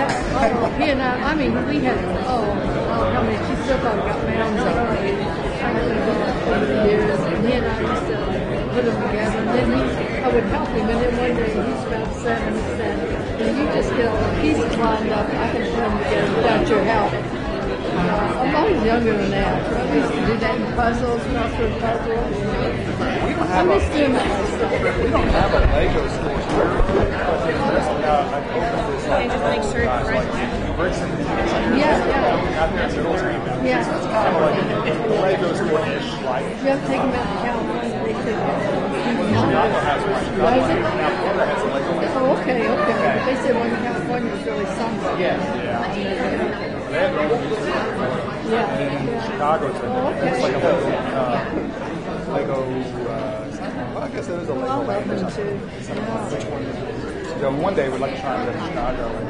He and I mean, we had, I mean, she still thought got mounds on it. I couldn't go up 30 years, and he and I used to put them together, and then I would help him, and then one day he's about 7, he said, and you just get all the pieces lined up, I can put them together without your help. I'm always younger than that. I used to do that in puzzles, crossword puzzles. I miss doing that stuff. We don't have a Lego store here. And just make sure it's right. Yeah. Out there in Middletown. Yeah. It's kind of like a Lego store-ish. Like, You have to take them out to California. They took Chicago has one. Chicago has one. Now Florida has a Lego one. Oh, okay. But they said one in California was really something. Yeah. They have their own music. Yeah. And in Chicago, it's like a Lego, well, I guess there is a Lego land or something. Which one is it? So one day we'd like to try and go to Chicago and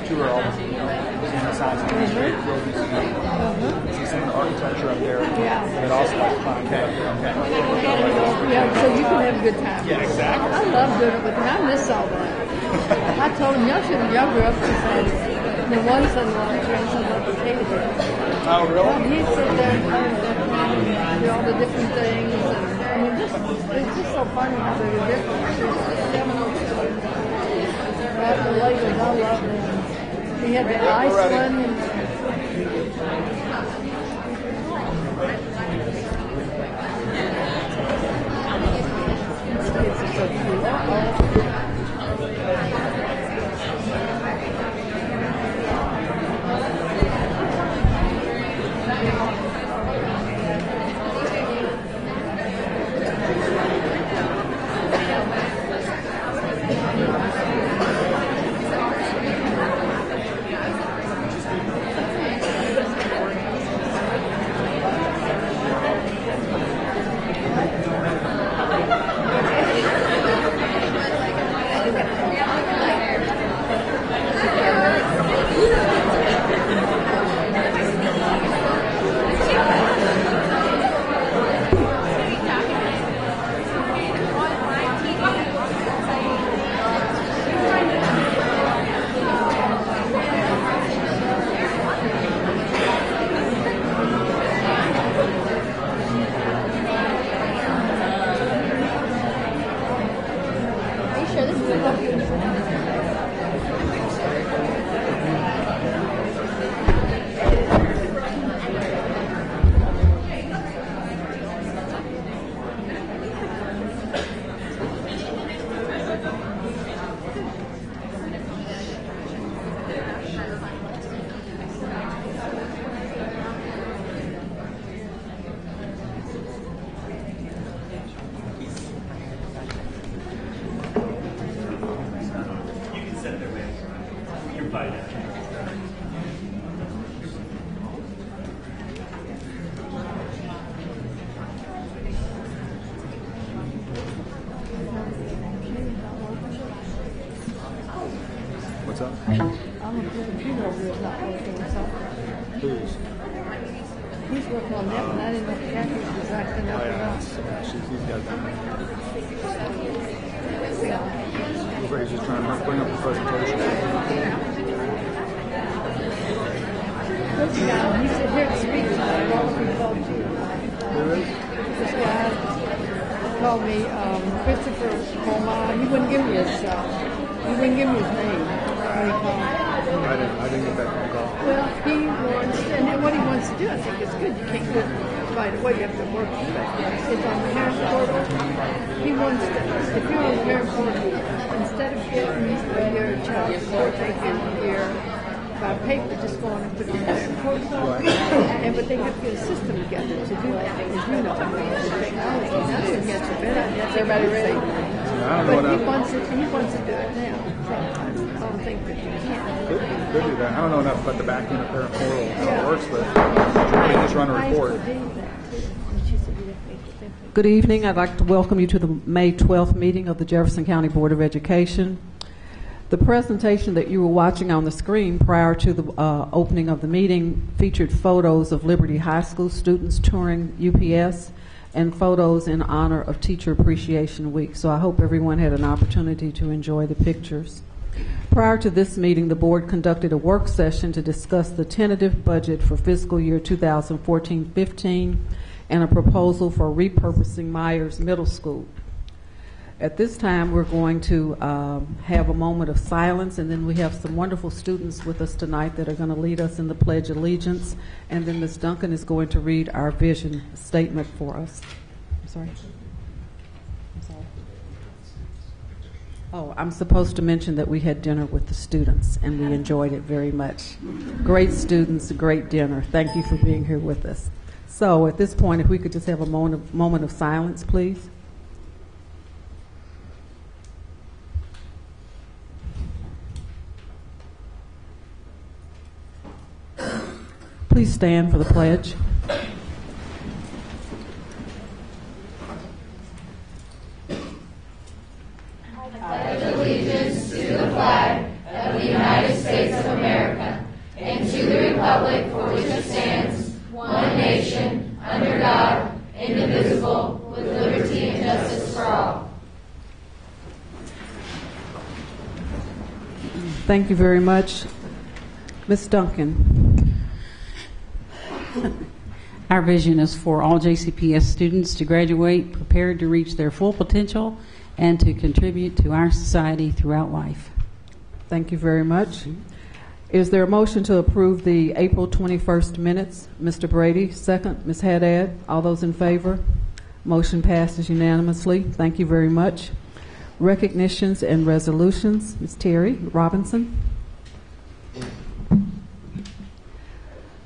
tour all the, science and history, see some of the architecture up there. Yeah. And then also like try and get up there. Yeah, so you can have a good time. Yeah, exactly. I love doing it with them. I miss all that. I told him, y'all should have younger up to say, the one son loved it, and son loved hated it. Oh, really? Well, he'd sit there and do all the different things. And, I mean, it's just so funny how they're different. The Legos, I love them. He had the ice one. These kids are so cute. What's up? I'm a computer over here is not working or something. Who's? He's working on that, and I didn't know if Kathy was acting up or not. He's got that. Yeah. Looks like he's just trying to bring up the presentation. This guy, he said, here to speak to me. All of you called you. Who is? This guy called me Christopher Coleman. He wouldn't give me his he wouldn't give me his name when he called. I didn't get that phone call. Well, he wants, and then what he wants to do, I think it's good. You can't do it right away. You have to work it. It's on the parent portal. He wants to, if you're on the parent portal, instead of getting your child support taken here by paper, just go on and put it in the parent portal. But they have to get a system together to do that. Because you know, the technology, I think that's a good idea. That's everybody ready. But he wants to do it now. So I don't think that you can. Could do that. I don't know enough about the back end of parent portal, how it works, but you can just run a report. Good evening. I'd like to welcome you to the May 12th meeting of the Jefferson County Board of Education. The presentation that you were watching on the screen prior to the opening of the meeting featured photos of Liberty High School students touring UPS and photos in honor of Teacher Appreciation Week. So I hope everyone had an opportunity to enjoy the pictures. Prior to this meeting, the board conducted a work session to discuss the tentative budget for fiscal year 2014-15 and a proposal for repurposing Myers Middle School. At this time, we're going to have a moment of silence, and then we have some wonderful students with us tonight that are going to lead us in the Pledge of Allegiance, and then Ms. Duncan is going to read our vision statement for us. I'm sorry. Oh, I'm supposed to mention that we had dinner with the students, and we enjoyed it very much. Great students, a great dinner. Thank you for being here with us. So at this point, if we could just have a moment of silence, please. Please stand for the pledge. Allegiance to the flag of the United States of America and to the republic for which it stands, one nation, under God, indivisible, with liberty and justice for all. Thank you very much. Ms. Duncan. Our vision is for all JCPS students to graduate prepared to reach their full potential and to contribute to our society throughout life. Thank you very much. Is there a motion to approve the April 21st minutes? Mr. Brady, second. Ms. Haddad, all those in favor? Motion passes unanimously. Thank you very much. Recognitions and resolutions. Ms. Terry Robinson.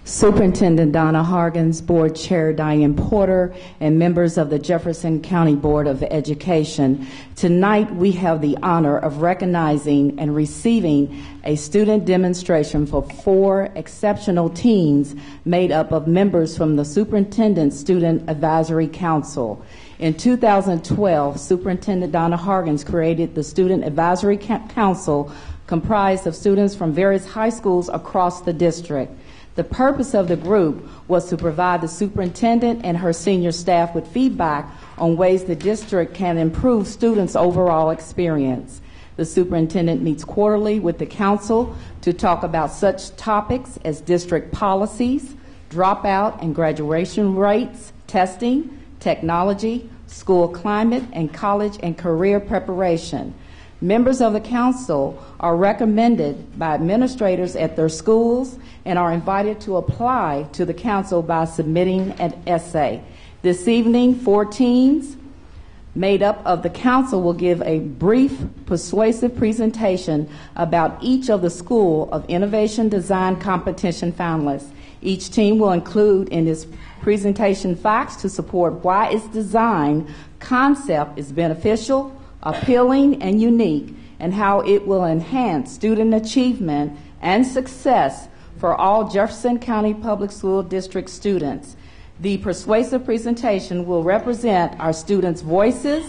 Superintendent Donna Hargens, Board Chair Diane Porter, and members of the Jefferson County Board of Education. Tonight we have the honor of recognizing and receiving a student demonstration for 4 exceptional teams made up of members from the Superintendent Student Advisory Council. In 2012, Superintendent Donna Hargens created the Student Advisory Council comprised of students from various high schools across the district. The purpose of the group was to provide the superintendent and her senior staff with feedback on ways the district can improve students' overall experience. The superintendent meets quarterly with the council to talk about such topics as district policies, dropout and graduation rates, testing, technology, school climate, and college and career preparation. Members of the council are recommended by administrators at their schools and are invited to apply to the council by submitting an essay. This evening, 4 teams made up of the council will give a brief, persuasive presentation about each of the School of Innovation Design competition finalists. Each team will include in its presentation facts to support why its design concept is beneficial, appealing, and unique, and how it will enhance student achievement and success for all Jefferson County Public School District students. The persuasive presentation will represent our students' voices,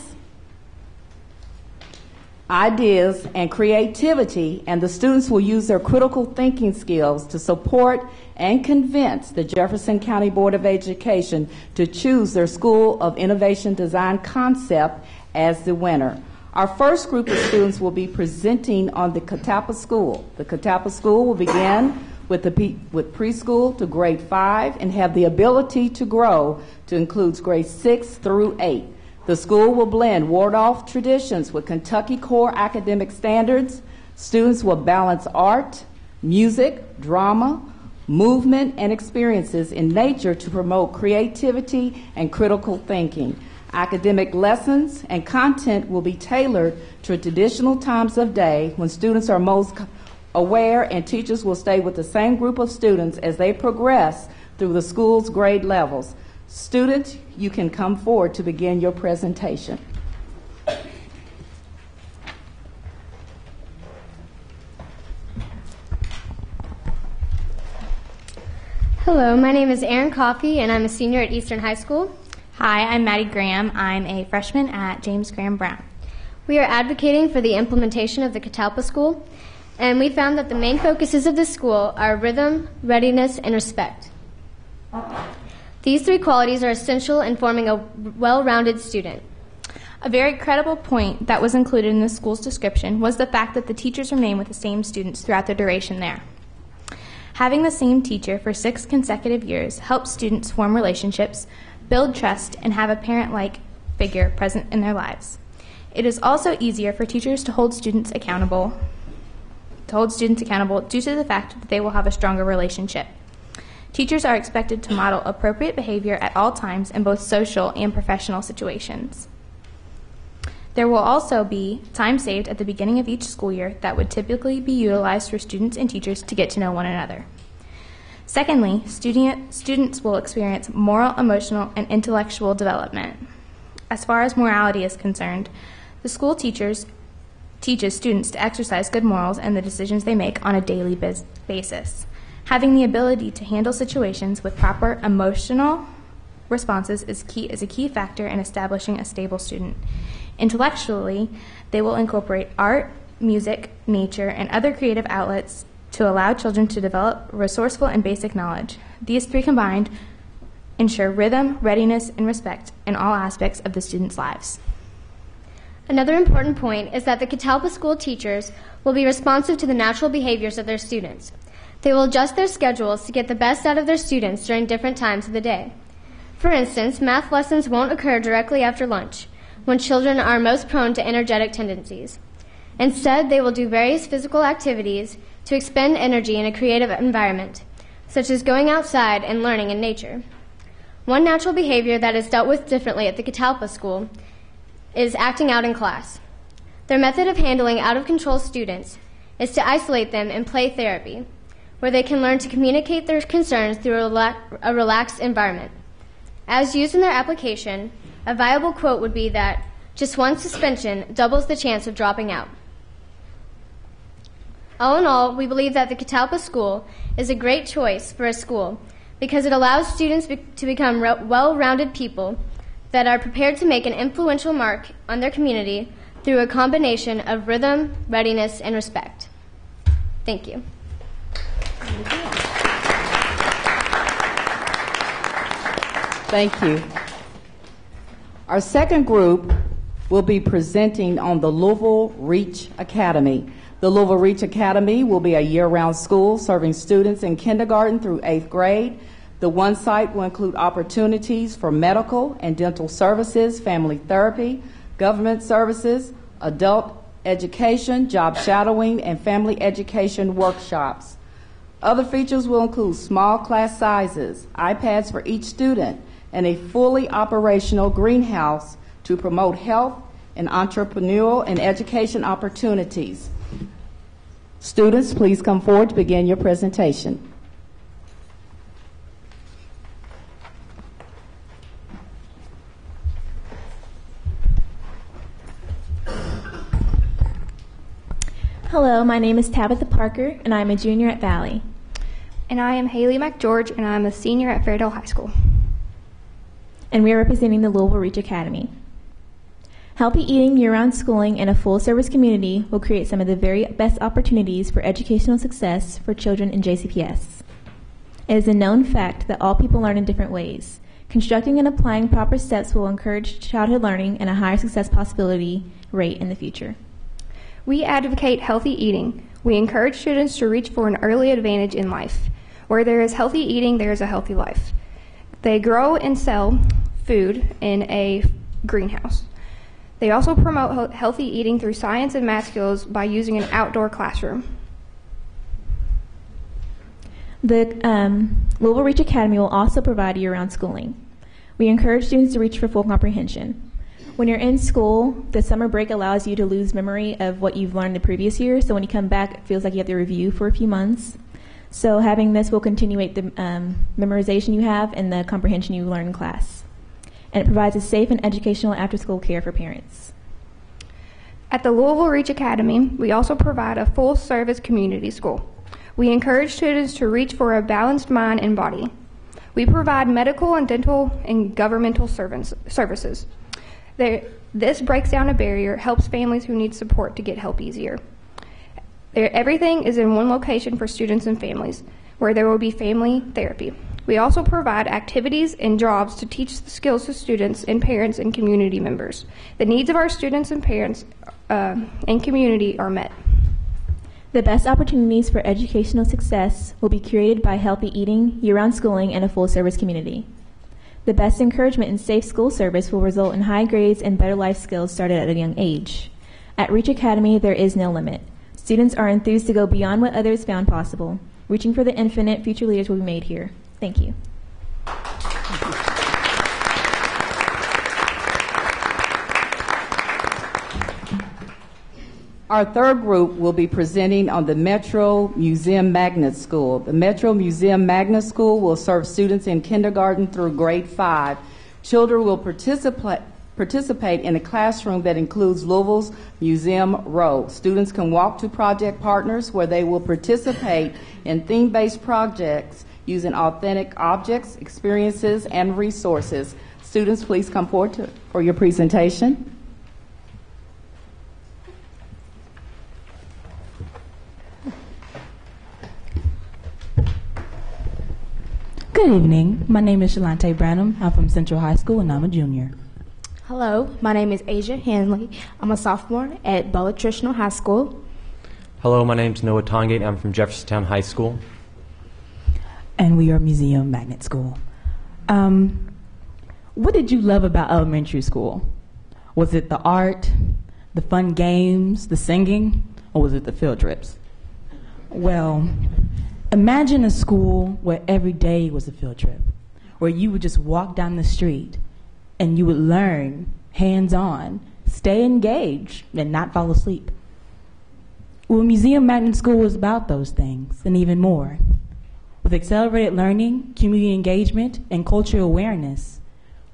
ideas, and creativity, and the students will use their critical thinking skills to support and convince the Jefferson County Board of Education to choose their School of Innovation Design concept as the winner. Our first group of students will be presenting on the Catawba School. The Catawba School will begin with preschool to grade 5 and have the ability to grow to include grades 6 through 8. The school will blend Waldorf traditions with Kentucky core academic standards. Students will balance art, music, drama, movement, and experiences in nature to promote creativity and critical thinking. Academic lessons and content will be tailored to traditional times of day when students are most aware, and teachers will stay with the same group of students as they progress through the school's grade levels. Students, you can come forward to begin your presentation. Hello, my name is Erin Coffey, and I'm a senior at Eastern High School. Hi, I'm Maddie Graham. I'm a freshman at James Graham Brown. We are advocating for the implementation of the Catawba School, and we found that the main focuses of the school are rhythm, readiness, and respect. These 3 qualities are essential in forming a well-rounded student. A very credible point that was included in the school's description was the fact that the teachers remain with the same students throughout their duration there. Having the same teacher for 6 consecutive years helps students form relationships, build trust, and have a parent-like figure present in their lives. It is also easier for teachers to hold students accountable due to the fact that they will have a stronger relationship. Teachers are expected to model appropriate behavior at all times in both social and professional situations. There will also be time saved at the beginning of each school year that would typically be utilized for students and teachers to get to know one another. Secondly, students will experience moral, emotional, and intellectual development. As far as morality is concerned, the school teaches students to exercise good morals in the decisions they make on a daily basis. Having the ability to handle situations with proper emotional responses is a key factor in establishing a stable student. Intellectually, they will incorporate art, music, nature, and other creative outlets to allow children to develop resourceful and basic knowledge. These 3 combined ensure rhythm, readiness, and respect in all aspects of the students' lives. Another important point is that the Catawba School teachers will be responsive to the natural behaviors of their students. They will adjust their schedules to get the best out of their students during different times of the day. For instance, math lessons won't occur directly after lunch, when children are most prone to energetic tendencies. Instead, they will do various physical activities to expend energy in a creative environment, such as going outside and learning in nature. One natural behavior that is dealt with differently at the Catawba School is acting out in class. Their method of handling out-of-control students is to isolate them in play therapy, where they can learn to communicate their concerns through a relaxed environment. As used in their application, a viable quote would be that just one suspension doubles the chance of dropping out. All in all, we believe that the Catawba School is a great choice for a school because it allows students to become well-rounded people that are prepared to make an influential mark on their community through a combination of rhythm, readiness, and respect. Thank you. Thank you. Our second group will be presenting on the Louisville Reach Academy. The Louisville Reach Academy will be a year-round school serving students in kindergarten through 8th grade. The one site will include opportunities for medical and dental services, family therapy, government services, adult education, job shadowing, and family education workshops. Other features will include small class sizes, iPads for each student, and a fully operational greenhouse to promote health and entrepreneurial and education opportunities. Students, please come forward to begin your presentation. Hello, my name is Tabitha Parker, and I'm a junior at Valley. And I am Haley McGeorge, and I'm a senior at Fairdale High School. And we are representing the Louisville Reach Academy. Healthy eating, year-round schooling, and a full-service community will create some of the very best opportunities for educational success for children in JCPS. It is a known fact that all people learn in different ways. Constructing and applying proper steps will encourage childhood learning and a higher success possibility rate in the future. We advocate healthy eating. We encourage students to reach for an early advantage in life. Where there is healthy eating, there is a healthy life. They grow and sell food in a greenhouse. They also promote healthy eating through science and math skills by using an outdoor classroom. The Louisville Reach Academy will also provide year-round schooling. We encourage students to reach for full comprehension. When you're in school, the summer break allows you to lose memory of what you've learned the previous year, so when you come back, it feels like you have to review for a few months. So having this will continuate the memorization you have and the comprehension you learn in class. And it provides a safe and educational after-school care for parents. At the Louisville Reach Academy, we also provide a full-service community school. We encourage students to reach for a balanced mind and body. We provide medical and dental and governmental services. This breaks down a barrier, helps families who need support to get help easier. Everything is in one location for students and families, where there will be family therapy. We also provide activities and jobs to teach the skills to students and parents and community members. The needs of our students and parents and community are met. The best opportunities for educational success will be curated by healthy eating, year-round schooling, and a full-service community. The best encouragement in safe school service will result in high grades and better life skills started at a young age. At Reach Academy, there is no limit. Students are enthused to go beyond what others found possible. Reaching for the infinite, future leaders will be made here. Thank you. Our third group will be presenting on the Metro Museum Magnet School. The Metro Museum Magnet School will serve students in kindergarten through grade 5. Children will participate in a classroom that includes Louisville's Museum Row. Students can walk to project partners where they will participate in theme-based projects using authentic objects, experiences, and resources. Students, please come forward for your presentation. Good evening. My name is Shalante Branham. I'm from Central High School, and I'm a junior. Hello, my name is Asia Hanley. I'm a sophomore at Bella Traditional High School. Hello, my name is Noah Tongate. I'm from Jeffersontown High School. And we are Museum Magnet School. What did you love about elementary school? Was it the art, the fun games, the singing, or was it the field trips? Well, imagine a school where every day was a field trip, where you would just walk down the street and you would learn hands-on, stay engaged, and not fall asleep. Well, Museum Magnet School is about those things and even more. With accelerated learning, community engagement, and cultural awareness,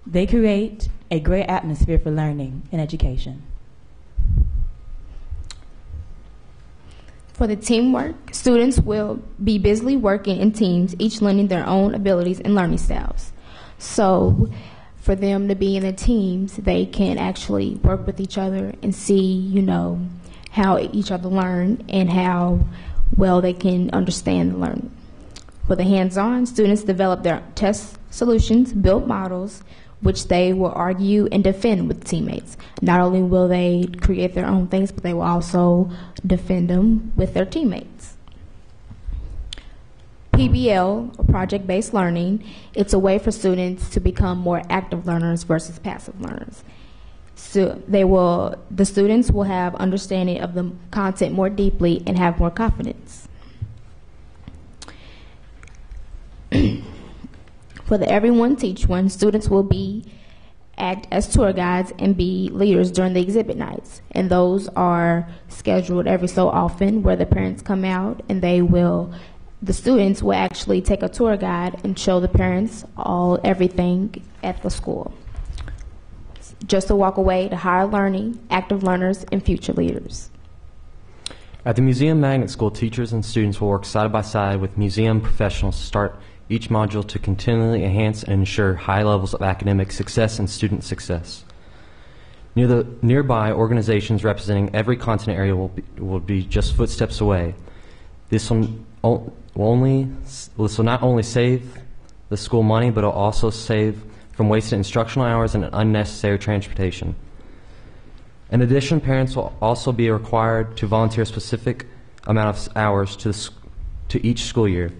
they create a great atmosphere for learning and education. For the teamwork, students will be busily working in teams, each lending their own abilities and learning styles. So for them to be in the teams, they can actually work with each other and see, how each other learn and how well they can understand the learning. For the hands-on, students develop their test solutions, build models, which they will argue and defend with teammates. Not only will they create their own things, but they will also defend them with their teammates. PBL, or project-based learning, it's a way for students to become more active learners versus passive learners. So the students will have understanding of the content more deeply and have more confidence. For the Everyone Teach One, students will act as tour guides and be leaders during the exhibit nights. And those are scheduled every so often where the parents come out and the students will actually take a tour guide and show the parents everything at the school. Just to walk away to higher learning, active learners, and future leaders. At the Museum Magnet School, teachers and students will work side by side with museum professionals to start each module to continually enhance and ensure high levels of academic success and student success. Nearby organizations representing every continent area will be just footsteps away. This will not only save the school money, but it will also save from wasted instructional hours and unnecessary transportation. In addition, parents will also be required to volunteer a specific amount of hours to each school year.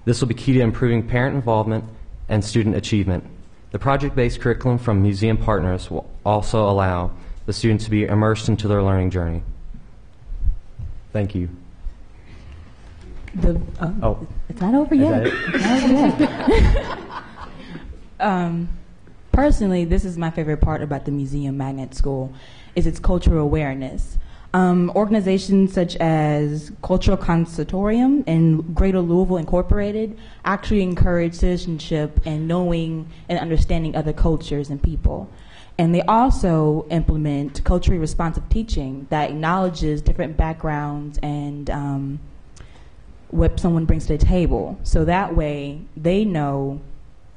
This will be key to improving parent involvement and student achievement. The project-based curriculum from museum partners will also allow the students to be immersed into their learning journey. Thank you. It's not over yet. Personally, this is my favorite part about the Museum Magnet School, is its cultural awareness. Organizations such as Cultural Conservatorium and Greater Louisville Incorporated actually encourage citizenship and knowing and understanding other cultures and people. And they also implement culturally responsive teaching that acknowledges different backgrounds and what someone brings to the table. So that way they know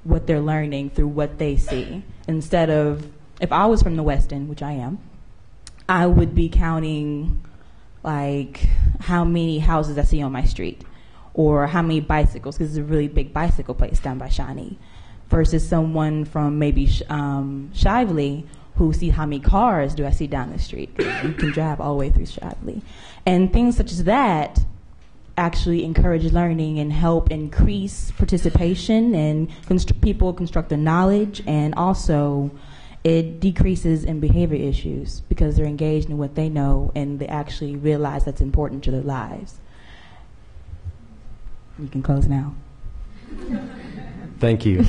what they're learning through what they see. Instead of, if I was from the West End, which I am, I would be counting like how many houses I see on my street, or how many bicycles, because it's a really big bicycle place down by Shawnee, versus someone from maybe Shively who see how many cars do I see down the street. You can drive all the way through Shively. And things such as that actually encourage learning and help increase participation, and people construct the knowledge, and also it decreases in behavior issues because they're engaged in what they know and they actually realize that's important to their lives. You can close now. Thank you.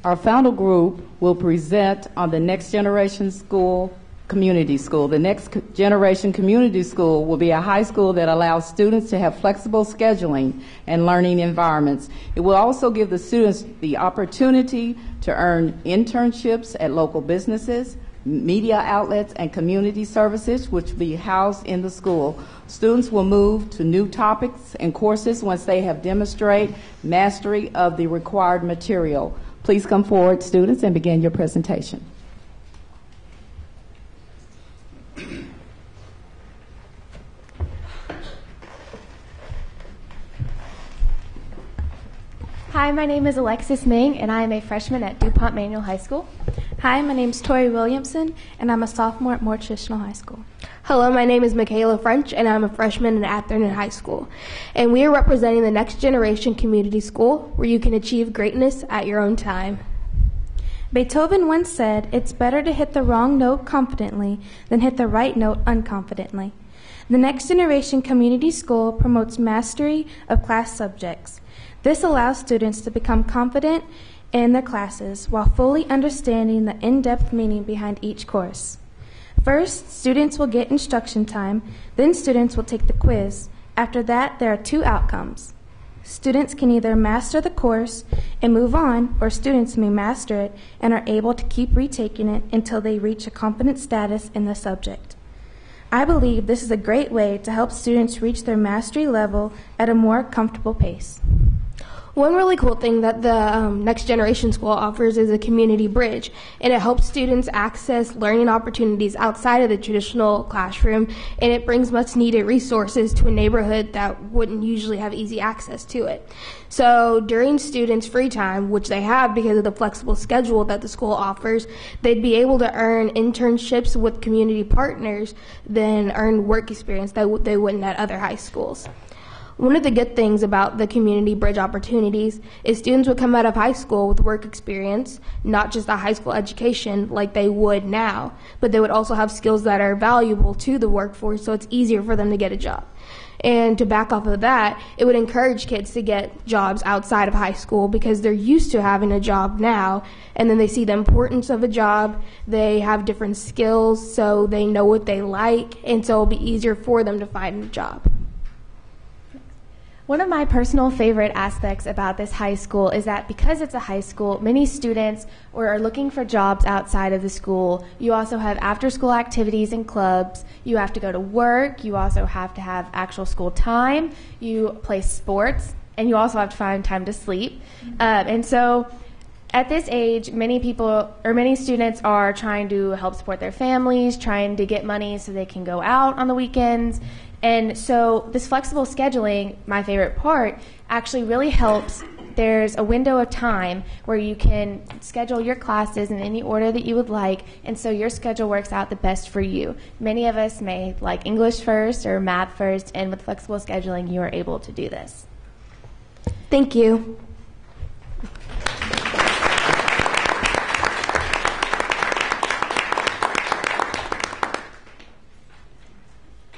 Our final group will present on the Next Generation School Community School. The Next Generation Community School will be a high school that allows students to have flexible scheduling and learning environments. It will also give the students the opportunity to earn internships at local businesses, media outlets, and community services, which will be housed in the school. Students will move to new topics and courses once they have demonstrated mastery of the required material. Please come forward, students, and begin your presentation. Hi, my name is Alexis Ming, and I am a freshman at DuPont Manual High School. Hi, my name is Tori Williamson, and I'm a sophomore at Moore Traditional High School. Hello, my name is Michaela French, and I'm a freshman at Atherton High School. And we are representing the Next Generation Community School, where you can achieve greatness at your own time. Beethoven once said, "It's better to hit the wrong note confidently than hit the right note unconfidently." The Next Generation Community School promotes mastery of class subjects. This allows students to become confident in their classes while fully understanding the in-depth meaning behind each course. First, students will get instruction time, then students will take the quiz. After that, there are two outcomes. Students can either master the course and move on, or students may master it and are able to keep retaking it until they reach a competent status in the subject. I believe this is a great way to help students reach their mastery level at a more comfortable pace. One really cool thing that the Next Generation School offers is a community bridge, and it helps students access learning opportunities outside of the traditional classroom, and it brings much needed resources to a neighborhood that wouldn't usually have easy access to it. So during students' free time, which they have because of the flexible schedule that the school offers, they'd be able to earn internships with community partners, then earn work experience that they wouldn't at other high schools. One of the good things about the community bridge opportunities is students would come out of high school with work experience, not just a high school education like they would now, but they would also have skills that are valuable to the workforce, so it's easier for them to get a job. And to back off of that, it would encourage kids to get jobs outside of high school because they're used to having a job now, and then they see the importance of a job, they have different skills, so they know what they like, and so it'll be easier for them to find a job. One of my personal favorite aspects about this high school is that because it's a high school, many students are looking for jobs outside of the school. You also have after-school activities and clubs. You have to go to work. You also have to have actual school time. You play sports, and you also have to find time to sleep. And so at this age, many students are trying to help support their families, trying to get money so they can go out on the weekends. And so this flexible scheduling, my favorite part, actually really helps. There's a window of time where you can schedule your classes in any order that you would like, and so your schedule works out the best for you. Many of us may like English first or math first, and with flexible scheduling, you are able to do this. Thank you.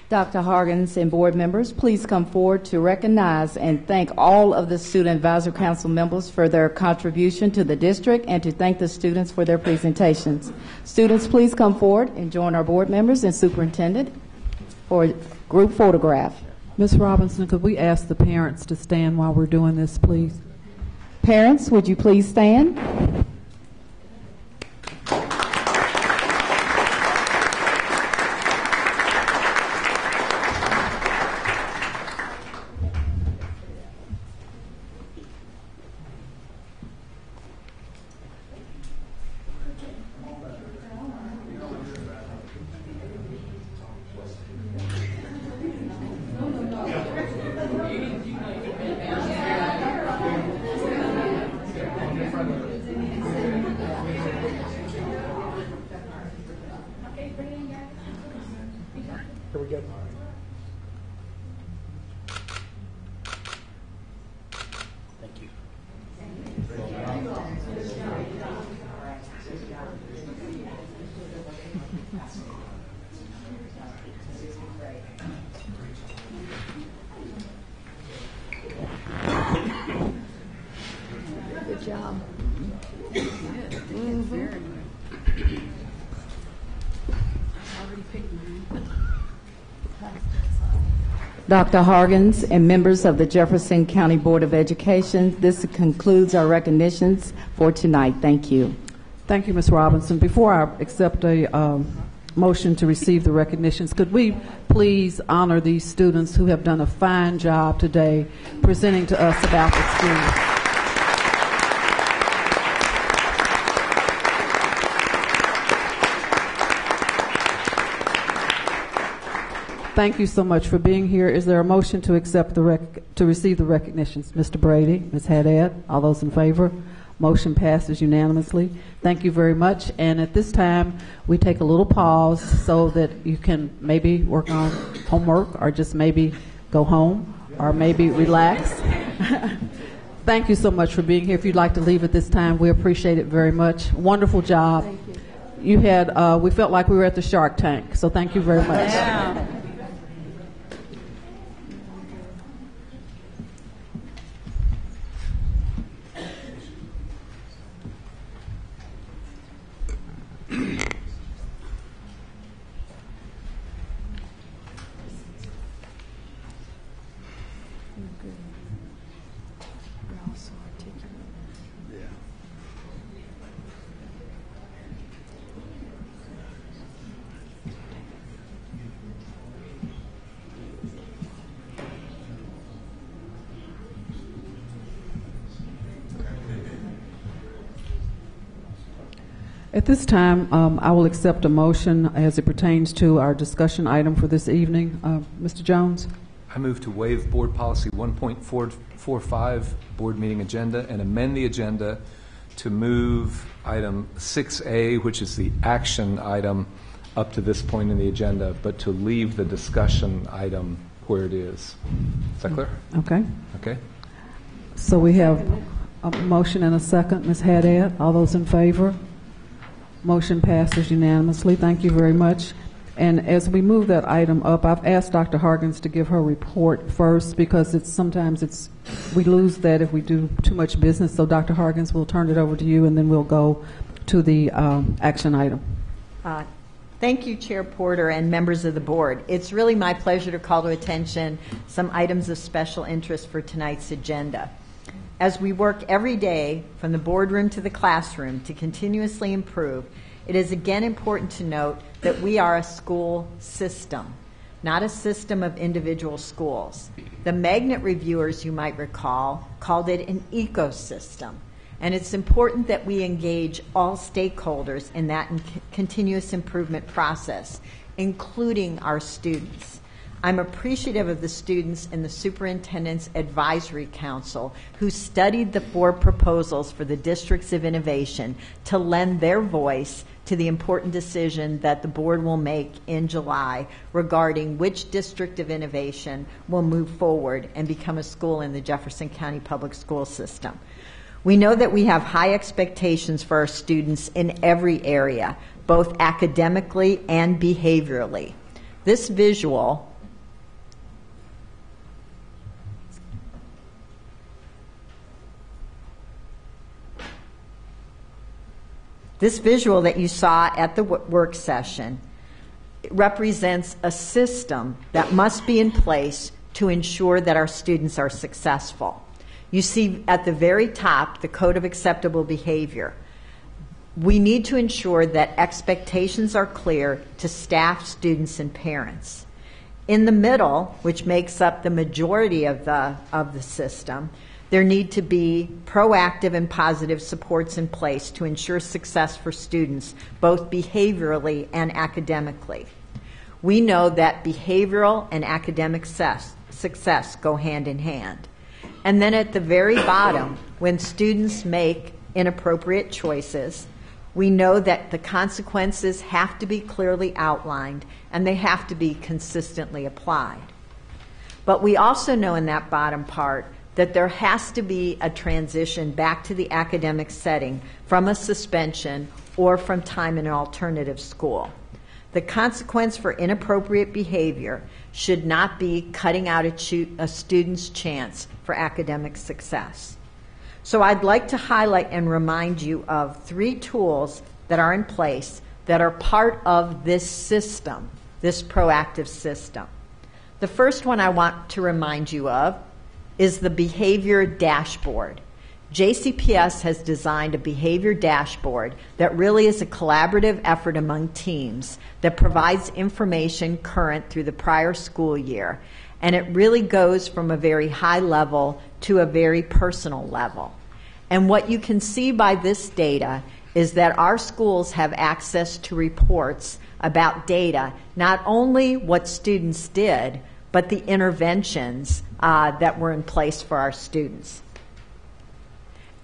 Dr. Hargens and board members, please come forward to recognize and thank all of the Student Advisory Council members for their contribution to the district and to thank the students for their presentations. Students, please come forward and join our board members and superintendent for a group photograph. Ms. Robinson, could we ask the parents to stand while we're doing this, please? Parents, would you please stand? Good job. Dr. Hargens and members of the Jefferson County Board of Education, this concludes our recognitions for tonight. Thank you. Thank you, Ms. Robinson. Before I accept a motion to receive the recognitions, could we please honor these students who have done a fine job today presenting to us about the school? Thank you so much for being here. Is there a motion to accept to receive the recognitions? Mr. Brady, Ms. Haddad, all those in favor? Motion passes unanimously. Thank you very much. And at this time, we take a little pause so that you can maybe work on homework or just maybe go home or maybe relax. Thank you so much for being here. If you'd like to leave at this time, we appreciate it very much. Wonderful job. Thank you. You had, we felt like we were at the Shark Tank, so thank you very much. Yeah. At this time, I will accept a motion as it pertains to our discussion item for this evening. Mr. Jones? I move to waive Board Policy 1.445, Board Meeting Agenda, and amend the agenda to move item 6A, which is the action item, up to this point in the agenda, but to leave the discussion item where it is. Is that clear? Okay. Okay. So we have a motion and a second. Ms. Haddad, all those in favor? Motion passes unanimously. Thank you very much. And as we move that item up, I've asked Dr. Hargens to give her report first because sometimes we lose that if we do too much business. So Dr. Hargens, we'll turn it over to you, and then we'll go to the action item. Thank you, Chair Porter and members of the board. It's really my pleasure to call to attention some items of special interest for tonight's agenda. As we work every day from the boardroom to the classroom to continuously improve, it is again important to note that we are a school system, not a system of individual schools. The Magnet reviewers, you might recall, called it an ecosystem, and it's important that we engage all stakeholders in that continuous improvement process, including our students. I'm appreciative of the students in the Superintendent's Advisory Council who studied the 4 proposals for the Districts of Innovation to lend their voice to the important decision that the board will make in July regarding which District of Innovation will move forward and become a school in the Jefferson County Public School System. We know that we have high expectations for our students in every area, both academically and behaviorally. This visual that you saw at the work session represents a system that must be in place to ensure that our students are successful. You see at the very top the Code of Acceptable Behavior. We need to ensure that expectations are clear to staff, students, and parents. In the middle, which makes up the majority of the system, there need to be proactive and positive supports in place to ensure success for students, both behaviorally and academically. We know that behavioral and academic success go hand in hand. And then at the very bottom, when students make inappropriate choices, we know that the consequences have to be clearly outlined and they have to be consistently applied. But we also know in that bottom part that there has to be a transition back to the academic setting from a suspension or from time in an alternative school. The consequence for inappropriate behavior should not be cutting out a student's chance for academic success. So I'd like to highlight and remind you of 3 tools that are in place that are part of this system, this proactive system. The first one I want to remind you of is the behavior dashboard. JCPS has designed a behavior dashboard that really is a collaborative effort among teams that provides information current through the prior school year, and it really goes from a very high level to a very personal level. And what you can see by this data is that our schools have access to reports about data, not only what students did, but the interventions that were in place for our students.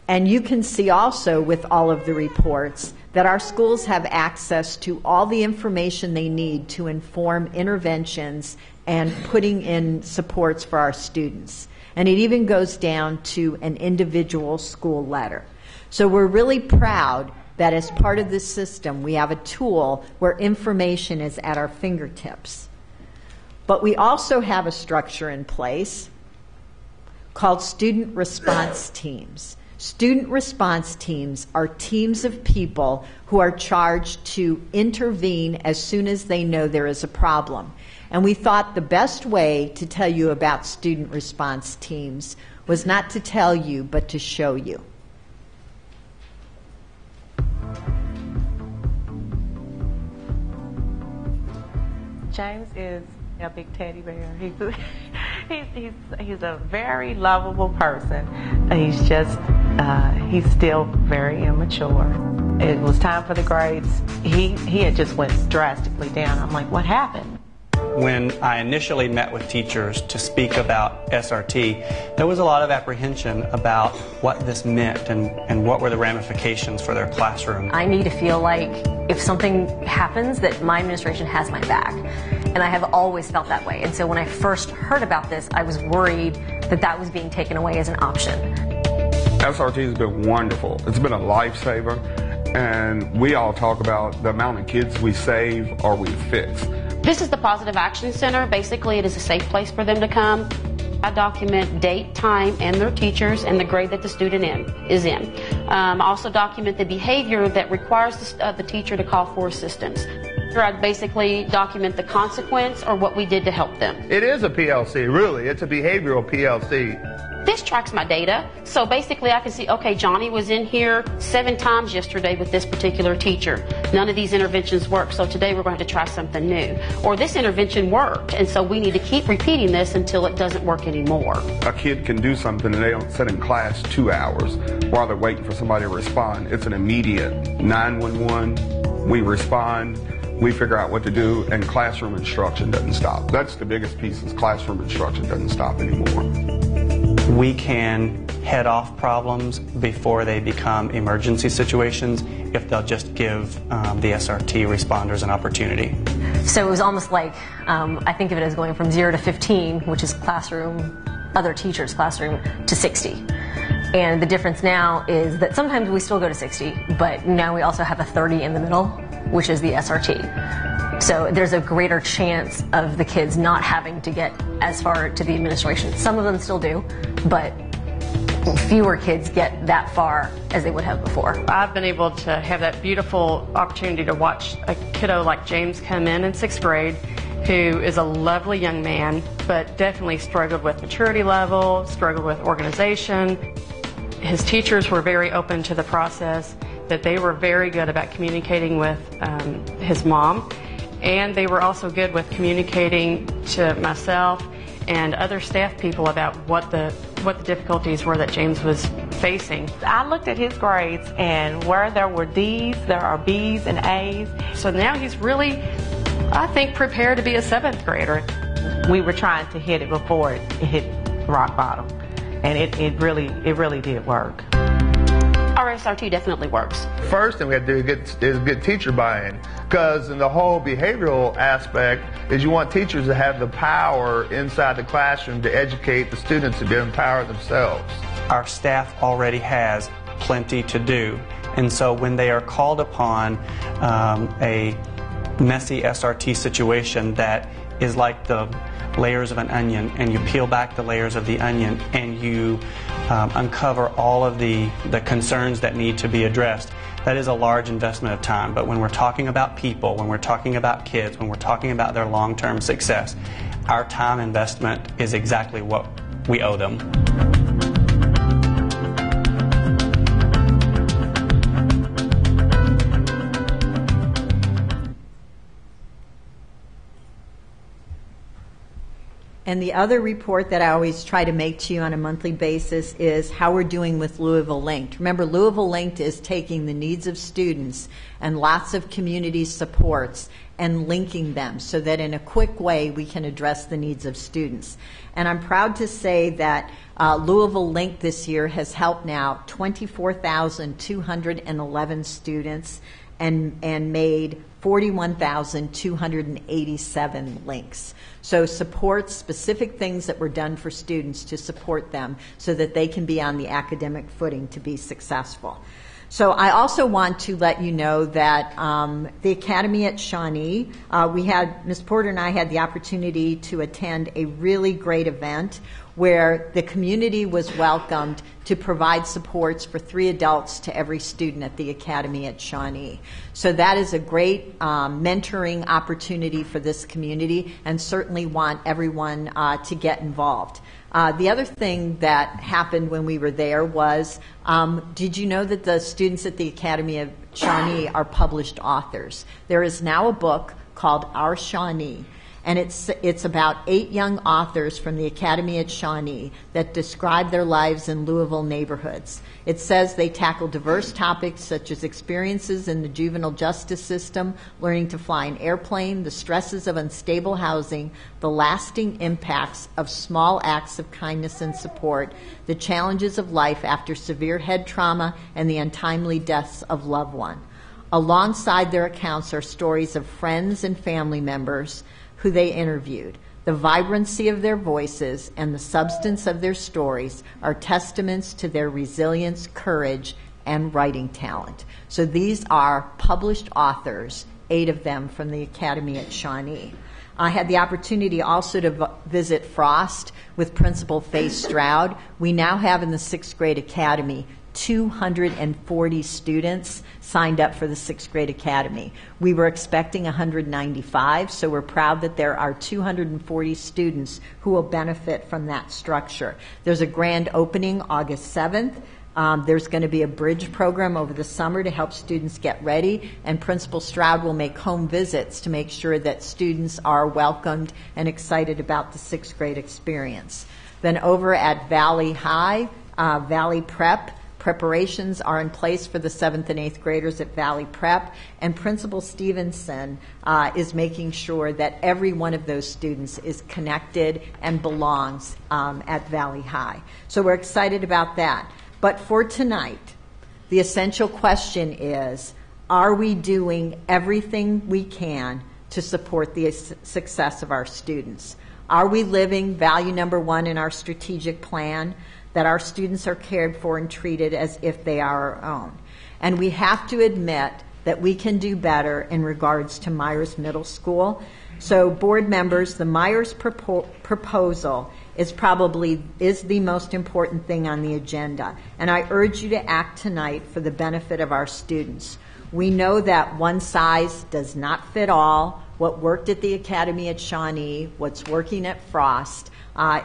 And you can see also with all of the reports that our schools have access to all the information they need to inform interventions and putting in supports for our students. And it even goes down to an individual school letter. So we're really proud that as part of this system, we have a tool where information is at our fingertips. But we also have a structure in place called student response teams. Student response teams are teams of people who are charged to intervene as soon as they know there is a problem. And we thought the best way to tell you about student response teams was not to tell you, but to show you. James is a big teddy bear. He's a very lovable person. He's just he's still very immature. It was time for the grades. He had just went drastically down. I'm like, what happened? When I initially met with teachers to speak about SRT, there was a lot of apprehension about what this meant and what were the ramifications for their classroom. I need to feel like if something happens that my administration has my back. And I have always felt that way. And so when I first heard about this, I was worried that that was being taken away as an option. SRT has been wonderful. It's been a lifesaver. And we all talk about the amount of kids we save or we fix. This is the Positive Action Center. Basically, it is a safe place for them to come. I document date, time, and their teachers and the grade that the student is in. I also document the behavior that requires the teacher to call for assistance. I basically document the consequence or what we did to help them. It is a PLC, really. It's a behavioral PLC. This tracks my data, so basically I can see, okay, Johnny was in here 7 times yesterday with this particular teacher. None of these interventions worked, so today we're going to try something new. Or this intervention worked, and so we need to keep repeating this until it doesn't work anymore. A kid can do something and they don't sit in class 2 hours while they're waiting for somebody to respond. It's an immediate 911, we respond, we figure out what to do, and classroom instruction doesn't stop. That's the biggest piece, is classroom instruction doesn't stop anymore. We can head off problems before they become emergency situations if they'll just give the SRT responders an opportunity. So it was almost like, I think of it as going from 0 to 15, which is classroom, other teachers' classroom, to 60. And the difference now is that sometimes we still go to 60, but now we also have a 30 in the middle, which is the SRT. So there's a greater chance of the kids not having to get as far to the administration. Some of them still do, but fewer kids get that far as they would have before. I've been able to have that beautiful opportunity to watch a kiddo like James come in 6th grade, who is a lovely young man, but definitely struggled with maturity level, struggled with organization. His teachers were very open to the process, that they were very good about communicating with his mom. And they were also good with communicating to myself and other staff people about what the difficulties were that James was facing. I looked at his grades, and where there were D's, there are B's and A's. So now he's really, I think, prepared to be a 7th grader. We were trying to hit it before it hit rock bottom, and it really did work. Our SRT definitely works. First thing we have to do is get teacher buy-in, because in the whole behavioral aspect is you want teachers to have the power inside the classroom to educate the students to empower themselves. Our staff already has plenty to do, And so when they are called upon a messy SRT situation that is like the layers of an onion, and you peel back the layers of the onion and you uncover all of the concerns that need to be addressed, that is a large investment of time. But when we're talking about people, when we're talking about kids, when we're talking about their long-term success, our time investment is exactly what we owe them. And the other report that I always try to make to you on a monthly basis is how we're doing with Louisville Linked. Remember, Louisville Linked is taking the needs of students and lots of community supports and linking them so that in a quick way we can address the needs of students. And I'm proud to say that Louisville Linked this year has helped now 24,211 students and made 41,287 links. So support specific things that were done for students to support them so that they can be on the academic footing to be successful. So I also want to let you know that the Academy at Shawnee, Ms. Porter and I had the opportunity to attend a really great event where the community was welcomed to provide supports for 3 adults to every student at the Academy at Shawnee. So that is a great mentoring opportunity for this community, and certainly want everyone to get involved. The other thing that happened when we were there was, did you know that the students at the Academy of Shawnee are published authors? There is now a book called Our Shawnee, and it's about 8 young authors from the Academy at Shawnee that describe their lives in Louisville neighborhoods. It says they tackle diverse topics such as experiences in the juvenile justice system, learning to fly an airplane, the stresses of unstable housing, the lasting impacts of small acts of kindness and support, the challenges of life after severe head trauma, and the untimely deaths of loved ones. Alongside their accounts are stories of friends and family members who they interviewed. The vibrancy of their voices and the substance of their stories are testaments to their resilience, courage, and writing talent. So these are published authors, 8 of them from the Academy at Shawnee. I had the opportunity also to visit Frost with Principal Faye Stroud. We now have in the 6th grade academy 240 students signed up for the 6th grade academy. We were expecting 195, so we're proud that there are 240 students who will benefit from that structure. There's a grand opening August 7th. There's going to be a bridge program over the summer to help students get ready, and Principal Stroud will make home visits to make sure that students are welcomed and excited about the 6th grade experience. Then over at Valley High, Valley Prep, preparations are in place for the 7th and 8th graders at Valley Prep, and Principal Stevenson is making sure that every one of those students is connected and belongs at Valley High. So we're excited about that. But for tonight, the essential question is, are we doing everything we can to support the success of our students? Are we living value number 1 in our strategic plan, that our students are cared for and treated as if they are our own? And we have to admit that we can do better in regards to Myers Middle School. So board members, the Myers proposal is the most important thing on the agenda. And I urge you to act tonight for the benefit of our students. We know that one size does not fit all. What worked at the Academy at Shawnee, what's working at Frost,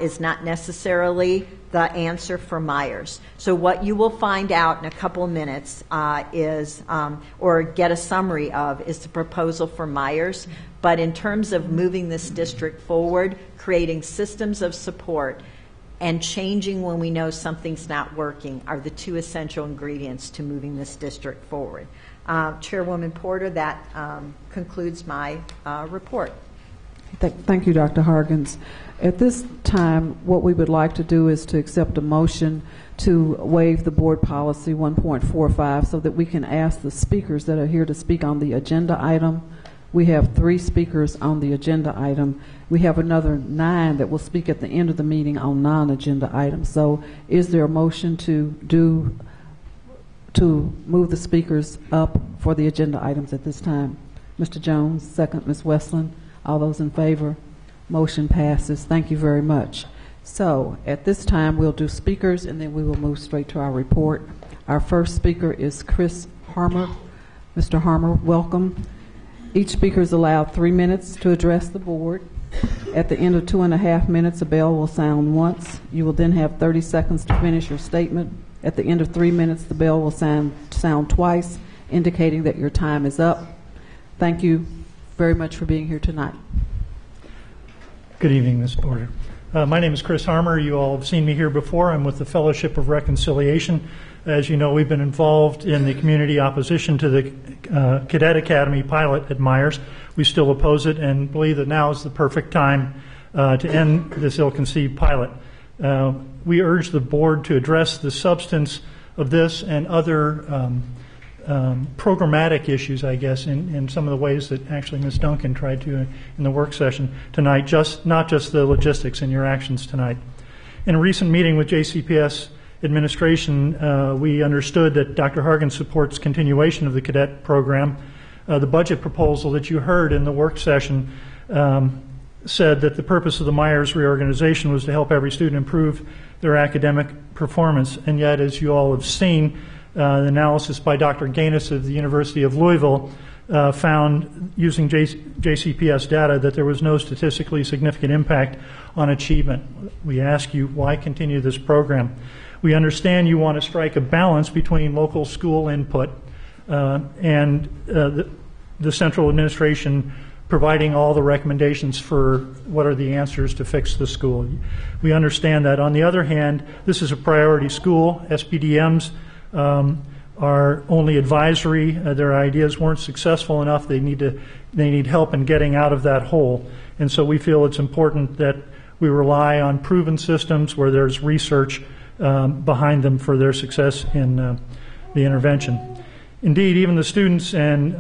is not necessarily the answer for Myers. So what you will find out in a couple of minutes or get a summary of, is the proposal for Myers. But in terms of moving this district forward, creating systems of support, and changing when we know something's not working are the 2 essential ingredients to moving this district forward. Chairwoman Porter, that concludes my report. Thank you, Dr. Hargens. At this time, what we would like to do is to accept a motion to waive the board policy 1.45 so that we can ask the speakers that are here to speak on the agenda item. We have 3 speakers on the agenda item. We have another 9 that will speak at the end of the meeting on non-agenda items. So is there a motion to do to move the speakers up for the agenda items at this time. Mr. Jones, second. Ms. Westland. All those in favor? Motion passes. Thank you very much. So at this time, we'll do speakers, and then we will move straight to our report. Our first speaker is Chris Harmer. Mr. Harmer, welcome. Each speaker is allowed 3 minutes to address the board. At the end of 2.5 minutes, a bell will sound once. You will then have 30 seconds to finish your statement. At the end of 3 minutes, the bell will sound twice, indicating that your time is up. Thank you very much for being here tonight. Good evening, Ms. Porter. My name is Chris Harmer. You all have seen me here before. I'm with the Fellowship of Reconciliation. As you know, we've been involved in the community opposition to the Cadet Academy pilot at Myers. We still oppose it and believe that now is the perfect time to end this ill-conceived pilot. We urge the board to address the substance of this and other programmatic issues, I guess, in some of the ways that actually Ms. Duncan tried to in the work session tonight, not just the logistics in your actions tonight. In a recent meeting with JCPS administration, we understood that Dr. Hargan supports continuation of the cadet program. The budget proposal that you heard in the work session said that the purpose of the Myers reorganization was to help every student improve their academic performance. And yet, as you all have seen, the analysis by Dr. Gaines of the University of Louisville found, using JCPS data, that there was no statistically significant impact on achievement. We ask you, why continue this program? We understand you want to strike a balance between local school input and the central administration providing all the recommendations for what are the answers to fix the school. We understand that. On the other hand, this is a priority school. SPDMs are only advisory. Their ideas weren't successful enough. They need help in getting out of that hole. And so we feel it's important that we rely on proven systems where there's research behind them for their success in the intervention. Indeed, even the students and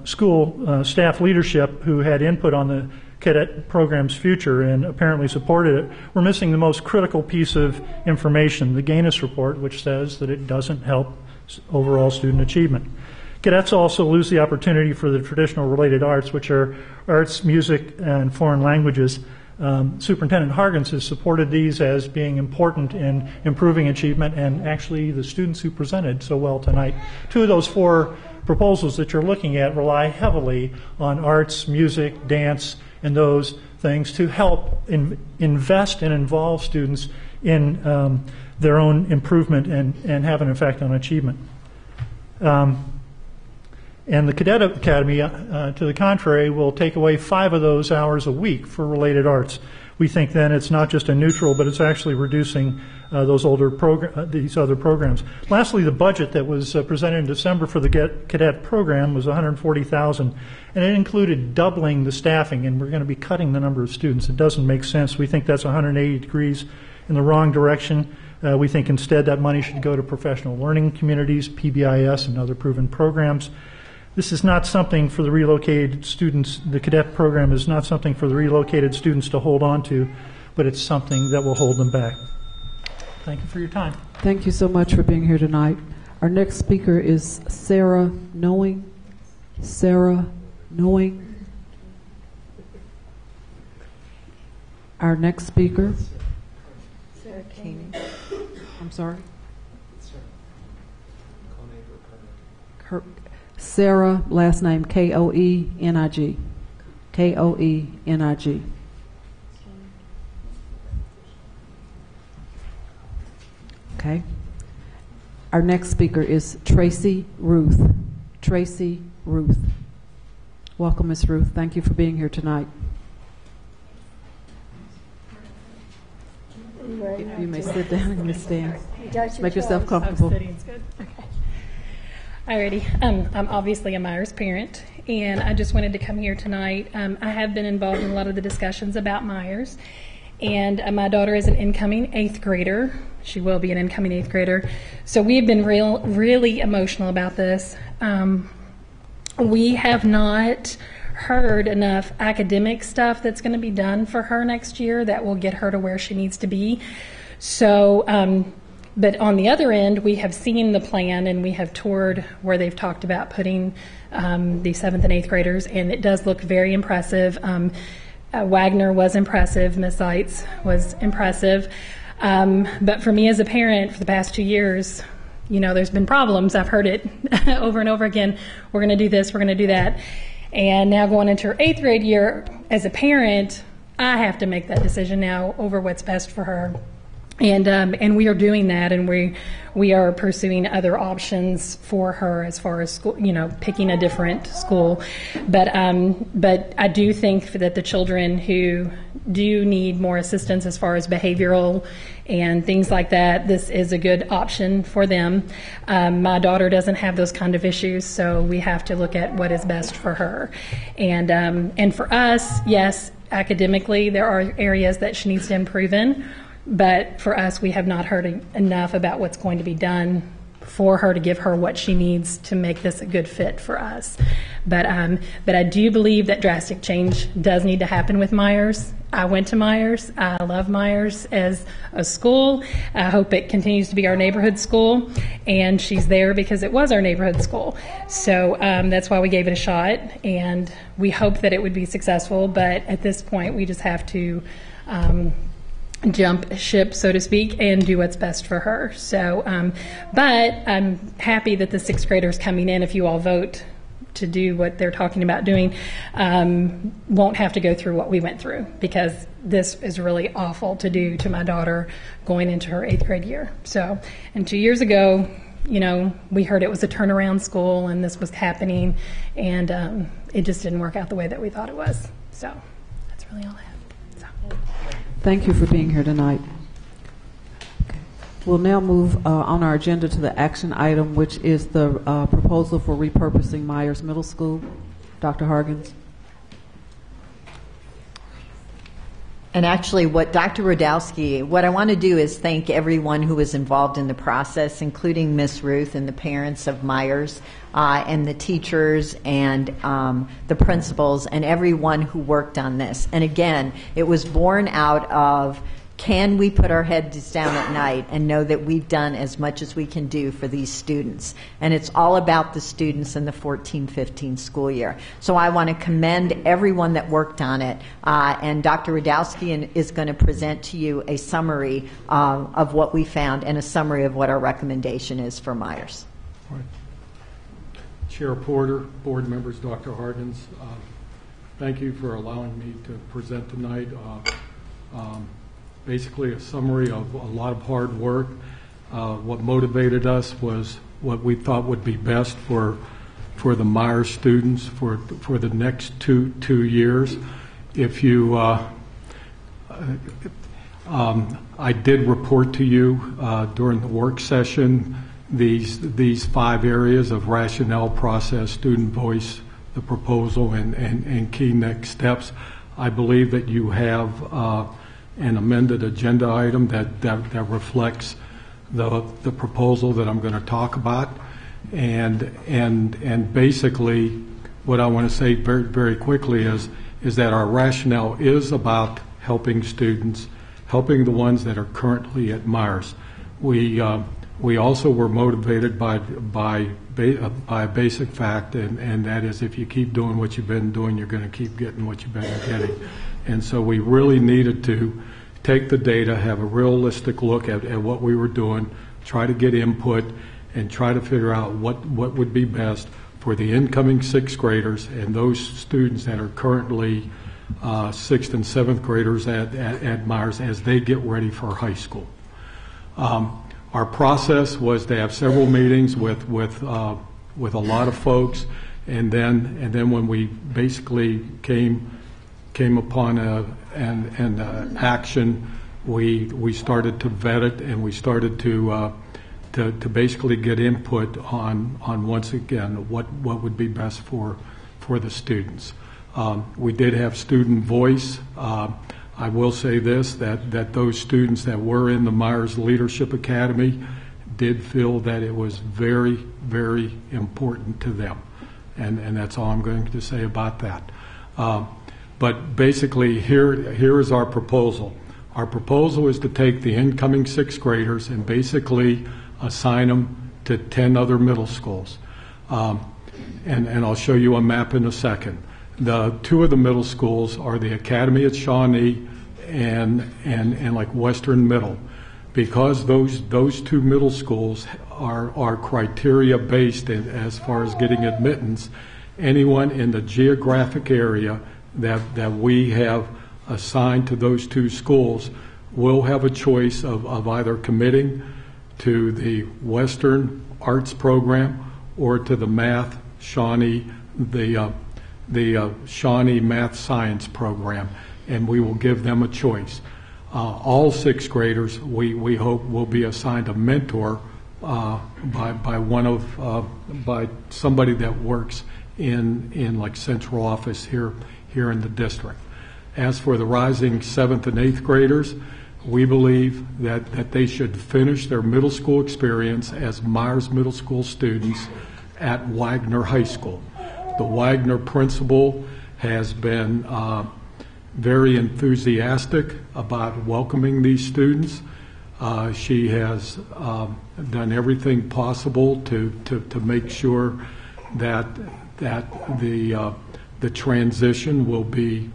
school staff leadership who had input on the cadet program's future and apparently supported it were missing the most critical piece of information, the Gaines report, which says that it doesn't help overall student achievement. Cadets also lose the opportunity for the traditional related arts, which are arts, music, and foreign languages. Superintendent Hargens has supported these as being important in improving achievement, and actually the students who presented so well tonight, 2 of those 4 proposals that you're looking at rely heavily on arts, music, dance, and those things to help invest and involve students in their own improvement and have an effect on achievement. And the Cadet Academy, to the contrary, will take away 5 of those hours a week for related arts. We think then it's not just a neutral, but it's actually reducing these other programs. Lastly, the budget that was presented in December for the cadet program was $140,000, and it included doubling the staffing, and we're going to be cutting the number of students. It doesn't make sense. We think that's 180 degrees in the wrong direction. We think instead that money should go to professional learning communities, PBIS, and other proven programs. This is not something for the relocated students. The cadet program is not something for the relocated students to hold on to, but it's something that will hold them back. Thank you for your time. Thank you so much for being here tonight. Our next speaker is Sarah Knowing. Sarah Knowing. Our next speaker. Sarah Koenig. I'm sorry? Sarah, last name Koenig. Koenig. Okay. Our next speaker is Tracy Ruth. Tracy Ruth. Welcome, Ms. Ruth. Thank you for being here tonight. You may sit down and you stand. Make yourself comfortable. Alrighty, I'm obviously a Myers parent, and I just wanted to come here tonight. I have been involved in a lot of the discussions about Myers, and my daughter is an incoming 8th grader. She will be an incoming 8th grader. So we have been really emotional about this. We have not heard enough academic stuff that's going to be done for her next year that will get her to where she needs to be. So But on the other end, we have seen the plan and we have toured where they've talked about putting the 7th and 8th graders, and it does look very impressive. Wagner was impressive. Miss Seitz was impressive. But for me as a parent for the past 2 years, there's been problems. I've heard it over and over again. We're going to do this, we're going to do that. And now going into her 8th grade year, as a parent, I have to make that decision now over what's best for her. And we are doing that, and we are pursuing other options for her as far as school, picking a different school. But I do think that the children who do need more assistance as far as behavioral and things like that, this is a good option for them. My daughter doesn't have those kind of issues, so we have to look at what is best for her. And for us, yes, academically there are areas that she needs to improve in. But for us, we have not heard enough about what's going to be done for her to give her what she needs to make this a good fit for us. But I do believe that drastic change does need to happen with Myers. I went to Myers. I love Myers as a school. I hope it continues to be our neighborhood school. And she's there because it was our neighborhood school. So that's why we gave it a shot. And we hope that it would be successful. But at this point, we just have to jump ship, so to speak, and do what's best for her. So, but I'm happy that the 6th graders coming in, if you all vote to do what they're talking about doing, won't have to go through what we went through, because this is really awful to do to my daughter going into her 8th grade year. So, and 2 years ago, we heard it was a turnaround school and this was happening, and it just didn't work out the way that we thought it was. So that's really all I have. Thank you for being here tonight. Okay. We'll now move on our agenda to the action item, which is the proposal for repurposing Myers Middle School. Dr. Hargens. And actually, what Dr. Rodowski, what I want to do is thank everyone who was involved in the process, including Miss Ruth and the parents of Myers, and the teachers and the principals and everyone who worked on this. And again, it was born out of, can we put our heads down at night and know that we've done as much as we can do for these students? And it's all about the students in the 14-15 school year. So I want to commend everyone that worked on it. And Dr. Rodowski is going to present to you a summary of what we found and a summary of what our recommendation is for Myers. All right. Chair Porter, board members, Dr. Hargens, thank you for allowing me to present tonight. Basically a summary of a lot of hard work. What motivated us was what we thought would be best for the Myers students for the next two years. If you, I did report to you during the work session these 5 areas of rationale, process, student voice, the proposal, and key next steps. I believe that you have an amended agenda item that reflects the proposal that I'm going to talk about, and basically what I want to say very, very quickly is that our rationale is about helping students, helping the ones that are currently at Myers. We also were motivated by a basic fact, and that is if you keep doing what you've been doing, you're going to keep getting what you've been getting. And so we really needed to take the data, have a realistic look at what we were doing, try to get input, and try to figure out what would be best for the incoming 6th graders and those students that are currently 6th and 7th graders at Myers as they get ready for high school. Our process was to have several meetings with a lot of folks, and then when we basically came upon an action, we started to vet it, and we started to basically get input on once again what would be best for the students. We did have student voice. I will say this, that those students that were in the Myers Leadership Academy did feel that it was very, very important to them. And that's all I'm going to say about that. But basically, here is our proposal. Our proposal is to take the incoming sixth graders and basically assign them to 10 other middle schools. And I'll show you a map in a second. The two of the middle schools are the Academy at Shawnee and like Western Middle. Because those two middle schools are criteria based as far as getting admittance, anyone in the geographic area that we have assigned to those two schools will have a choice of either committing to the Western Arts program or to the Math Shawnee, the Shawnee Math Science program, and we will give them a choice. All sixth graders, we hope, will be assigned a mentor by somebody that works in like central office here in the district. As for the rising 7th and 8th graders, we believe that they should finish their middle school experience as Myers Middle School students at Wagner High School. The Wagner principal has been very enthusiastic about welcoming these students. She has done everything possible to make sure that the transition will be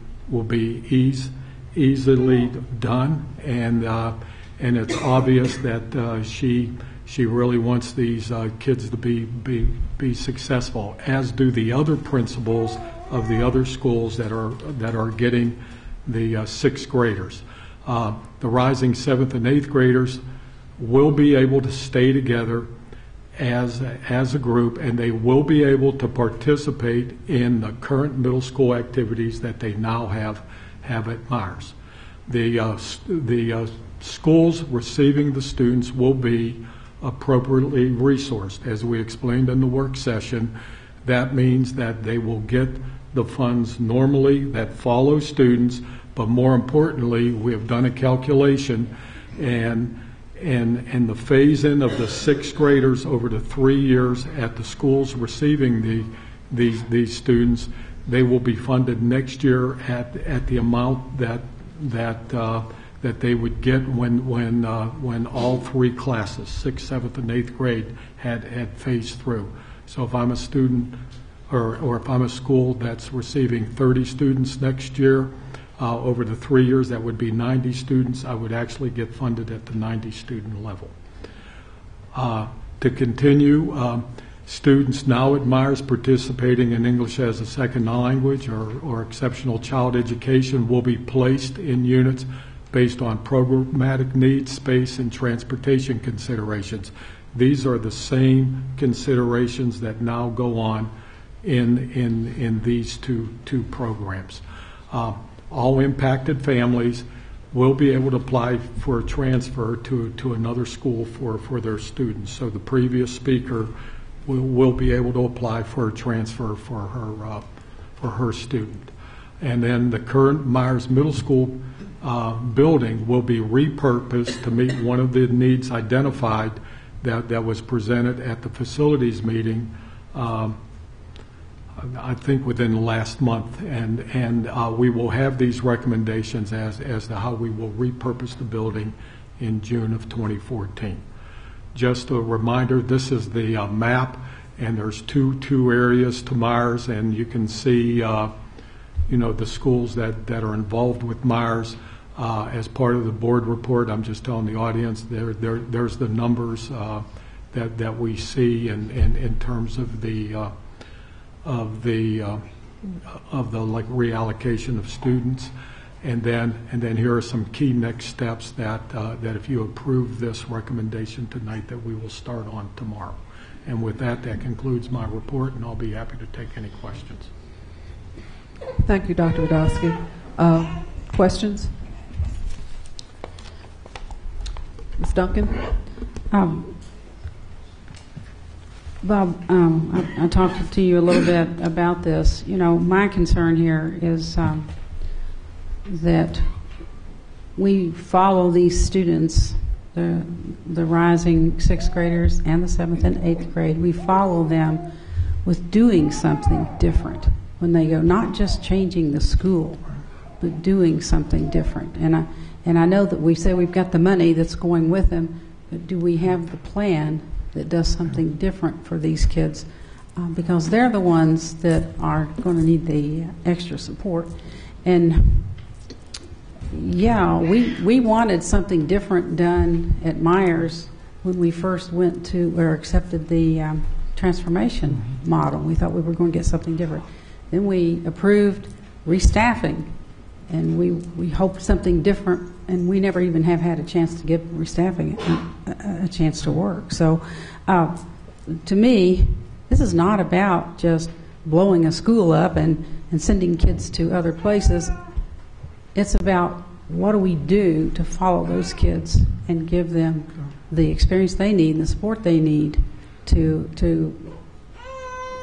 easily done, and it's obvious that she really wants these kids to be successful, as do the other principals of the other schools that are getting the sixth graders. The rising 7th and 8th graders will be able to stay together as a group, and they will be able to participate in the current middle school activities that they now have at Myers. The schools receiving the students will be appropriately resourced. As we explained in the work session, that means that they will get the funds normally that follow students, but more importantly, we have done a calculation, and the phase-in of the sixth graders over the 3 years at the schools receiving these students, they will be funded next year at the amount that they would get when all three classes, 6th, 7th, and 8th grade, had phased through. So if I'm a student, or if I'm a school that's receiving 30 students next year, over the 3 years, that would be 90 students. I would actually get funded at the 90 student level. To continue, students now at Myers participating in English as a second language or exceptional child education will be placed in units based on programmatic needs, space, and transportation considerations. These are the same considerations that now go on in these two programs. All impacted families will be able to apply for a transfer to another school for their students. So the previous speaker will be able to apply for a transfer for her student. And then the current Myers Middle School building will be repurposed to meet one of the needs identified that was presented at the facilities meeting, I think within the last month, and we will have these recommendations as to how we will repurpose the building in June of 2014. Just a reminder, this is the map, and there's two areas to Myers, and you can see the schools that are involved with Myers. As part of the board report, I'm just telling the audience there's the numbers that we see in terms of the like reallocation of students, and then here are some key next steps that if you approve this recommendation tonight, that we will start on tomorrow. And with that concludes my report, and I'll be happy to take any questions. Thank you, Dr. Wadowski. Questions? Ms. Duncan? Bob, I talked to you a little bit about this. My concern here is that we follow these students, the rising sixth graders and the 7th and 8th grade. We follow them with doing something different when they go, not just changing the school, but doing something different. And And I know that we say we've got the money that's going with them, but do we have the plan that does something different for these kids? Because they're the ones that are going to need the extra support. And yeah, we wanted something different done at Myers when we first went to or accepted the transformation model. We thought we were going to get something different. Then we approved restaffing, and we hoped something different, and we never even have had a chance to give restaffing a chance to work. So to me, this is not about just blowing a school up and sending kids to other places. It's about what do we do to follow those kids and give them the experience they need and the support they need to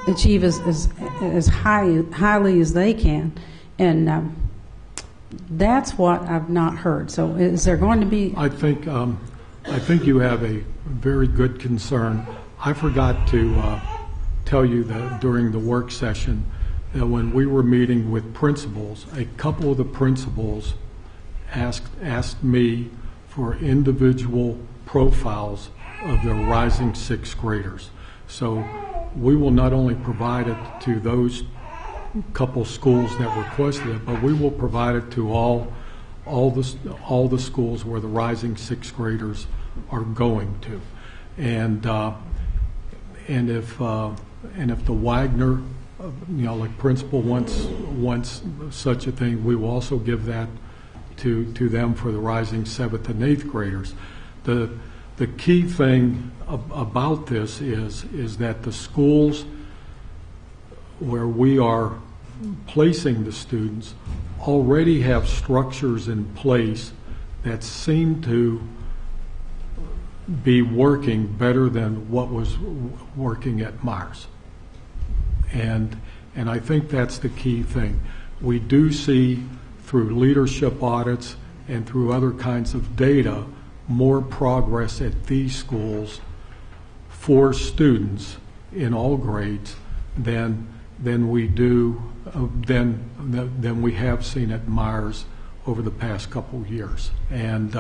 achieve as highly as they can. And that's what I've not heard. So is there going to be... I think you have a very good concern. I forgot to tell you that during the work session that when we were meeting with principals, a couple of the principals asked me for individual profiles of their rising sixth graders. So we will not only provide it to those couple schools that requested it, but we will provide it to all the schools where the rising sixth graders are going to. And if the Wagner, like principal wants such a thing, we will also give that to them for the rising 7th and 8th graders. The key thing about this is that the schools where we are placing the students already have structures in place that seem to be working better than what was working at Myers. And I think that's the key thing. We do see through leadership audits and through other kinds of data more progress at these schools for students in all grades than we do than we have seen at Myers over the past couple of years. And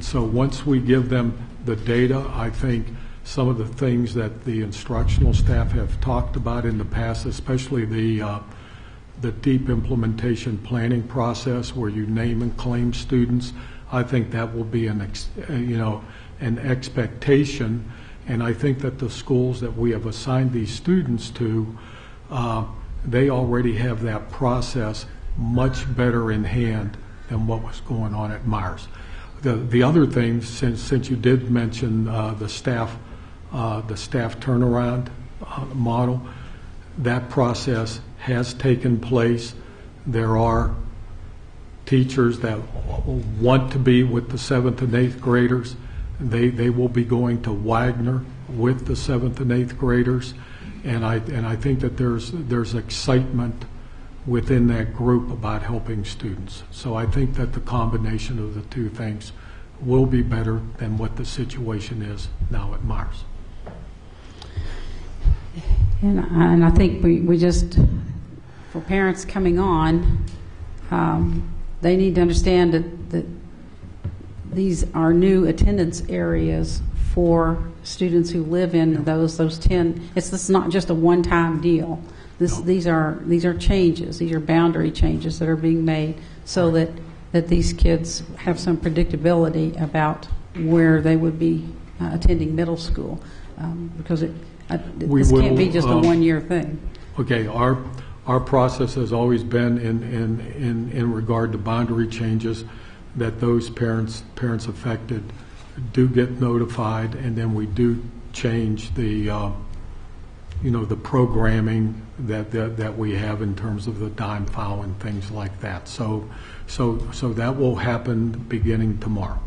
so once we give them the data, I think some of the things that the instructional staff have talked about in the past, especially the deep implementation planning process where you name and claim students, I think that will be an expectation. And I think that the schools that we have assigned these students to, they already have that process much better in hand than what was going on at Myers. The other thing, since you did mention the staff turnaround model, that process has taken place. There are teachers that want to be with the 7th and 8th graders. They will be going to Wagner with the 7th and 8th graders, and I think that there's excitement within that group about helping students. So I think that the combination of the two things will be better than what the situation is now at Myers. And I think we just, for parents coming on, they need to understand that these are new attendance areas for students who live in those 10. This is not just a one-time deal. These are changes. These are boundary changes that are being made so that these kids have some predictability about where they would be attending middle school, because this can't be just a one-year thing. Okay, our process has always been in regard to boundary changes that those parents affected do get notified, and then we do change the programming that we have in terms of the dime file and things like that. So that will happen beginning tomorrow,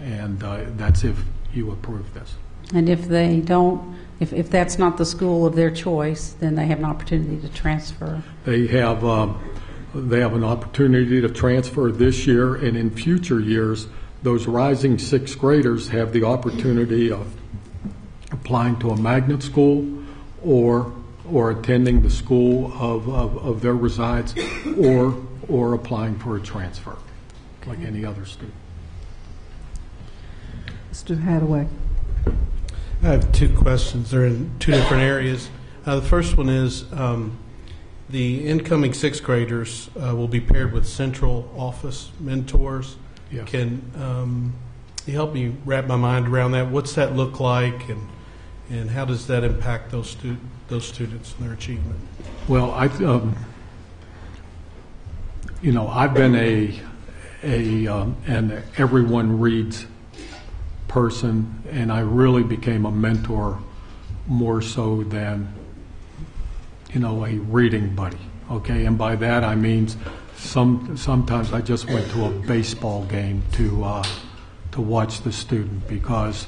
and that's if you approve this. And if they don't, if that's not the school of their choice, then they have an opportunity to transfer. They have an opportunity to transfer this year, and in future years, those rising sixth graders have the opportunity of applying to a magnet school or attending the school of their resides or applying for a transfer. like any other student. Mr. Hadaway. I have two questions. They're in two different areas. The first one is the incoming sixth graders will be paired with central office mentors. Yes. Can you help me wrap my mind around that? What's that look like, and how does that impact those students and their achievement? Well, I've been an everyone reads person, and I really became a mentor more so than a reading buddy. Okay, and by that I mean sometimes I just went to a baseball game to watch the student because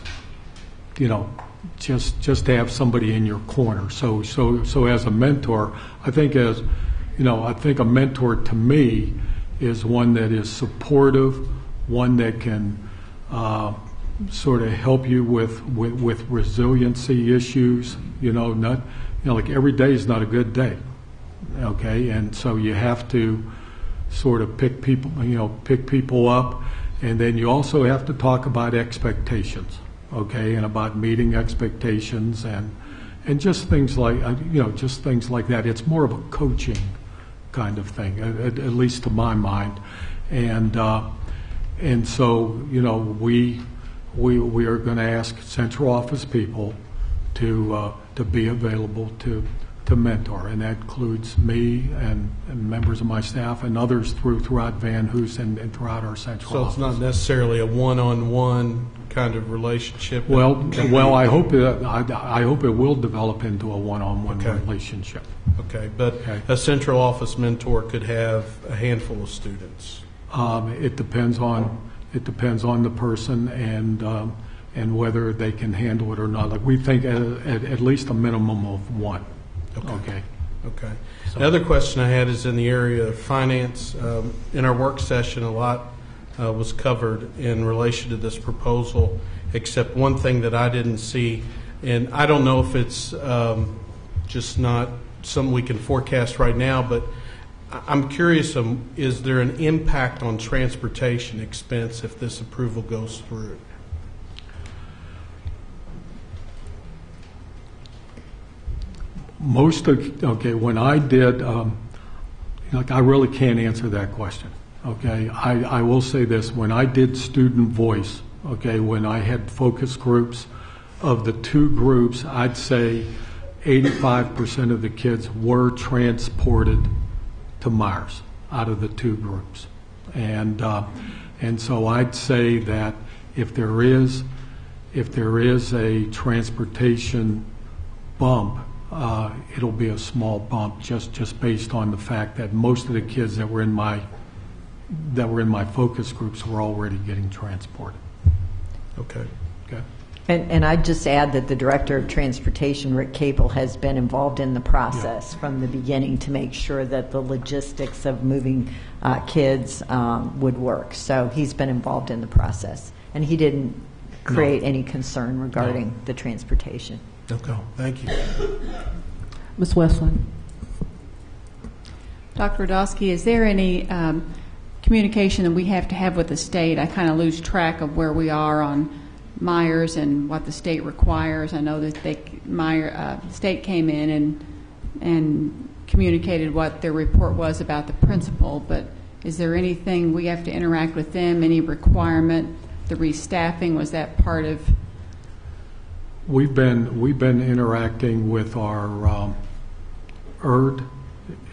just to have somebody in your corner. So as a mentor, I think a mentor to me is one that is supportive, one that can sort of help you with resiliency issues. Like every day is not a good day. Okay, and so you have to sort of pick people up, and then you also have to talk about expectations. Okay, and about meeting expectations and just things like that. It's more of a coaching kind of thing, at least to my mind, and so we are going to ask central office people to be available to mentor, and that includes me and members of my staff and others throughout Van Hoos and throughout our central office. So it's not necessarily a one-on-one kind of relationship. Well, I hope it will develop into a one-on-one relationship. Okay, but a central office mentor could have a handful of students. It depends on the person and whether they can handle it or not. Like we think at least a minimum of one. Okay. So the other question I had is in the area of finance. In our work session, a lot was covered in relation to this proposal, except one thing that I didn't see, and I don't know if it's just not something we can forecast right now, but I'm curious, is there an impact on transportation expense if this approval goes through? When I did, I really can't answer that question. Okay, I will say this: when I did student voice, when I had focus groups, of the two groups, I'd say 85% of the kids were transported to Myers out of the two groups, and so I'd say that if there is a transportation bump, it'll be a small bump just based on the fact that most of the kids that were in my focus groups were already getting transported. Okay. And I'd just add that the Director of Transportation, Rick Capel, has been involved in the process from the beginning to make sure that the logistics of moving kids would work. So he's been involved in the process, and he didn't create any concern regarding the transportation. Okay, thank you. Ms. Westland. Dr. Rodofsky, is there any communication that we have to have with the state? I kind of lose track of where we are on Myers and what the state requires. I know that the state came in and communicated what their report was about the principal, but is there anything we have to interact with them, any requirement, the restaffing, was that part of? We've been interacting with our ERD.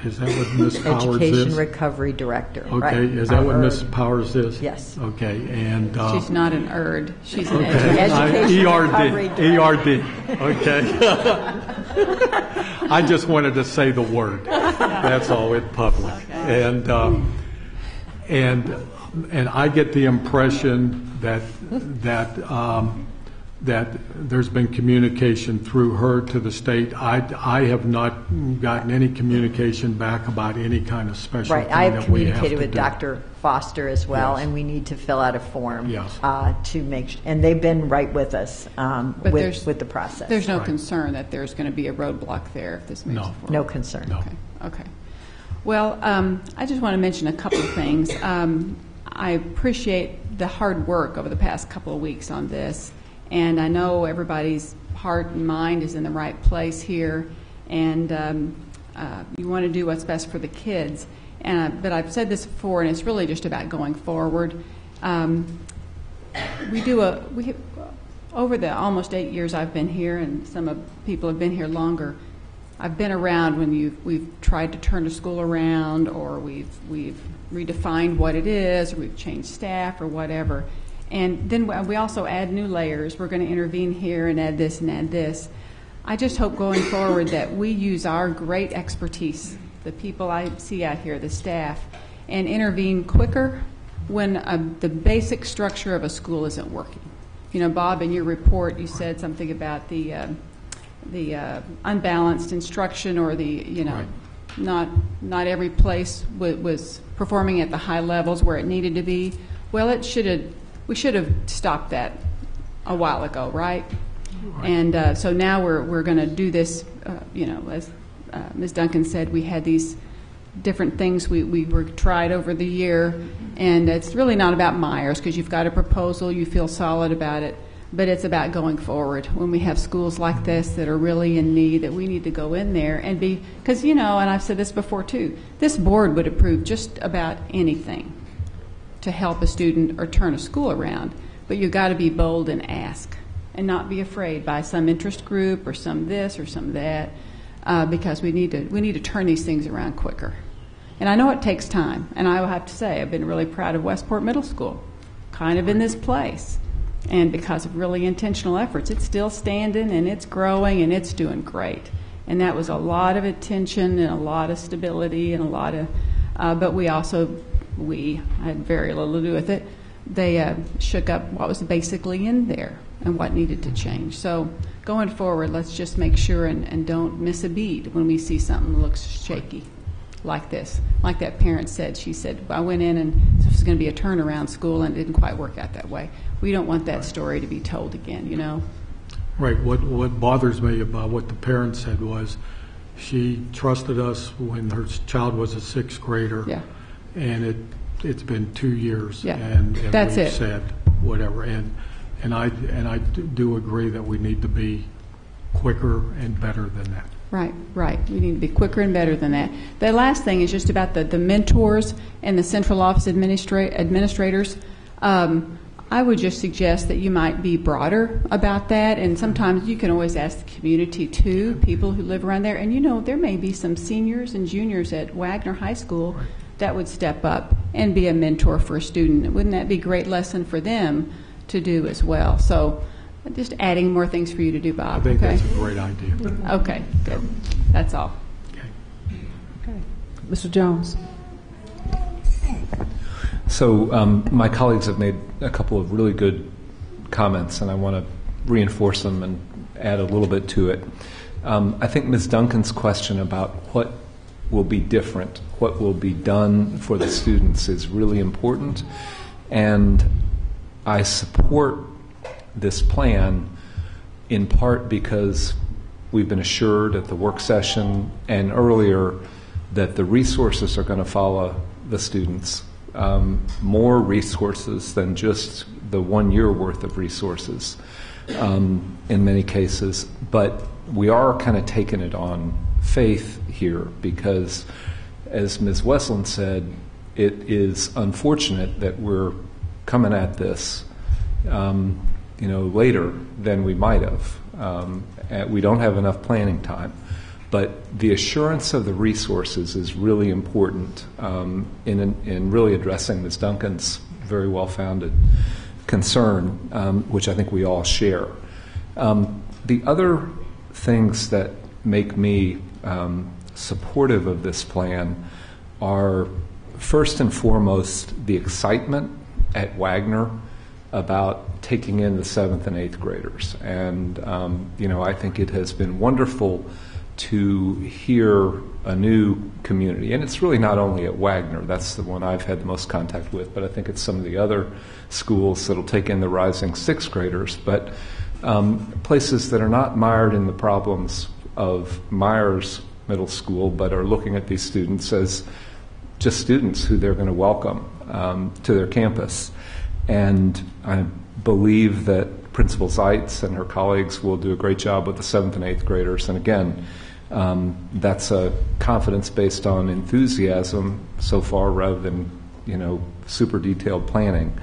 Is that what Ms. Powers is? Education Recovery Director. Okay, right. Is that what Ms. Powers is? Yes. Okay, and she's not an ERD. She's an Education Recovery ERD. Okay. I just wanted to say the word. That's all in public. Okay. And I get the impression that there's been communication through her to the state. I have not gotten any communication back about any kind of special thing I have that we have communicated to with do. Dr. Foster as well, Yes. and we need to fill out a form Yes. to make and they've been right with us with the process. There's no concern that there's going to be a roadblock there if this moves forward? No concern. Okay. Well, I just want to mention a couple of things. I appreciate the hard work over the past couple of weeks on this, and I know everybody's heart and mind is in the right place here, and you want to do what's best for the kids. But I've said this before, and it's really just about going forward. Over the almost 8 years I've been here, and some people have been here longer, I've been around when we've tried to turn a school around, or we've redefined what it is, or we've changed staff or whatever. And then we also add new layers. We're going to intervene here and add this and add this. I just hope going forward that we use our great expertise, the people I see out here, the staff, and intervene quicker when the basic structure of a school isn't working. You know, Bob, in your report, you said something about the unbalanced instruction, or Right. not every place was performing at the high levels where it needed to be. Well, we should have stopped that a while ago, right? And so now we're going to do this. As Ms. Duncan said, we had these different things we were tried over the year, and it's really not about Myers, because you've got a proposal, you feel solid about it, but it's about going forward. When we have schools like this that are really in need, that we need to go in there and be, because and I've said this before too, this board would approve just about anything to help a student or turn a school around, but you've got to be bold and ask, and not be afraid by some interest group or some this or some that, because we need to turn these things around quicker. And I know it takes time, and I will have to say I've been really proud of Westport Middle School, kind of in this place, and because of really intentional efforts, it's still standing and it's growing and it's doing great. And that was a lot of attention and a lot of stability and a lot of, but we had very little to do with it. They shook up what was basically in there and what needed to change. So going forward, let's just make sure and don't miss a beat when we see something that looks shaky like this. Like that parent said, she said, I went in and this was going to be a turnaround school, and it didn't quite work out that way. We don't want that story to be told again, Right. What bothers me about what the parent said was she trusted us when her child was a sixth grader. Yeah. And it's been 2 years. Yeah. And That's we've it. said whatever. And I do agree that we need to be quicker and better than that. Right. We need to be quicker and better than that. The last thing is just about the mentors and the central office administrators. I would just suggest that you might be broader about that, and sometimes you can always ask the community too, people who live around there. And there may be some seniors and juniors at Wagner High School that would step up and be a mentor for a student. Wouldn't that be a great lesson for them to do as well? So just adding more things for you to do, Bob. I think that's a great idea. Okay, good. That's all. Okay. Mr. Jones. So my colleagues have made a couple of really good comments, and I want to reinforce them and add a little bit to it. I think Ms. Duncan's question about what will be different, what will be done for the students is really important, and I support this plan in part because we've been assured at the work session and earlier that the resources are going to follow the students. More resources than just the 1 year worth of resources in many cases. But we are kind of taking it on faith here because, as Ms. Westland said, it is unfortunate that we're coming at this later than we might have. We don't have enough planning time. But the assurance of the resources is really important in really addressing Ms. Duncan's very well-founded concern, which I think we all share. The other things that make me supportive of this plan are, first and foremost, the excitement at Wagner about taking in the 7th and 8th graders. And, I think it has been wonderful to hear a new community. And it's really not only at Wagner, that's the one I've had the most contact with, but I think it's some of the other schools that'll take in the rising 6th graders, but places that are not mired in the problems of Myers Middle School, but are looking at these students as just students who they're going to welcome to their campus. And I believe that Principal Zeitz and her colleagues will do a great job with the 7th and 8th graders. And again, that's a confidence based on enthusiasm so far rather than, super detailed planning.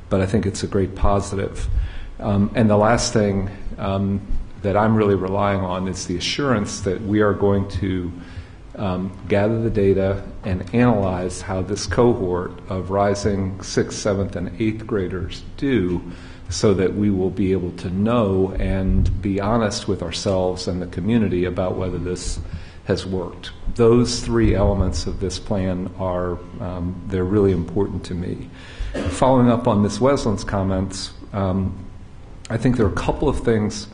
But I think it's a great positive. And the last thing that I'm really relying on is the assurance that we are going to gather the data and analyze how this cohort of rising 6th, 7th, and 8th graders do, so that we will be able to know and be honest with ourselves and the community about whether this has worked. Those 3 elements of this plan are, they're really important to me. Following up on Ms. Weslin's comments, I think there are a couple of things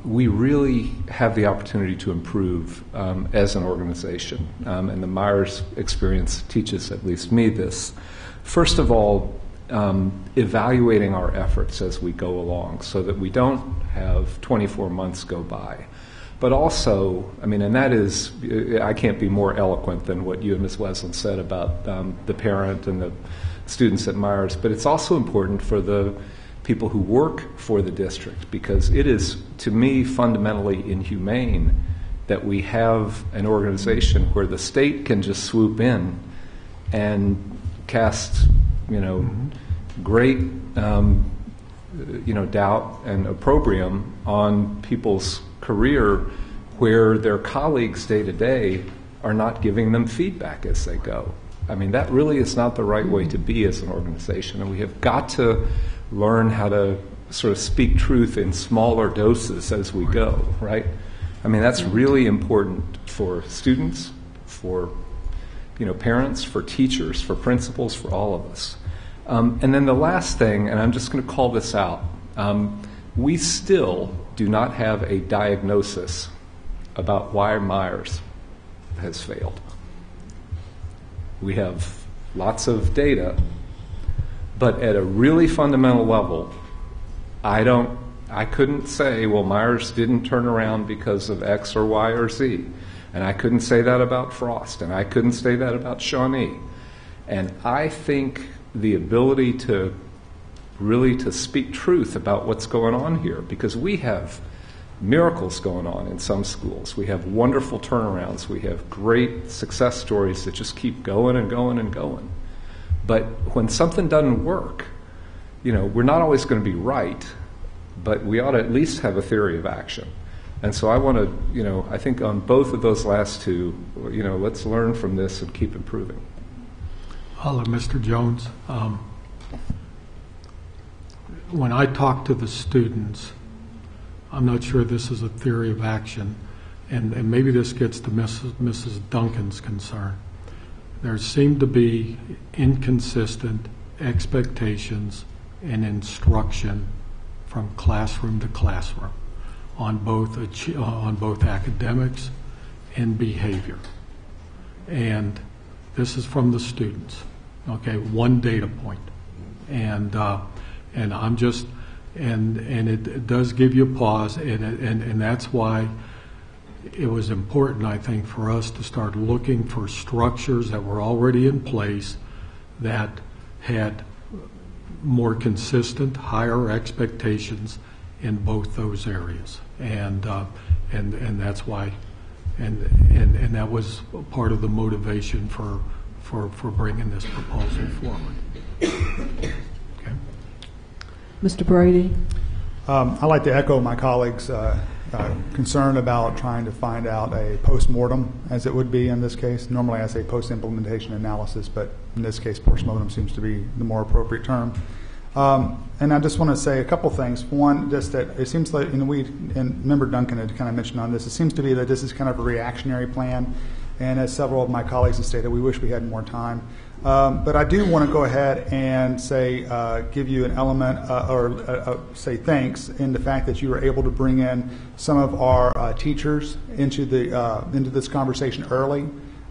we really have the opportunity to improve as an organization, and the Myers experience teaches at least me this. First of all, evaluating our efforts as we go along so that we don't have 24 months go by. But also, and that is, I can't be more eloquent than what you and Ms. Weslin said about the parent and the students at Myers, but it's also important for the people who work for the district, because it is, to me, fundamentally inhumane that we have an organization where the state can just swoop in and cast, great, doubt and opprobrium on people's career, where their colleagues day to day are not giving them feedback as they go. That really is not the right way to be as an organization, and we have got to learn how to sort of speak truth in smaller doses as we go, right? That's really important for students, for parents, for teachers, for principals, for all of us. And then the last thing, and I'm just going to call this out, we still do not have a diagnosis about why Myers has failed. We have lots of data, but at a really fundamental level, I couldn't say, well, Myers didn't turn around because of X or Y or Z. And I couldn't say that about Frost, and I couldn't say that about Shawnee. And I think the ability to really to speak truth about what's going on here, because we have miracles going on in some schools. We have wonderful turnarounds. We have great success stories that just keep going and going and going. But when something doesn't work, we're not always going to be right, but we ought to at least have a theory of action. And so I want to, I think on both of those last two, let's learn from this and keep improving. Mr. Jones, when I talk to the students, I'm not sure this is a theory of action, and maybe this gets to Mrs. Duncan's concern. There seem to be inconsistent expectations and instruction from classroom to classroom on both academics and behavior. And this is from the students. Okay, one data point. And I'm just and it does give you pause, and that's why it was important, I think, for us to start looking for structures that were already in place that had more consistent, higher expectations in both those areas, and that's why, and that was part of the motivation for bringing this proposal forward. Okay. Mr. Brady. I'd like to echo my colleagues' concern about trying to find out a post-mortem, as it would be in this case. Normally I say post-implementation analysis, but in this case post-mortem seems to be the more appropriate term. And I just want to say a couple things. One, just that it seems like, and Member Duncan had kind of mentioned on this, it seems to be that this is kind of a reactionary plan, and as several of my colleagues have stated, we wish we had more time. But I do want to go ahead and say, give you an element, or say thanks in the fact that you were able to bring in some of our teachers into this conversation early.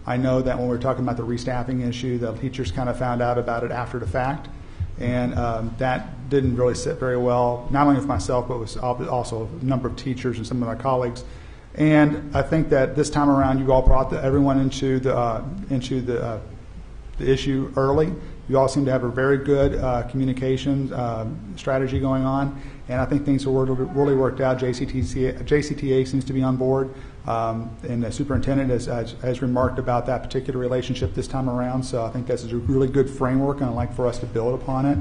I know that when we were talking about the restaffing issue, the teachers kind of found out about it after the fact, and that didn't really sit very well, not only with myself, but with also a number of teachers and some of my colleagues. And I think that this time around, you all brought everyone into the issue early. You all seem to have a very good communication strategy going on, and I think things have really worked out. JCTA seems to be on board, and the superintendent has remarked about that particular relationship this time around. So I think this is a really good framework, and I'd like for us to build upon it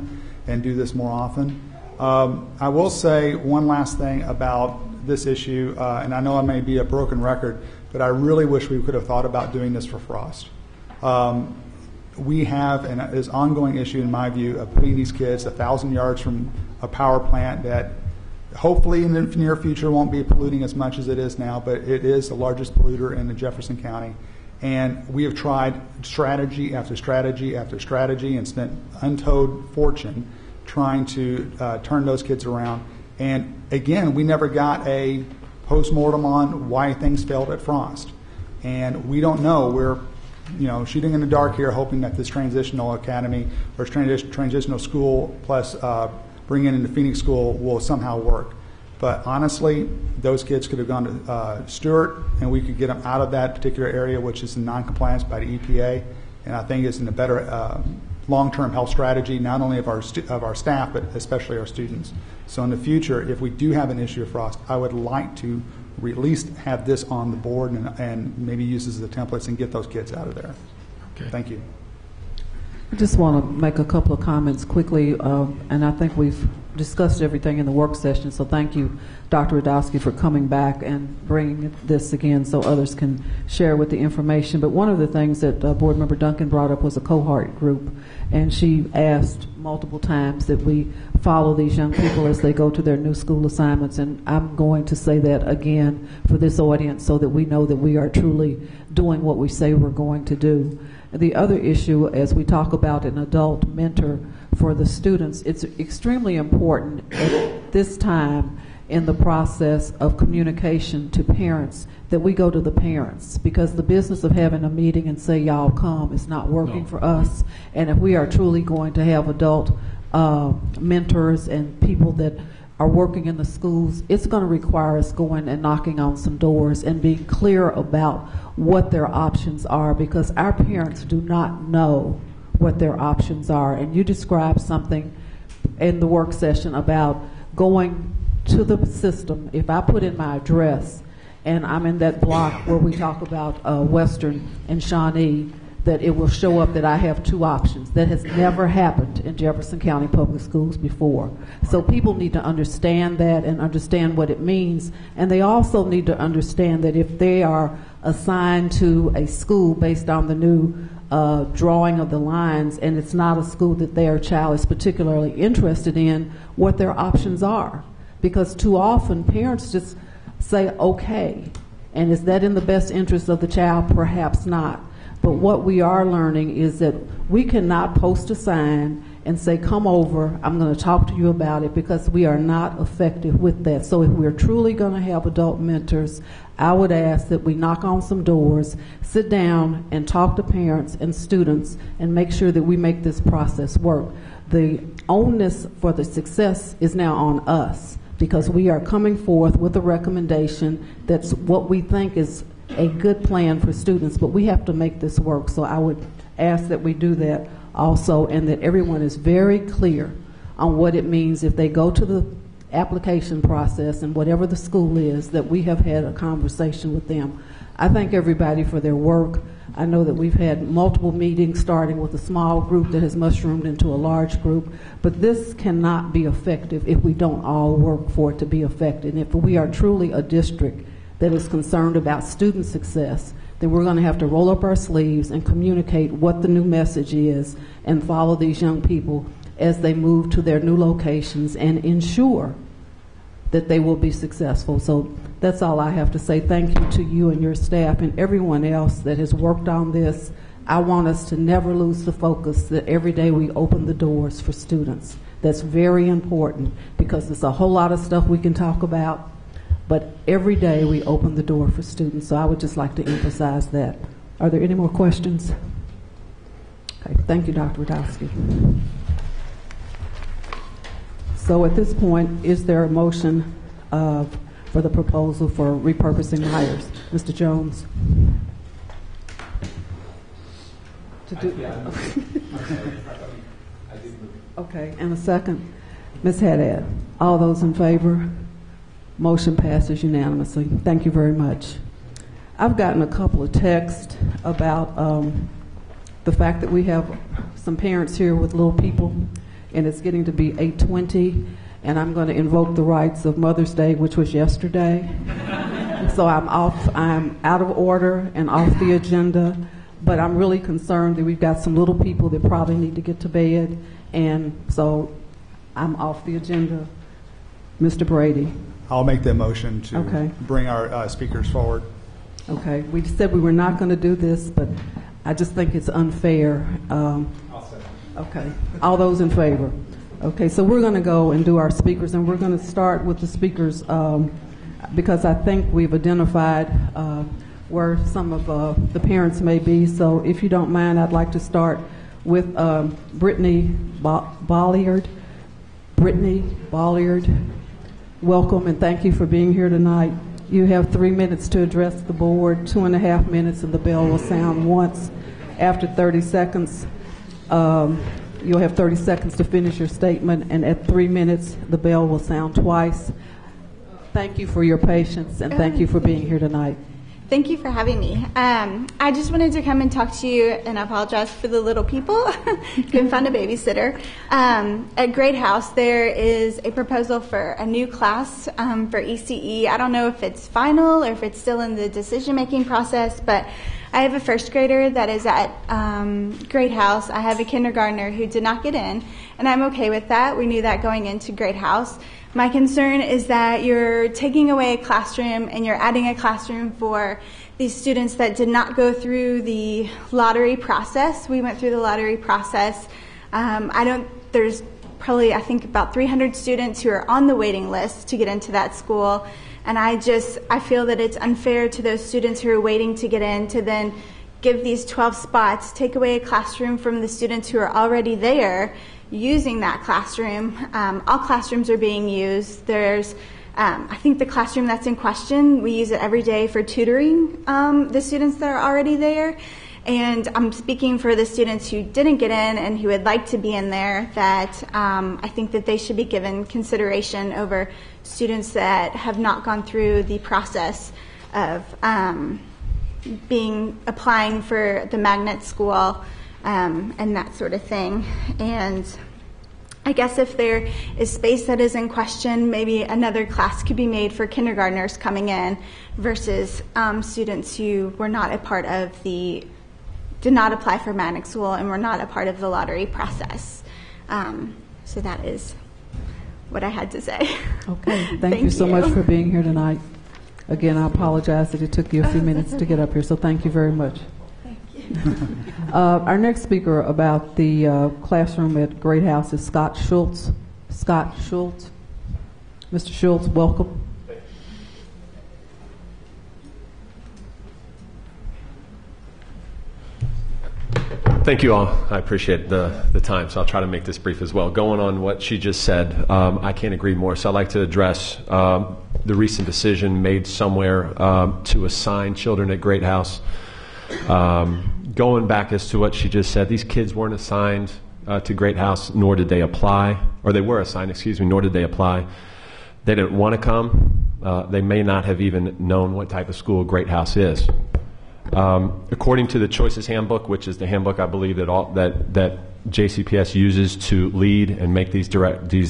and do this more often. I will say one last thing about this issue, and I know I may be a broken record, but I really wish we could have thought about doing this for Frost. We have, and it is an ongoing issue in my view, of putting these kids 1,000 yards from a power plant that hopefully in the near future won't be polluting as much as it is now, but it is the largest polluter in the Jefferson County. And we have tried strategy after strategy after strategy and spent untold fortune trying to turn those kids around. And again, we never got a postmortem on why things failed at Frost. And we don't know. We're shooting in the dark here, hoping that this transitional academy or transitional school plus bringing in the Phoenix School will somehow work. But honestly, those kids could have gone to Stewart, and we could get them out of that particular area, which is in non-compliance by the EPA. And I think it's in a better long-term health strategy, not only of our staff, but especially our students. So in the future, if we do have an issue of Frost, I would like to at least have this on the board and maybe use this as the templates and get those kids out of there. Okay. Thank you. I just want to make a couple of comments quickly, and I think we've discussed everything in the work session, so thank you, Dr. Radowski, for coming back and bringing this again so others can share with the information. But one of the things that Board Member Duncan brought up was a cohort group, and she asked multiple times that we follow these young people as they go to their new school assignments, and I'm going to say that again for this audience so that we know that we are truly doing what we say we're going to do. The other issue, as we talk about an adult mentor for the students, it's extremely important at this time in the process of communication to parents that we go to the parents, because the business of having a meeting and say y'all come is not working for us. And if we are truly going to have adult mentors and people that are working in the schools, it's going to require us going and knocking on some doors and being clear about what their options are, because our parents do not know what their options are. And you described something in the work session about going to the system. If I put in my address and I'm in that block where we talk about Western and Shawnee, that it will show up that I have two options. That has never happened in Jefferson County Public Schools before. So people need to understand that and understand what it means. And they also need to understand that if they are assigned to a school based on the new drawing of the lines, and it's not a school that their child is particularly interested in, what their options are. Because too often parents just say, okay, and is that in the best interest of the child? Perhaps not. But what we are learning is that we cannot post a sign and say, come over, I'm going to talk to you about it, because we are not effective with that. So if we're truly going to have adult mentors, I would ask that we knock on some doors, sit down and talk to parents and students and make sure that we make this process work. The onus for the success is now on us, because we are coming forth with a recommendation that's what we think is a good plan for students, but we have to make this work. So I would ask that we do that also, and that everyone is very clear on what it means if they go to the application process and whatever the school is, that we have had a conversation with them. I thank everybody for their work. I know that we've had multiple meetings starting with a small group that has mushroomed into a large group, but this cannot be effective if we don't all work for it to be effective. And if we are truly a district that is concerned about student success, then we're going to have to roll up our sleeves and communicate what the new message is and follow these young people as they move to their new locations and ensure that they will be successful. So that's all I have to say. Thank you to you and your staff and everyone else that has worked on this. I want us to never lose the focus that every day we open the doors for students. That's very important, because there's a whole lot of stuff we can talk about, but every day we open the door for students. So I would just like to emphasize that. Are there any more questions? Okay, thank you, Dr. Radowski. So at this point, is there a motion for the proposal for repurposing Myers. Mr. Jones. Okay, and a second. Ms. Haddad. All those in favor? Motion passes unanimously. Thank you very much. I've gotten a couple of texts about the fact that we have some parents here with little people, and it's getting to be 8:20, and I'm going to invoke the rights of Mother's Day, which was yesterday. So I'm out of order and off the agenda, but I'm really concerned that we've got some little people that probably need to get to bed, and so I'm off the agenda. Mr. Brady. I'll make the motion to bring our speakers forward. Okay, we said we were not going to do this, but I just think it's unfair. Okay, all those in favor? Okay, so we're going to go and do our speakers, and we're going to start with the speakers because I think we've identified where some of the parents may be. So if you don't mind, I'd like to start with Brittany Bolliard. Brittany Bolliard, welcome and thank you for being here tonight. You have 3 minutes to address the board, 2.5 minutes, and the bell will sound once. After 30 seconds, you'll have 30 seconds to finish your statement, and at 3 minutes, the bell will sound twice. Thank you for your patience, and thank you for being here tonight. Thank you for having me. I just wanted to come and talk to you, and I apologize for the little people. Couldn't find a babysitter. At Great House, there is a proposal for a new class for ECE. I don't know if it's final or if it's still in the decision-making process, but I have a first grader that is at Great House. I have a kindergartner who did not get in, and I'm okay with that. We knew that going into Great House. My concern is that you're taking away a classroom and you're adding a classroom for these students that did not go through the lottery process. We went through the lottery process. There's probably, I think, about 300 students who are on the waiting list to get into that school. And I feel that it's unfair to those students who are waiting to get in to then give these 12 spots, take away a classroom from the students who are already there using that classroom. All classrooms are being used. There's, I think the classroom that's in question, we use it every day for tutoring the students that are already there. And I'm speaking for the students who didn't get in and who would like to be in there, that I think that they should be given consideration over students that have not gone through the process of applying for the magnet school and that sort of thing. And I guess if there is space that is in question, maybe another class could be made for kindergartners coming in versus students who were not a part of did not apply for magnet school and were not a part of the lottery process. So that is what I had to say. Okay, thank you so much for being here tonight. Again, I apologize that it took you a few minutes to get up here, so thank you very much. Our next speaker about the classroom at Great House is Scott Schultz. Scott Schultz. Mr. Schultz, welcome. Thank you all. I appreciate the time, so I'll try to make this brief as well. Going on what she just said, I can't agree more. So I'd like to address the recent decision made somewhere to assign children at Great House. Going back as to what she just said, these kids weren't assigned to Great House, nor did they apply, or they were assigned, excuse me, nor did they apply. They didn't want to come. They may not have even known what type of school Great House is. According to the Choices Handbook, which is the handbook I believe that JCPS uses to lead and make these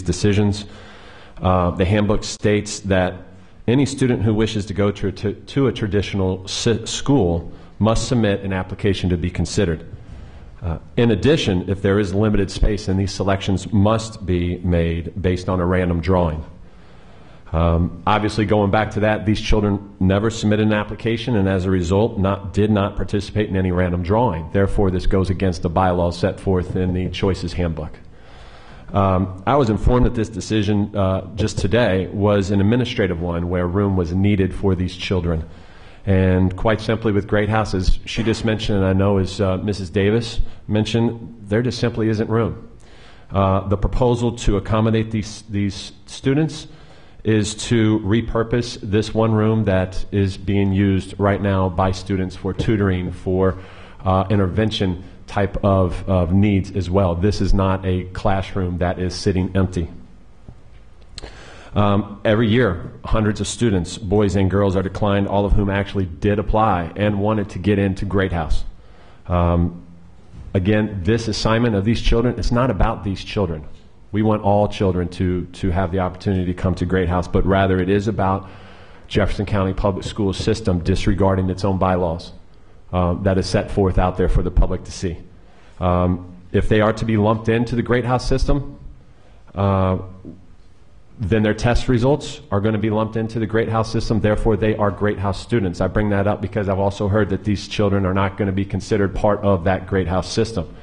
decisions, the handbook states that any student who wishes to go to a traditional school must submit an application to be considered. In addition, if there is limited space, then these selections must be made based on a random drawing. Obviously, going back to that, these children never submitted an application and as a result did not participate in any random drawing. Therefore, this goes against the bylaws set forth in the Choices Handbook. I was informed that this decision just today was an administrative one where room was needed for these children. And quite simply with Great House, as she just mentioned, and I know as Mrs. Davis mentioned, there just simply isn't room. The proposal to accommodate these students is to repurpose this one room that is being used right now by students for tutoring, for intervention type of needs as well. This is not a classroom that is sitting empty. Every year, hundreds of students, boys and girls, are declined, all of whom actually did apply and wanted to get into Great House. Again, this assignment of these children, it's not about these children. We want all children to have the opportunity to come to Great House, but rather it is about Jefferson County Public School system disregarding its own bylaws that is set forth out there for the public to see. If they are to be lumped into the Great House system, then their test results are going to be lumped into the Great House system. Therefore, they are Great House students. I bring that up because I've also heard that these children are not going to be considered part of that Great House system.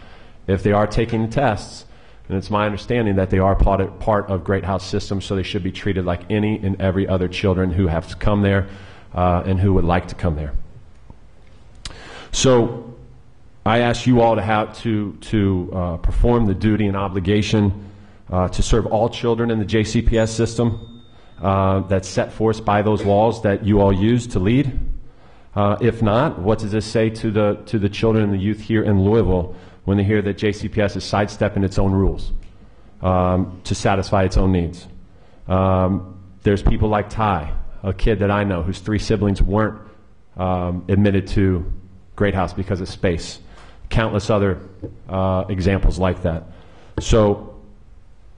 If they are taking the tests, and it's my understanding that they are part of Great House system, so they should be treated like any and every other children who have to come there and who would like to come there. So I ask you all to have to perform the duty and obligation to serve all children in the JCPS system that's set forth by those laws that you all use to lead. If not, what does this say to the children and the youth here in Louisville when they hear that JCPS is sidestepping its own rules to satisfy its own needs? There's people like Ty, a kid that I know whose 3 siblings weren't admitted to Great House because of space. Countless other examples like that. So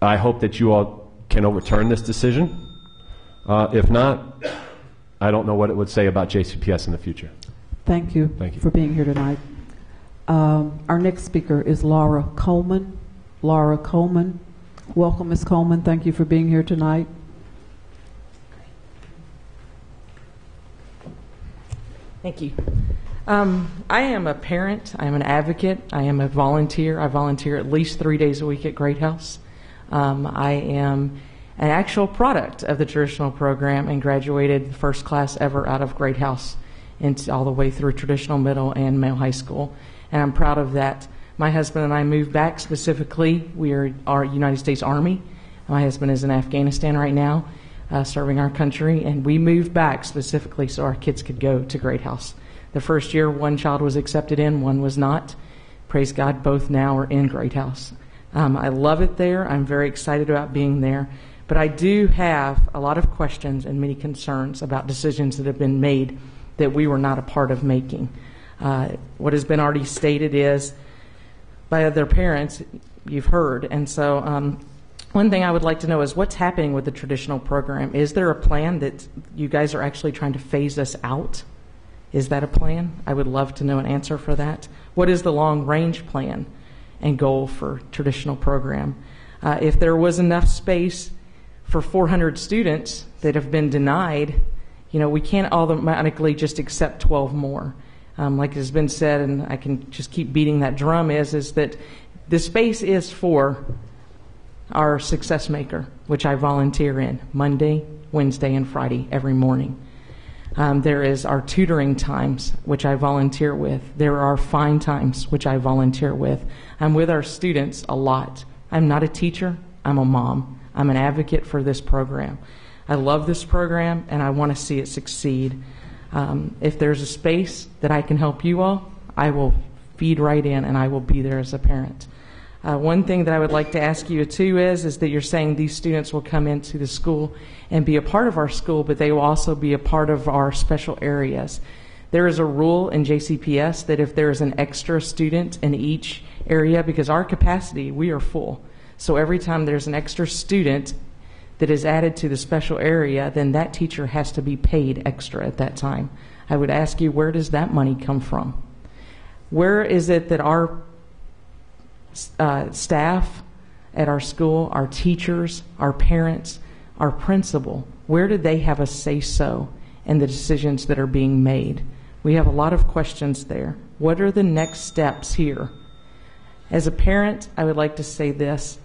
I hope that you all can overturn this decision. If not, I don't know what it would say about JCPS in the future. Thank you, for being here tonight. Our next speaker is Laura Coleman. Laura Coleman. Welcome, Ms. Coleman. Thank you for being here tonight. Thank you. I am a parent. I am an advocate. I am a volunteer. I volunteer at least 3 days a week at Great House. I am an actual product of the traditional program and graduated first class ever out of Great House and all the way through traditional middle and male high school. And I'm proud of that. My husband and I moved back specifically. We are our United States Army. My husband is in Afghanistan right now, serving our country, and we moved back specifically so our kids could go to Great House. The first year, 1 child was accepted in, 1 was not. Praise God, both now are in Great House. I love it there. I'm very excited about being there. But I do have a lot of questions and many concerns about decisions that have been made that we were not a part of making. What has been already stated is by other parents, you've heard. And so one thing I would like to know is what's happening with the traditional program. Is there a plan that you guys are actually trying to phase us out? Is that a plan? I would love to know an answer for that. What is the long-range plan and goal for traditional program? If there was enough space for 400 students that have been denied, we can't automatically just accept 12 more. Like has been said, and I can just keep beating that drum, is that the space is for our success maker, which I volunteer in Monday, Wednesday, and Friday every morning. There is our tutoring times, which I volunteer with. There are fine times, which I volunteer with. I'm with our students a lot. I'm not a teacher. I'm a mom. I'm an advocate for this program. I love this program, and I want to see it succeed. If there's a space that I can help you all, I will feed right in, and I will be there as a parent. One thing that I would like to ask you, too, is that you're saying these students will come into the school and be a part of our school, but they will also be a part of our special areas. There is a rule in JCPS that if there is an extra student in each area, because our capacity, we are full. So every time there's an extra student that is added to the special area, then that teacher has to be paid extra at that time. I would ask you, where does that money come from? Where is it that our staff at our school, our teachers, our parents, our principal, where do they have a say-so in the decisions that are being made? We have a lot of questions there. What are the next steps here? As a parent, I would like to say this.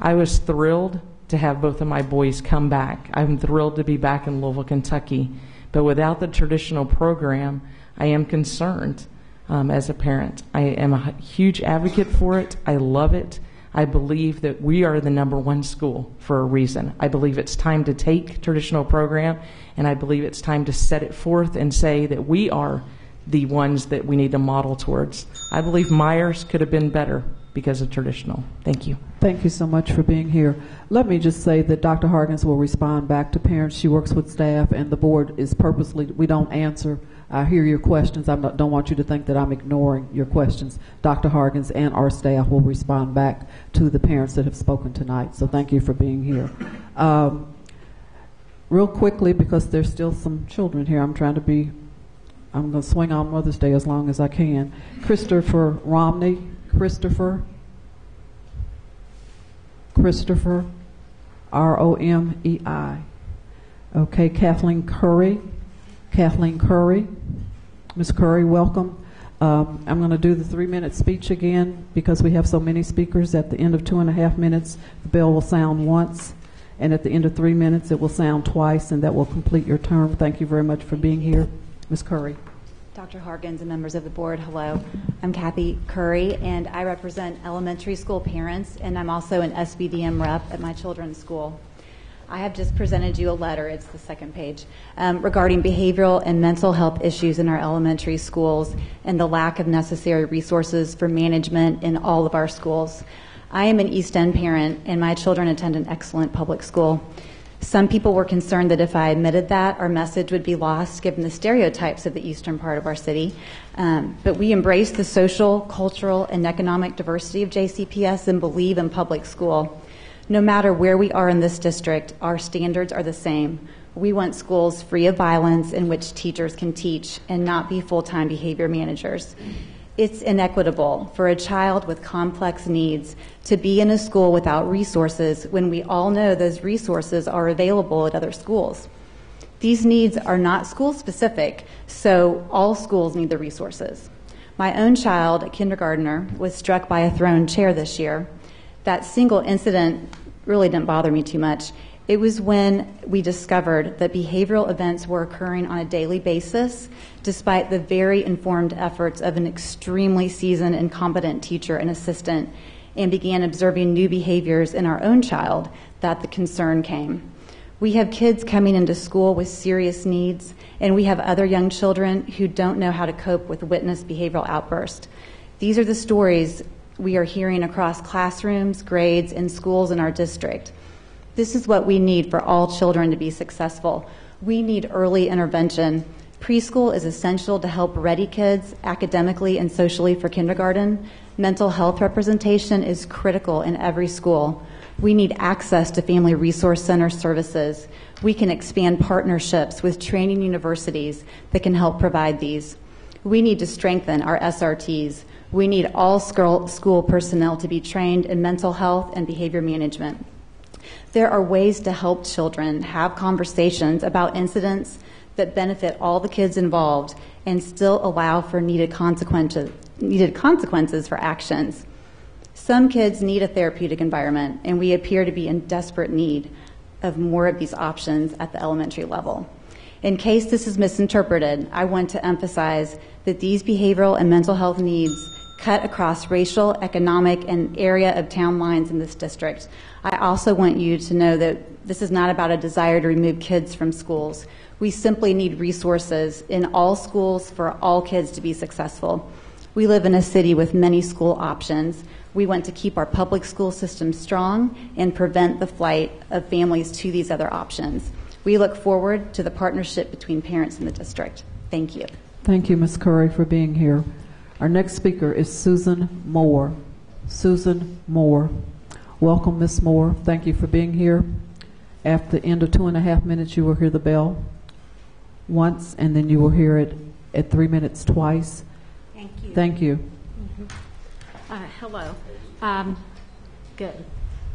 I was thrilled to have both of my boys come back. I'm thrilled to be back in Louisville, Kentucky. But without the traditional program, I am concerned as a parent. I am a huge advocate for it. I love it. I believe that we are the number one school for a reason. I believe it's time to take traditional program, and I believe it's time to set it forth and say that we are the ones that we need to model towards. I believe Myers could have been better because of traditional. Thank you. Thank you so much for being here. Let me just say that Dr. Harkins will respond back to parents. She works with staff, and the board is purposely, we don't answer. I hear your questions. I don't want you to think that I'm ignoring your questions. Dr. Harkins and our staff will respond back to the parents that have spoken tonight. So thank you for being here. Real quickly, because there's still some children here, I'm going to swing on Mother's Day as long as I can. Christopher Romney. Christopher, R-O-M-E-I. Okay, Kathleen Curry. Ms. Curry, welcome. I'm going to do the 3-minute speech again because we have so many speakers. At the end of 2.5 minutes, the bell will sound once, and at the end of 3 minutes, it will sound twice, and that will complete your term. Thank you very much for being here. Ms. Curry. Dr. Harkins and members of the board, hello. I'm Kathy Curry, and I represent elementary school parents, and I'm also an SBDM rep at my children's school. I have just presented you a letter, it's the second page, regarding behavioral and mental health issues in our elementary schools and the lack of necessary resources for management in all of our schools. I am an East End parent, and my children attend an excellent public school. Some people were concerned that if I admitted that, our message would be lost given the stereotypes of the eastern part of our city. But we embrace the social, cultural, and economic diversity of JCPS and believe in public school. No matter where we are in this district, our standards are the same. We want schools free of violence in which teachers can teach and not be full-time behavior managers. It's inequitable for a child with complex needs to be in a school without resources when we all know those resources are available at other schools. These needs are not school-specific, so all schools need the resources. My own child, a kindergartner, was struck by a thrown chair this year. That single incident really didn't bother me too much. It was when we discovered that behavioral events were occurring on a daily basis, despite the very informed efforts of an extremely seasoned and competent teacher and assistant, and began observing new behaviors in our own child, that the concern came. We have kids coming into school with serious needs, and we have other young children who don't know how to cope with witnessed behavioral outbursts. These are the stories we are hearing across classrooms, grades, and schools in our district. This is what we need for all children to be successful. We need early intervention. Preschool is essential to help ready kids academically and socially for kindergarten. Mental health representation is critical in every school. We need access to Family Resource Center services. We can expand partnerships with training universities that can help provide these. We need to strengthen our SRTs. We need all school personnel to be trained in mental health and behavior management. There are ways to help children have conversations about incidents that benefit all the kids involved and still allow for needed consequences for actions. Some kids need a therapeutic environment, and we appear to be in desperate need of more of these options at the elementary level. In case this is misinterpreted, I want to emphasize that these behavioral and mental health needs cut across racial, economic, and area of town lines in this district. I also want you to know that this is not about a desire to remove kids from schools. We simply need resources in all schools for all kids to be successful. We live in a city with many school options. We want to keep our public school system strong and prevent the flight of families to these other options. We look forward to the partnership between parents in the district. Thank you. Thank you, Ms. Curry, for being here. Our next speaker is Susan Moore. Susan Moore. Welcome, Ms. Moore. Thank you for being here. At the end of 2.5 minutes, you will hear the bell once, and then you will hear it at 3 minutes twice. Thank you. Thank you. Hello. Good.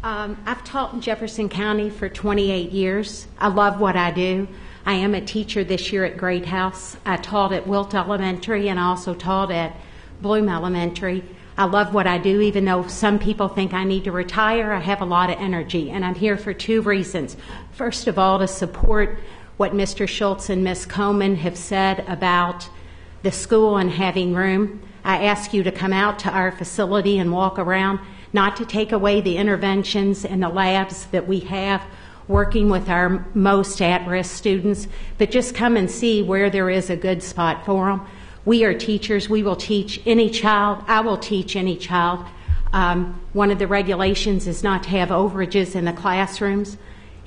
I've taught in Jefferson County for 28 years. I love what I do. I am a teacher this year at Great House. I taught at Wilt Elementary and I also taught at Bloom Elementary. I love what I do, even though some people think I need to retire. I have a lot of energy, and I'm here for 2 reasons. First of all, to support what Mr. Schultz and Ms. Coleman have said about the school and having room. I ask you to come out to our facility and walk around, not to take away the interventions and the labs that we have working with our most at-risk students, but just come and see where there is a good spot for them. We are teachers. We will teach any child. I will teach any child. One of the regulations is not to have overages in the classrooms.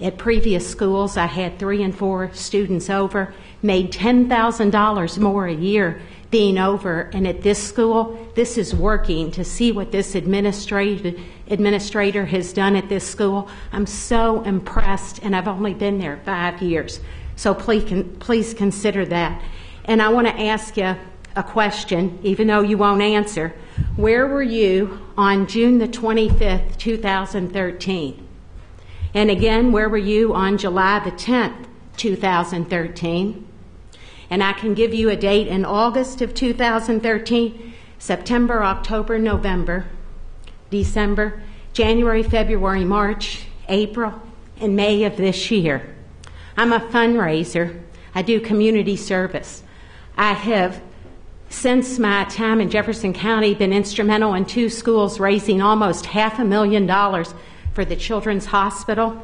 At previous schools, I had 3 and 4 students over, made $10,000 more a year being over. And at this school, this is working. To see what this administrator has done at this school, I'm so impressed, and I've only been there 5 years. So please consider that. And I want to ask you a question, even though you won't answer. Where were you on June the 25th, 2013? And again, where were you on July the 10th, 2013? And I can give you a date in August of 2013, September, October, November, December, January, February, March, April, and May of this year. I'm a fundraiser. I do community service. I have, since my time in Jefferson County, been instrumental in 2 schools raising almost $500,000 for the Children's Hospital,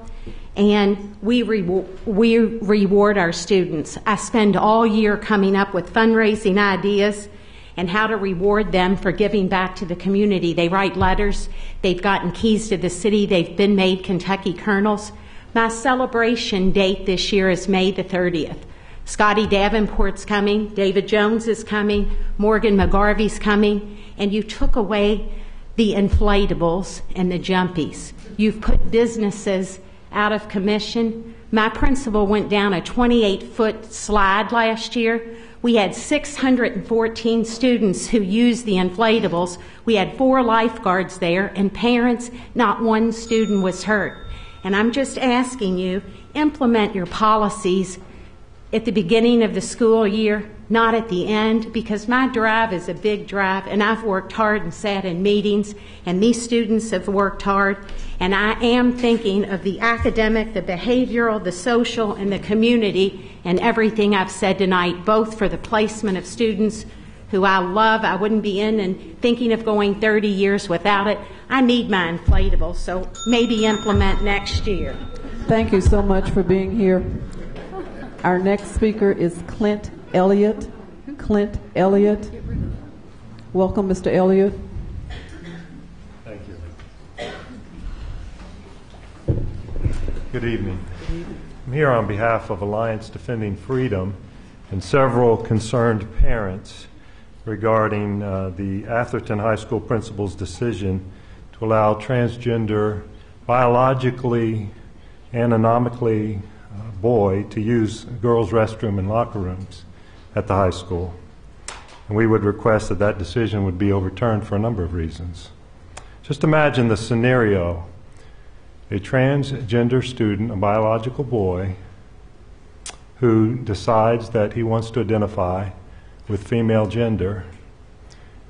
and we reward our students. I spend all year coming up with fundraising ideas and how to reward them for giving back to the community. They write letters. They've gotten keys to the city. They've been made Kentucky Colonels. My celebration date this year is May the 30th. Scotty Davenport's coming. David Jones is coming. Morgan McGarvey's coming. And you took away the inflatables and the jumpies. You've put businesses out of commission. My principal went down a 28-foot slide last year. We had 614 students who used the inflatables. We had 4 lifeguards there, and parents, not one student was hurt. And I'm just asking you, implement your policies at the beginning of the school year, not at the end, because my drive is a big drive, and I've worked hard and sat in meetings, and these students have worked hard, and I am thinking of the academic, the behavioral, the social, and the community, and everything I've said tonight, both for the placement of students who I love. I wouldn't be in and thinking of going 30 years without it. I need my inflatable, so maybe implement next year. Thank you so much for being here. Our next speaker is Clint Elliott. Clint Elliott. Welcome, Mr. Elliott. Thank you. Good evening. I'm here on behalf of Alliance Defending Freedom and several concerned parents regarding the Atherton High School principal's decision to allow transgender, biologically, anatomically boy to use a girls' restroom and locker rooms at the high school. And we would request that that decision would be overturned for a number of reasons. Just imagine the scenario. A transgender student, a biological boy, who decides that he wants to identify with female gender,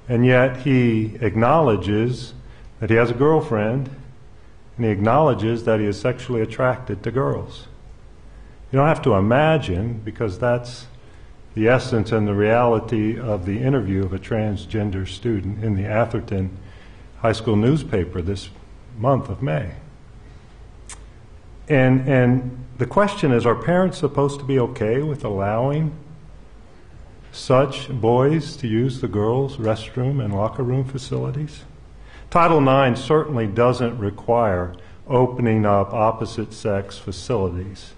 and yet he acknowledges that he has a girlfriend, and he acknowledges that he is sexually attracted to girls. You don't have to imagine, because that's the essence and the reality of the interview of a transgender student in the Atherton High School newspaper this month of May. And the question is, are parents supposed to be okay with allowing such boys to use the girls' restroom and locker room facilities? Title IX certainly doesn't require opening up opposite-sex facilities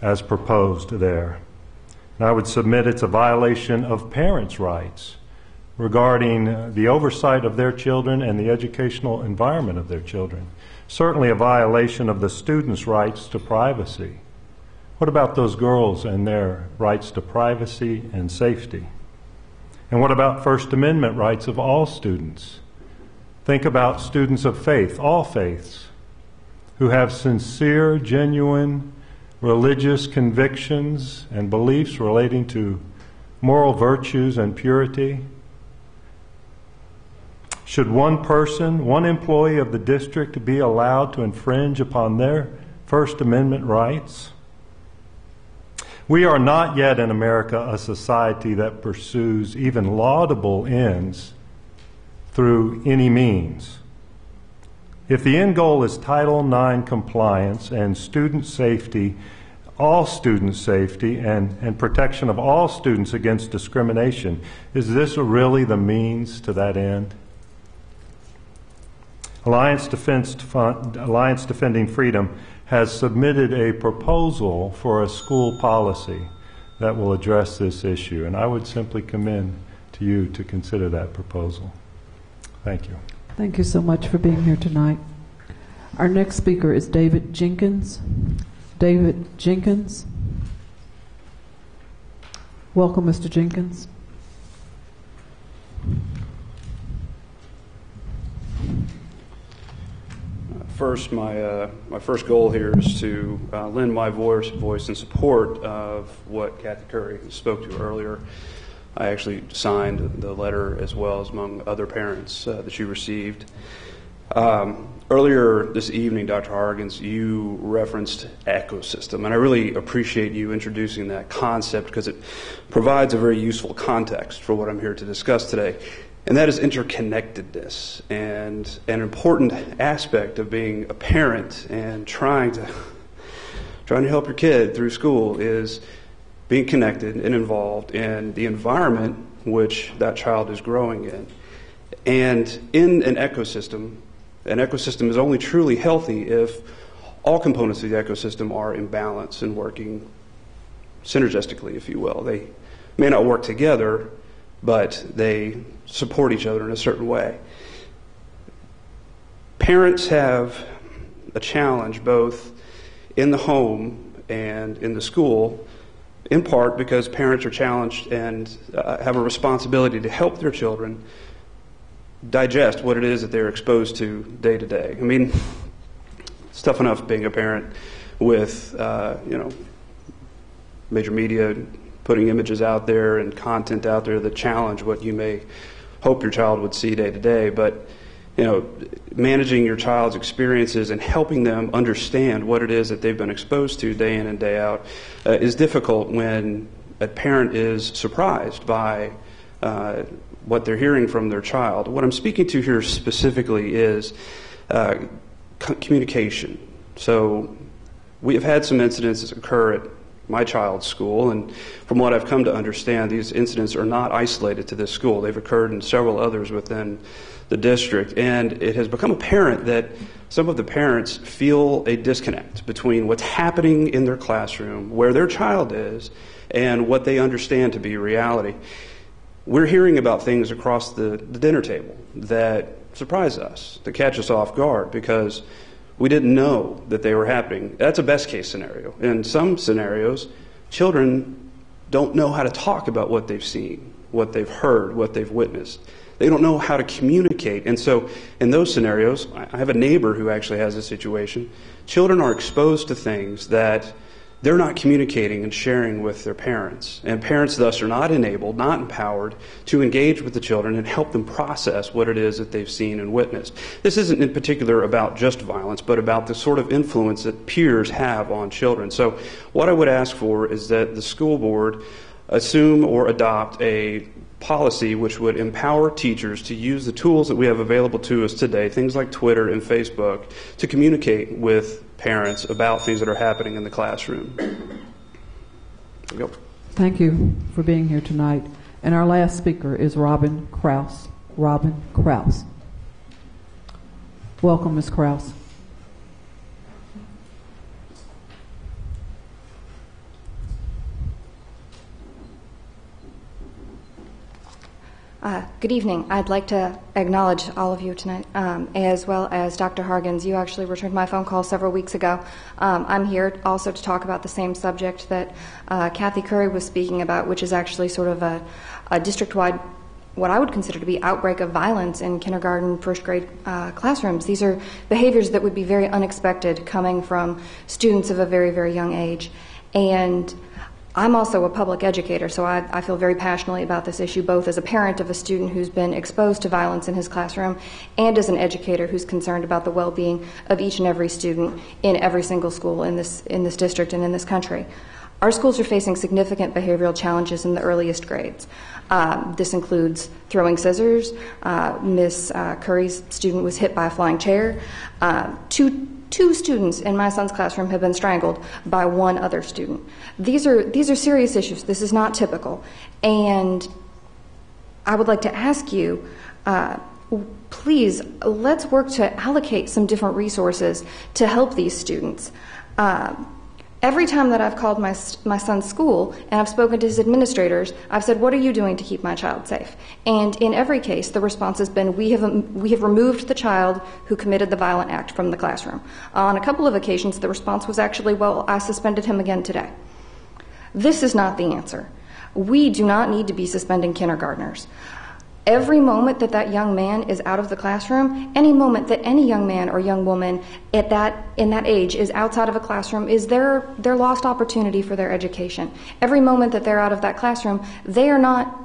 as proposed there. And I would submit it's a violation of parents' rights regarding the oversight of their children and the educational environment of their children. Certainly a violation of the students' rights to privacy. What about those girls and their rights to privacy and safety? And what about First Amendment rights of all students? Think about students of faith, all faiths, who have sincere, genuine religious convictions and beliefs relating to moral virtues and purity. Should one person, one employee of the district, be allowed to infringe upon their First Amendment rights? We are not yet in America a society that pursues even laudable ends through any means. If the end goal is Title IX compliance and student safety, all student safety and protection of all students against discrimination, is this really the means to that end? Alliance Defending Freedom has submitted a proposal for a school policy that will address this issue, and I would simply commend to you to consider that proposal. Thank you. Thank you so much for being here tonight. Our next speaker is David Jenkins. David Jenkins. Welcome, Mr. Jenkins. First, my first goal here is to lend my voice in support of what Kathy Curry spoke to earlier. I actually signed the letter as well as among other parents that she received. Earlier this evening, Dr. Hargens, you referenced ecosystem, and I really appreciate you introducing that concept because it provides a very useful context for what I'm here to discuss today. And that is interconnectedness, and an important aspect of being a parent and trying to help your kid through school is being connected and involved in the environment which that child is growing in. And in an ecosystem is only truly healthy if all components of the ecosystem are in balance and working synergistically, if you will. They may not work together, but they support each other in a certain way. Parents have a challenge both in the home and in the school, in part because parents are challenged and have a responsibility to help their children digest what it is that they're exposed to day to day. I mean, it's tough enough being a parent with, major media putting images out there and content out there that challenge what you may hope your child would see day to day. But, managing your child's experiences and helping them understand what it is that they've been exposed to day in and day out is difficult when a parent is surprised by what they're hearing from their child. What I'm speaking to here specifically is communication. So we have had some incidents occur at my child's school, and from what I've come to understand, these incidents are not isolated to this school. They've occurred in several others within the district, and it has become apparent that some of the parents feel a disconnect between what's happening in their classroom, where their child is, and what they understand to be reality. We're hearing about things across the dinner table that surprise us, that catch us off guard, because we didn't know that they were happening. That's a best case scenario. In some scenarios, children don't know how to talk about what they've seen, what they've heard, what they've witnessed. They don't know how to communicate. And so in those scenarios, I have a neighbor who actually has a situation. Children are exposed to things that they're not communicating and sharing with their parents. And parents thus are not enabled, not empowered to engage with the children and help them process what it is that they've seen and witnessed. This isn't in particular about just violence, but about the sort of influence that peers have on children. So what I would ask for is that the school board assume or adopt a policy which would empower teachers to use the tools that we have available to us today, things like Twitter and Facebook, to communicate with parents about things that are happening in the classroom. There you go. Thank you for being here tonight. And our last speaker is Robin Kraus. Robin Kraus. Welcome, Ms. Kraus. Good evening. I'd like to acknowledge all of you tonight, as well as Dr. Hargens. You actually returned my phone call several weeks ago. I'm here also to talk about the same subject that Kathy Curry was speaking about, which is actually sort of a district-wide, what I would consider to be outbreak of violence in kindergarten, first grade classrooms. These are behaviors that would be very unexpected coming from students of a very, very young age. And I'm also a public educator, so I feel very passionately about this issue, both as a parent of a student who's been exposed to violence in his classroom and as an educator who's concerned about the well-being of each and every student in every single school in this district and in this country. Our schools are facing significant behavioral challenges in the earliest grades. This includes throwing scissors. Miss Curry's student was hit by a flying chair. Two students in my son's classroom have been strangled by one other student. These are serious issues. This is not typical. And I would like to ask you, please, let's work to allocate some different resources to help these students. Every time that I've called my son's school and I've spoken to his administrators, I've said, what are you doing to keep my child safe? And in every case, the response has been, we have removed the child who committed the violent act from the classroom. On a couple of occasions, the response was actually, well, I suspended him again today. This is not the answer. We do not need to be suspending kindergartners. Every moment that that young man is out of the classroom, any moment that any young man or young woman in that age is outside of a classroom is their lost opportunity for their education. Every moment that they're out of that classroom, they are not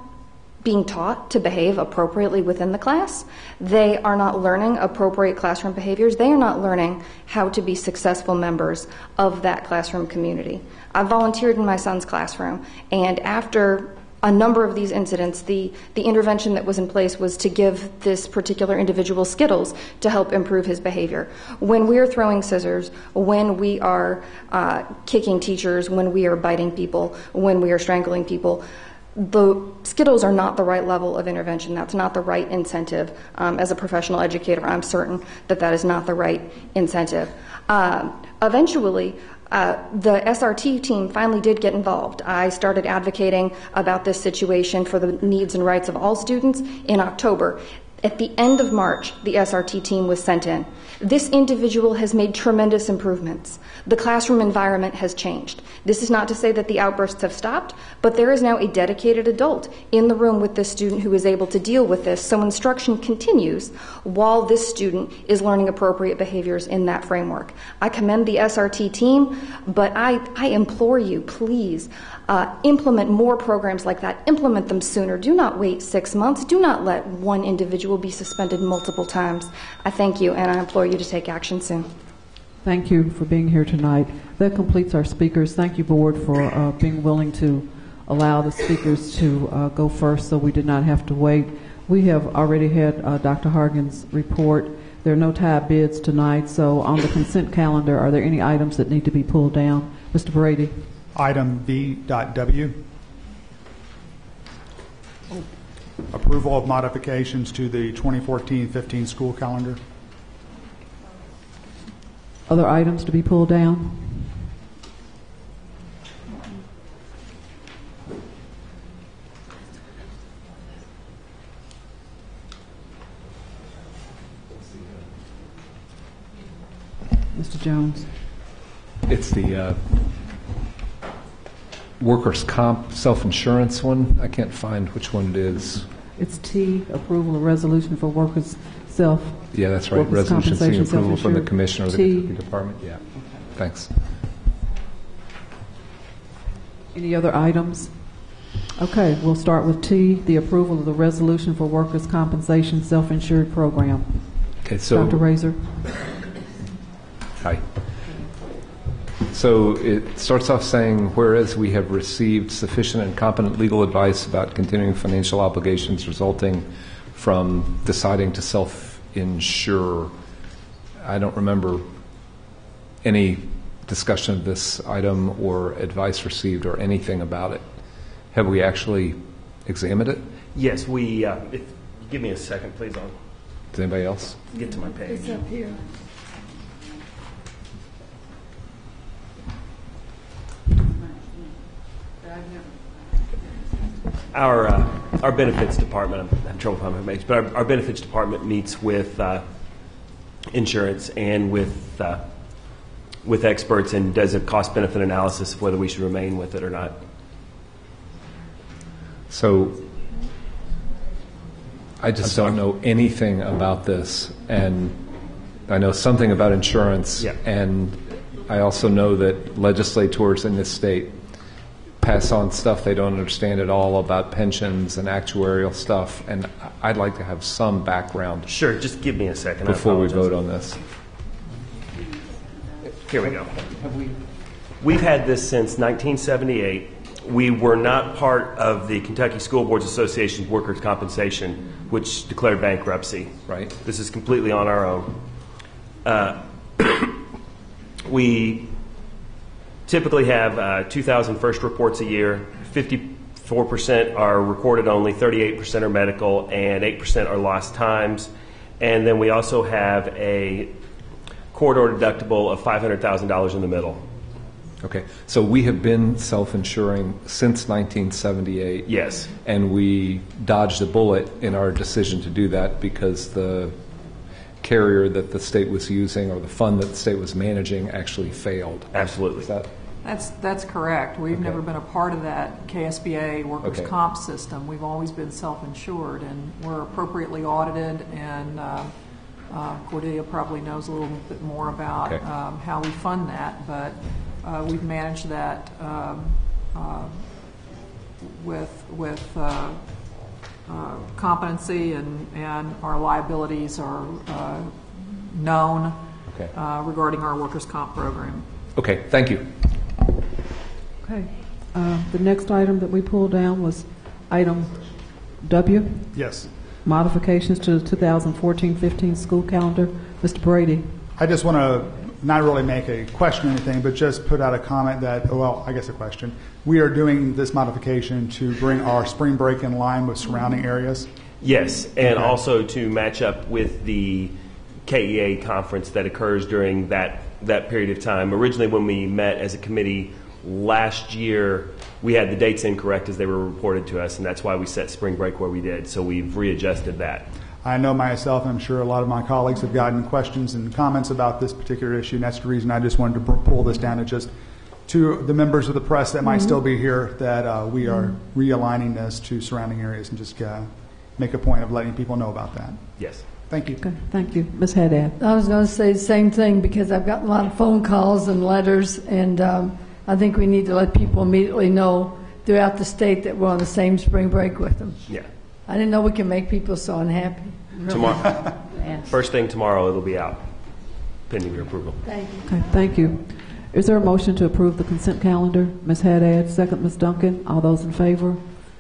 being taught to behave appropriately within the class. They are not learning appropriate classroom behaviors. They are not learning how to be successful members of that classroom community. I volunteered in my son's classroom, and after a number of these incidents, the intervention that was in place was to give this particular individual Skittles to help improve his behavior. When we are throwing scissors, when we are kicking teachers, when we are biting people, when we are strangling people, the Skittles are not the right level of intervention. That's not the right incentive. As a professional educator, I'm certain that that is not the right incentive. Eventually, the SRT team finally did get involved. I started advocating about this situation for the needs and rights of all students in October. At the end of March, the SRT team was sent in. This individual has made tremendous improvements. The classroom environment has changed. This is not to say that the outbursts have stopped, but there is now a dedicated adult in the room with this student who is able to deal with this, so instruction continues while this student is learning appropriate behaviors in that framework. I commend the SRT team, but I implore you, please, implement more programs like that. Implement them sooner. Do not wait 6 months. Do not let one individual be suspended multiple times. I thank you, and I implore you to take action soon. Thank you for being here tonight. That completes our speakers. Thank you, Board, for being willing to allow the speakers to go first so we did not have to wait. We have already had Dr. Hargan's report. There are no tie bids tonight, so on the consent calendar, are there any items that need to be pulled down? Mr. Brady. Item B.W. Approval of modifications to the 2014-15 school calendar. Other items to be pulled down? Mr. Jones. It's the workers' comp self-insurance one. I can't find which one it is. It's T, approval of resolution for workers' self. Yeah, that's right. Resolution seeking approval from the commissioner of the Kentucky Department. Yeah. Okay. Thanks. Any other items? Okay, we'll start with T, the approval of the resolution for workers' compensation self-insured program. Okay, so Dr. Razor. Hi. So it starts off saying, whereas we have received sufficient and competent legal advice about continuing financial obligations resulting from deciding to self-insure. I don't remember any discussion of this item or advice received or anything about it. Have we actually examined it? Yes, we. If you give me a second, please. I'll Does anybody else? Get to my page. It's up here. Our benefits department, I'm having trouble finding my page, but our benefits department meets with insurance and with experts and does a cost-benefit analysis of whether we should remain with it or not. So I just don't know anything about this, and I know something about insurance, and I also know that legislators in this state pass on stuff they don't understand at all about pensions and actuarial stuff, and I'd like to have some background. Sure, just give me a second. Before we vote on this. Here we go. Have we We've had this since 1978. We were not part of the Kentucky School Boards Association's workers' compensation, which declared bankruptcy. Right. This is completely on our own. We typically have 2,000 first reports a year. 54% are recorded only, 38% are medical, and 8% are lost times. And then we also have a corridor deductible of $500,000 in the middle. Okay, so we have been self-insuring since 1978. Yes. And we dodged a bullet in our decision to do that because the carrier that the state was using or the fund that the state was managing actually failed. Absolutely. Is that? That's correct. We've never been a part of that KSBA workers' Okay. comp system. We've always been self-insured, and we're appropriately audited, and Cordelia probably knows a little bit more about how we fund that, but we've managed that with competency, and our liabilities are known regarding our workers' comp program. Okay, thank you. Okay. The next item that we pulled down was item W. Yes. Modifications to the 2014-15 school calendar. Mr. Brady. I just want to not really make a question or anything, but just put out a comment that, well, I guess a question. We are doing this modification to bring our spring break in line with surrounding areas. Yes, and also to match up with the KEA conference that occurs during that period of time. Originally, when we met as a committee last year, we had the dates incorrect as they were reported to us, and that's why we set spring break where we did. So we've readjusted that. I know myself, and I'm sure a lot of my colleagues have gotten questions and comments about this particular issue, and that's the reason I just wanted to pull this down. It's just to the members of the press that might still be here that we are realigning this to surrounding areas, and just make a point of letting people know about that. Yes. Thank you. Okay, thank you. Ms. Haddad. I was going to say the same thing because I've gotten a lot of phone calls and letters, and I think we need to let people immediately know throughout the state that we're on the same spring break with them. Yeah. I didn't know we can make people so unhappy. Tomorrow, first thing tomorrow, it'll be out, pending your approval. Thank you. Okay, thank you. Is there a motion to approve the consent calendar? Ms. Haddad, second. Ms. Duncan. All those in favor?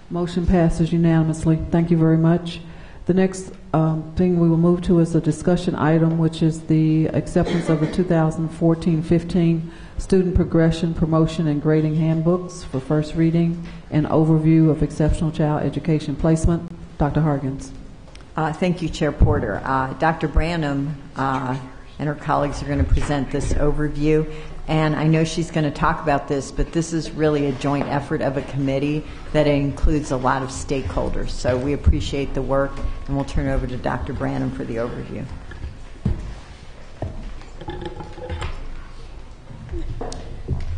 Motion passes unanimously. Thank you very much. The next thing we will move to is a discussion item, which is the acceptance of the 2014-15 Student Progression, Promotion, and Grading Handbooks for first reading and overview of exceptional child education placement. Dr. Hargens. Thank you, Chair Porter. Dr. Branham and her colleagues are going to present this overview, and I know she's going to talk about this, but this is really a joint effort of a committee that includes a lot of stakeholders. So we appreciate the work, and we'll turn it over to Dr. Branham for the overview.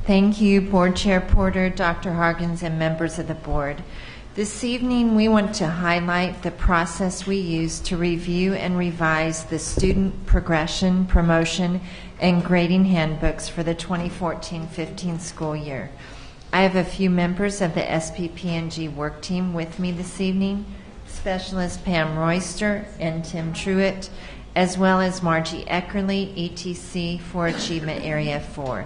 Thank you, Board Chair Porter, Dr. Hargens, and members of the board. This evening, we want to highlight the process we use to review and revise the Student Progression, Promotion, and Grading Handbooks for the 2014-15 school year. I have a few members of the SPP&G work team with me this evening, Specialist Pam Royster and Tim Truitt, as well as Margie Eckerly, ETC for Achievement Area 4.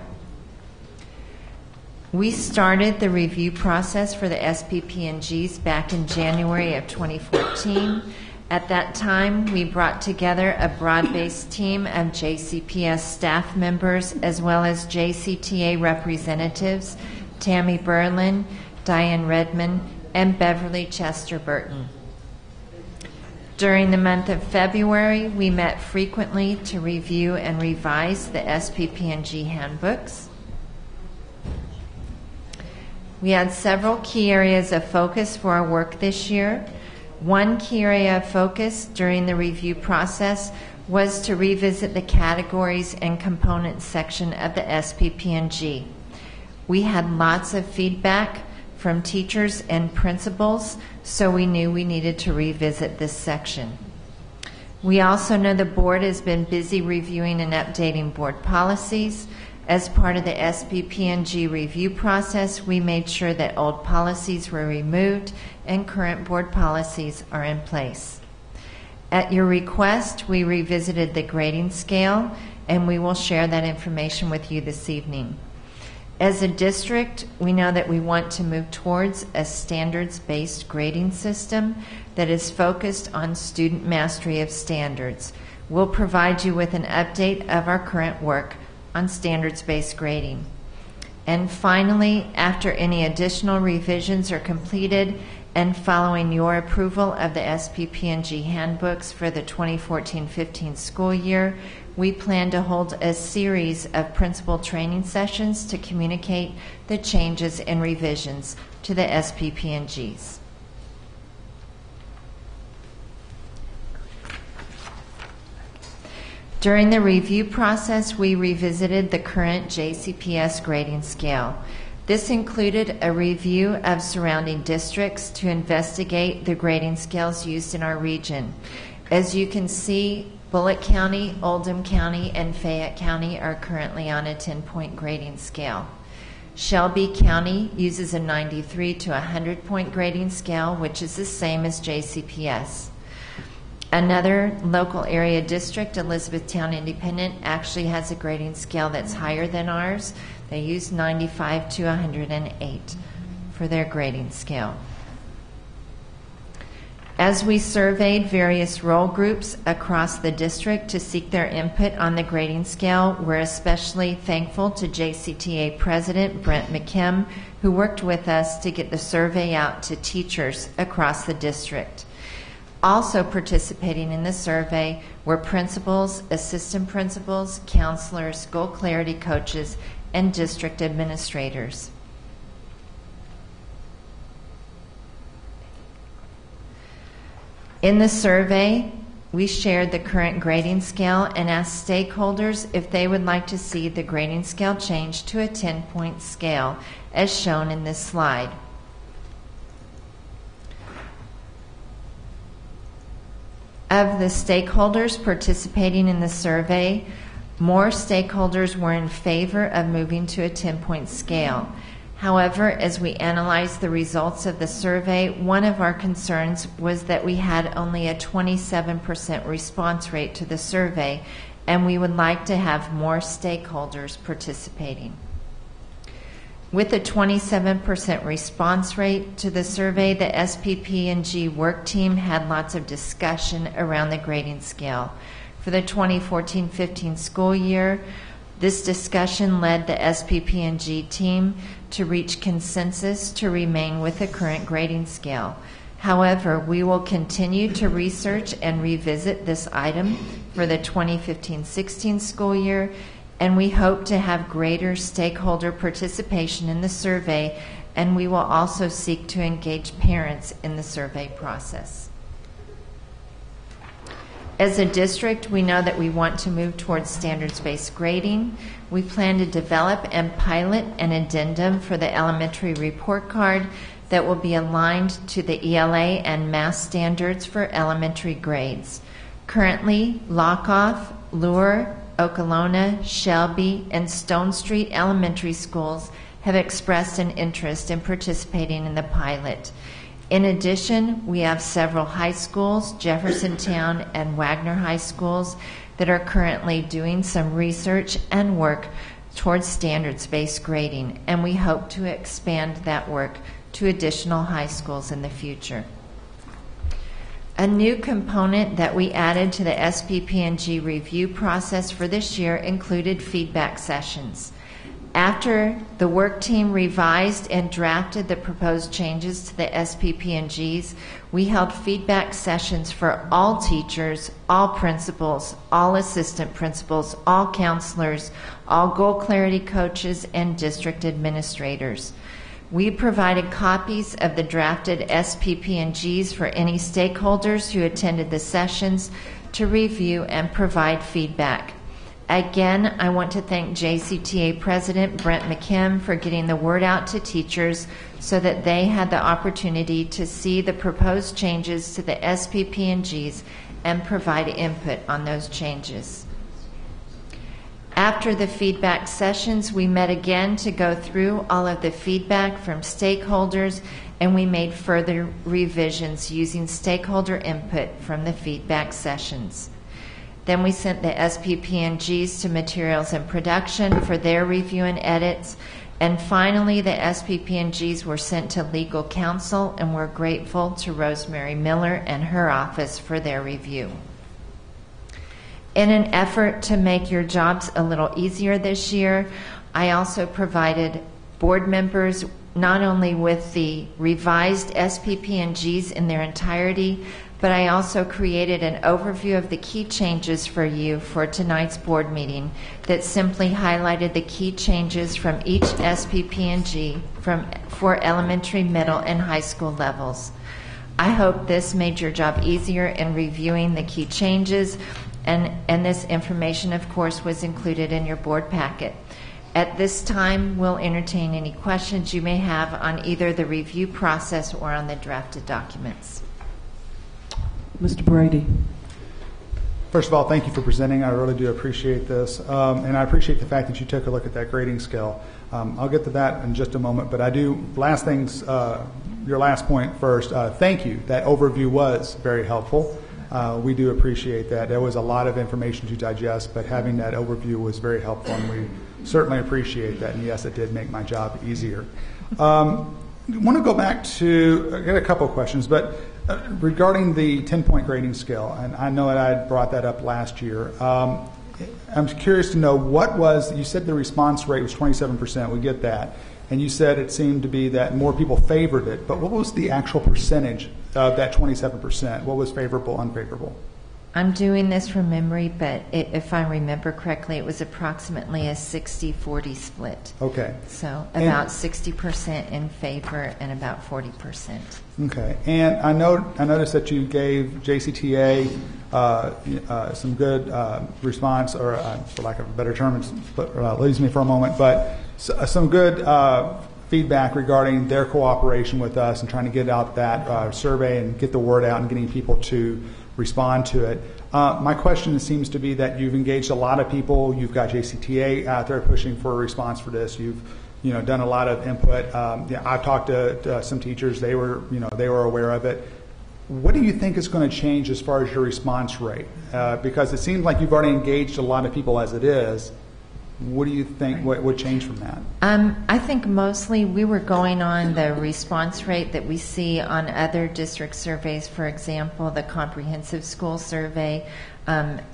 We started the review process for the SPP&Gs back in January of 2014. At that time, we brought together a broad-based team of JCPS staff members as well as JCTA representatives, Tammy Berlin, Diane Redmond, and Beverly Chester Burton. During the month of February, we met frequently to review and revise the SPP&G handbooks. We had several key areas of focus for our work this year. One key area of focus during the review process was to revisit the categories and components section of the SPP&G. We had lots of feedback from teachers and principals, so we knew we needed to revisit this section. We also know the board has been busy reviewing and updating board policies. As part of the SPP&G review process, we made sure that old policies were removed and current board policies are in place. At your request, we revisited the grading scale, and we will share that information with you this evening. As a district, we know that we want to move towards a standards-based grading system that is focused on student mastery of standards. We'll provide you with an update of our current work on standards-based grading. And finally, after any additional revisions are completed and following your approval of the SPP&G handbooks for the 2014-15 school year, we plan to hold a series of principal training sessions to communicate the changes and revisions to the SPP&Gs. During the review process, we revisited the current JCPS grading scale. This included a review of surrounding districts to investigate the grading scales used in our region. As you can see, Bullitt County, Oldham County, and Fayette County are currently on a 10-point grading scale. Shelby County uses a 93 to 100-point grading scale, which is the same as JCPS. Another local area district, Elizabethtown Independent, actually has a grading scale that's higher than ours. They use 95 to 108 for their grading scale. As we surveyed various role groups across the district to seek their input on the grading scale, we're especially thankful to JCTA President Brent McKim, who worked with us to get the survey out to teachers across the district. Also participating in the survey were principals, assistant principals, counselors, goal clarity coaches, and district administrators. In the survey, we shared the current grading scale and asked stakeholders if they would like to see the grading scale change to a 10-point scale, as shown in this slide. Of the stakeholders participating in the survey, more stakeholders were in favor of moving to a 10-point scale. However, as we analyzed the results of the survey, one of our concerns was that we had only a 27% response rate to the survey, and we would like to have more stakeholders participating. With a 27% response rate to the survey, the SPP&G work team had lots of discussion around the grading scale. For the 2014-15 school year, this discussion led the SPP&G team to reach consensus to remain with the current grading scale. However, we will continue to research and revisit this item for the 2015-16 school year, and we hope to have greater stakeholder participation in the survey, and we will also seek to engage parents in the survey process. As a district, we know that we want to move towards standards-based grading. We plan to develop and pilot an addendum for the elementary report card that will be aligned to the ELA and math standards for elementary grades. Currently, Lockoff, Lure, Okolona, Shelby, and Stone Street elementary schools have expressed an interest in participating in the pilot. In addition, we have several high schools, Jeffersontown and Wagner High Schools, that are currently doing some research and work towards standards-based grading, and we hope to expand that work to additional high schools in the future. A new component that we added to the SPP&G review process for this year included feedback sessions. After the work team revised and drafted the proposed changes to the SPP&Gs, we held feedback sessions for all teachers, all principals, all assistant principals, all counselors, all goal clarity coaches, and district administrators. We provided copies of the drafted SPP&Gs for any stakeholders who attended the sessions to review and provide feedback. Again, I want to thank JCTA President Brent McKim for getting the word out to teachers so that they had the opportunity to see the proposed changes to the SPP&Gs and provide input on those changes. After the feedback sessions, we met again to go through all of the feedback from stakeholders, and we made further revisions using stakeholder input from the feedback sessions. Then we sent the SPP&Gs to Materials and Production for their review and edits, And finally, the SPP&Gs were sent to legal counsel, and we're grateful to Rosemary Miller and her office for their review. In an effort to make your jobs a little easier this year, I also provided board members not only with the revised SPP&Gs in their entirety, but I also created an overview of the key changes for you for tonight's board meeting that simply highlighted the key changes from each SPP&G for elementary, middle, and high school levels. I hope this made your job easier in reviewing the key changes, and this information, of course, was included in your board packet. At this time, we'll entertain any questions you may have on either the review process or on the drafted documents. Mr. Brady. First of all, thank you for presenting. I really do appreciate this. And I appreciate the fact that you took a look at that grading scale. I'll get to that in just a moment, but I do, your last point first, thank you. That overview was very helpful. We do appreciate that. There was a lot of information to digest, but having that overview was very helpful, and we certainly appreciate that. And yes, it did make my job easier. I want to go back to, I got a couple of questions, but regarding the 10-point grading scale, and I know that I brought that up last year. I'm curious to know you said the response rate was 27%, we get that, and you said it seemed to be that more people favored it, but what was the actual percentage of that 27%? What was favorable, unfavorable? I'm doing this from memory, but if I remember correctly, it was approximately a 60-40 split. Okay. So about 60% in favor and about 40%. Okay. And I noticed that you gave JCTA some good response, or for lack of a better term, leaves me for a moment, but some good feedback regarding their cooperation with us and trying to get out that survey and get the word out and getting people to respond to it. My question seems to be that you've engaged a lot of people. You've got JCTA out there pushing for a response for this. You've done a lot of input. I've talked to some teachers. They were aware of it. What do you think is going to change as far as your response rate? Because it seems like you've already engaged a lot of people as it is. What do you think would change from that? I think mostly we were going on the response rate that we see on other district surveys. For example, the comprehensive school survey.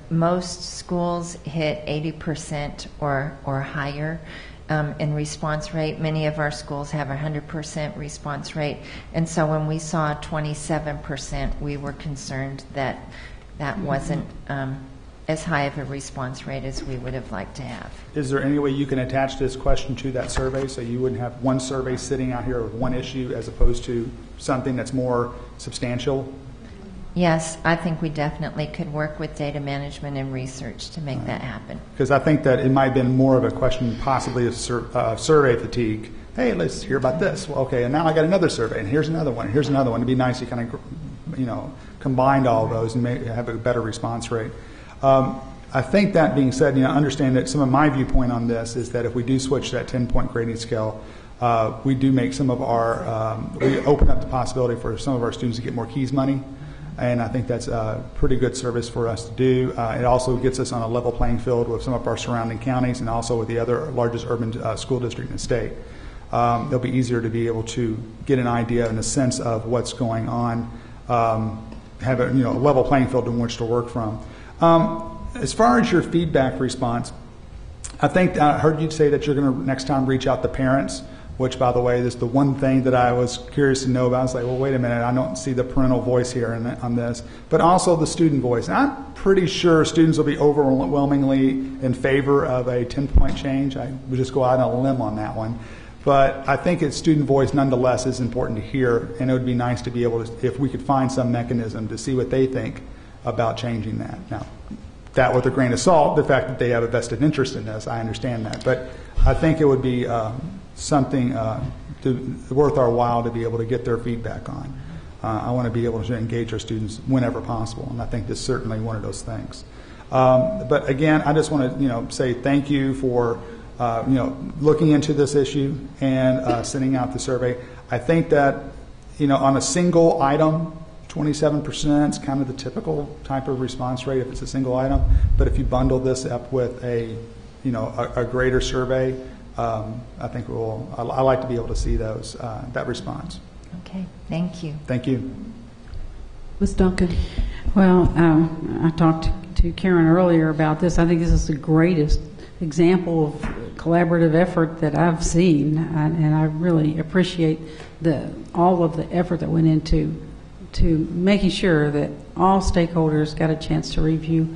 Most schools hit 80% or higher in response rate. Many of our schools have 100% response rate. And so when we saw 27%, we were concerned that wasn't as high of a response rate as we would have liked to have. Is there any way you can attach this question to that survey so you wouldn't have one survey sitting out here with one issue as opposed to something that's more substantial? Yes, I think we definitely could work with data management and research to make that happen. Because I think that it might have been more of a question possibly of survey fatigue. Hey, let's hear about this. Well, okay, and now I got another survey, and here's another one, and here's another one. It'd be nice to kind of combine all of those and have a better response rate. I think that being said, understand that some of my viewpoint on this is that if we do switch to that 10-point grading scale, we do make some of we open up the possibility for some of our students to get more KEYS money, and I think that's a pretty good service for us to do. It also gets us on a level playing field with some of our surrounding counties and also with the other largest urban school district in the state. It'll be easier to be able to get an idea and a sense of what's going on, have a level playing field in which to work from. As far as your feedback response, I think I heard you say that you're going to next time reach out to parents, which, by the way, is the one thing that I was curious to know about. I was like, well, wait a minute, I don't see the parental voice here on this, but also the student voice. And I'm pretty sure students will be overwhelmingly in favor of a 10-point change. I would just go out on a limb on that one. But I think it's student voice nonetheless is important to hear, and it would be nice to be able to, if we could find some mechanism to see what they think about changing that. Now, that with a grain of salt, the fact that they have a vested interest in this, I understand that. But I think it would be something worth our while to be able to get their feedback on. I want to be able to engage our students whenever possible, and I think this is certainly one of those things. But again, I just want to say thank you for looking into this issue and sending out the survey. I think that on a single item, 27% is kind of the typical type of response rate if it's a single item. But if you bundle this up with a greater survey, I think I like to be able to see those, that response. Okay, thank you. Thank you. Ms. Duncan. Well, I talked to Karen earlier about this. I think this is the greatest example of collaborative effort that I've seen, and I really appreciate all of the effort that went into making sure that all stakeholders got a chance to review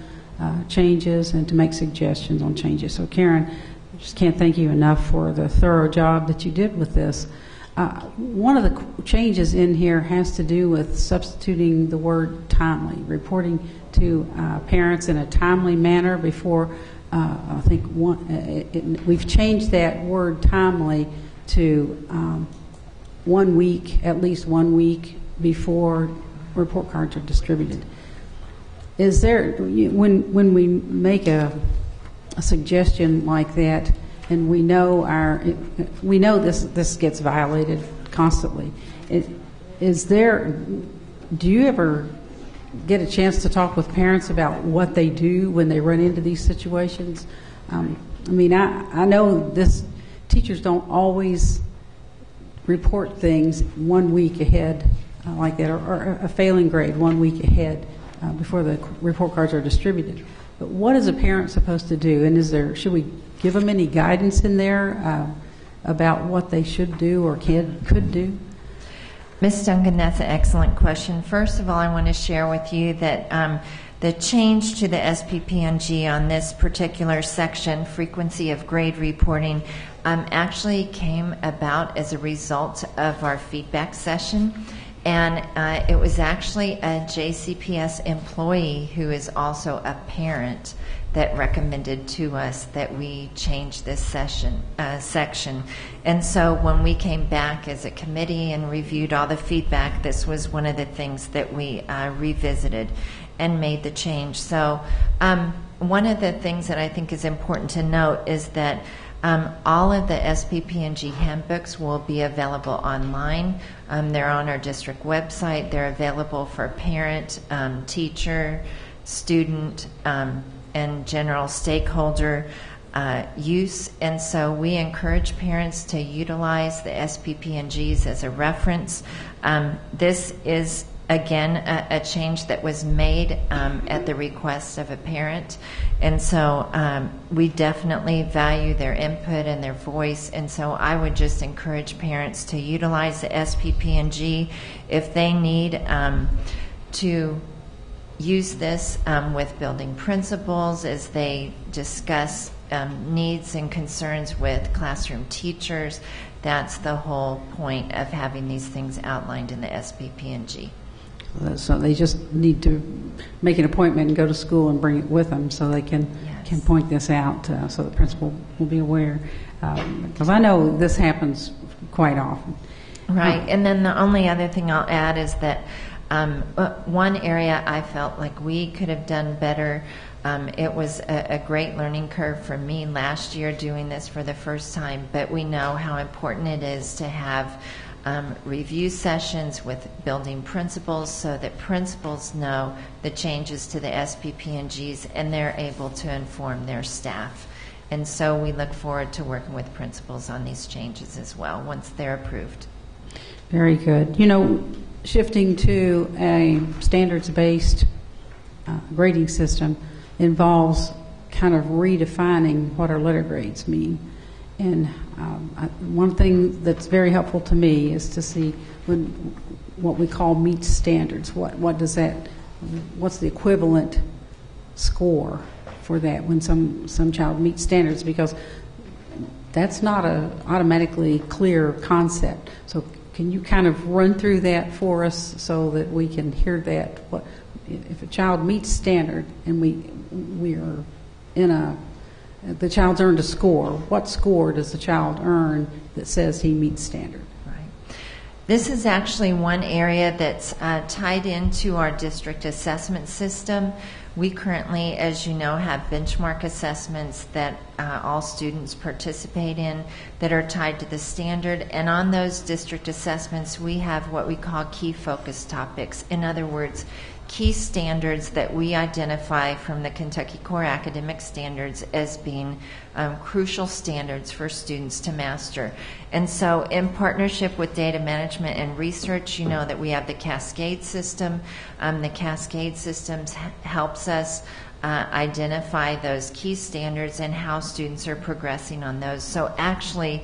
changes and to make suggestions on changes. So, Karen, I just can't thank you enough for the thorough job that you did with this. One of the changes in here has to do with substituting the word timely, reporting to parents in a timely manner before, I think we've changed that word timely to 1 week, at least 1 week before report cards are distributed. Is there, when we make a suggestion like that, and we know this gets violated constantly, do you ever get a chance to talk with parents about what they do when they run into these situations? I know teachers don't always report things 1 week ahead like that, or a failing grade 1 week ahead before the report cards are distributed. But what is a parent supposed to do? And should we give them any guidance in there about what they should do or could do? Ms. Duncan, that's an excellent question. First of all, I want to share with you that the change to the SPP&G on this particular section, frequency of grade reporting, actually came about as a result of our feedback session. And it was actually a JCPS employee who is also a parent that recommended to us that we change this section. And so when we came back as a committee and reviewed all the feedback, this was one of the things that we revisited and made the change. So one of the things that I think is important to note is that all of the SPP&G handbooks will be available online. They're on our district website. They're available for parent, teacher, student, and general stakeholder use. And so we encourage parents to utilize the SPP&Gs as a reference. This is, again, a change that was made at the request of a parent. And so we definitely value their input and their voice. And so I would just encourage parents to utilize the SPP&G if they need to use this with building principals as they discuss needs and concerns with classroom teachers. That's the whole point of having these things outlined in the SPP&G. So they just need to make an appointment and go to school and bring it with them so they can point this out so the principal will be aware. Because I know this happens quite often. Right. And then the only other thing I'll add is that one area I felt like we could have done better. It was a great learning curve for me last year doing this for the first time, but we know how important it is to have review sessions with building principals so that principals know the changes to the SPP&Gs and they're able to inform their staff. And so we look forward to working with principals on these changes as well once they're approved. Very good. Shifting to a standards-based grading system involves kind of redefining what our letter grades mean. And one thing that's very helpful to me is to see what we call meets standards. What's the equivalent score for that when some child meets standards? Because that's not a automatically clear concept. So can you kind of run through that for us so that we can hear that? If a child meets standard and we are the child's earned a score, what score does the child earn that says he meets standard? Right. This is actually one area that's tied into our district assessment system. We currently, as you know, have benchmark assessments that all students participate in that are tied to the standard. And on those district assessments, we have what we call key focus topics. In other words, key standards that we identify from the Kentucky Core Academic Standards as being crucial standards for students to master. And so in partnership with data management and research, you know that we have the Cascade system. The Cascade systems helps us identify those key standards and how students are progressing on those. So actually,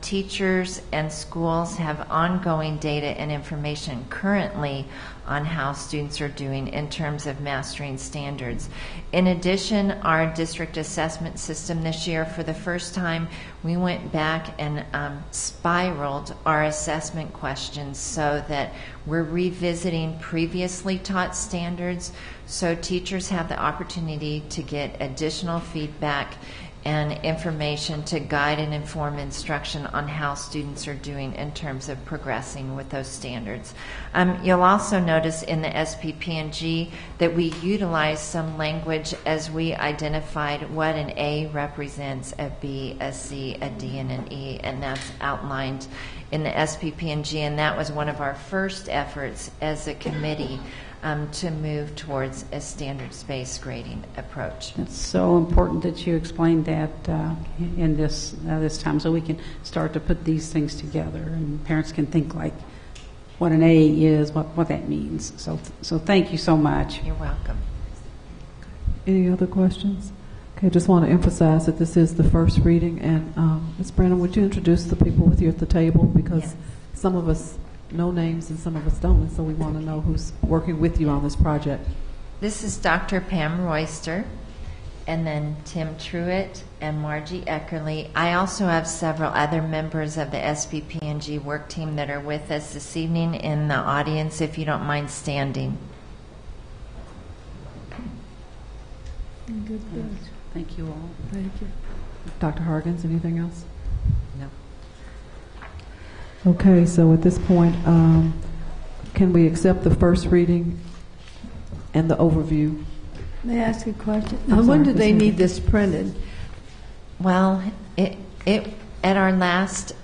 teachers and schools have ongoing data and information currently on how students are doing in terms of mastering standards. In addition, our district assessment system this year, for the first time, we went back and spiraled our assessment questions so that we're revisiting previously taught standards, so teachers have the opportunity to get additional feedback and information to guide and inform instruction on how students are doing in terms of progressing with those standards. You'll also notice in the SPP&G that we utilize some language as we identified what an A represents, a B, a C, a D, and an E, and that's outlined in the SPP&G, and that was one of our first efforts as a committee to move towards a standards-based grading approach. It's so important that you explained that in this time, so we can start to put these things together, and parents can think like what an A is, what that means. So thank you so much. You're welcome. Any other questions? Okay, just want to emphasize that this is the first reading, and Ms. Brandon, would you introduce the people with you at the table, because some of us know names and some of us don't, and so we want to know who's working with you on this project. This is Dr. Pam Royster, and then Tim Truitt and Margie Eckerly. I also have several other members of the SPP&G work team that are with us this evening in the audience, if you don't mind standing. Good. Thank you all. Thank you. Dr. Hargens, anything else? No. Okay, so at this point, can we accept the first reading and the overview? May I ask a question? sorry, When do they Ms. need this printed? Well, it at our last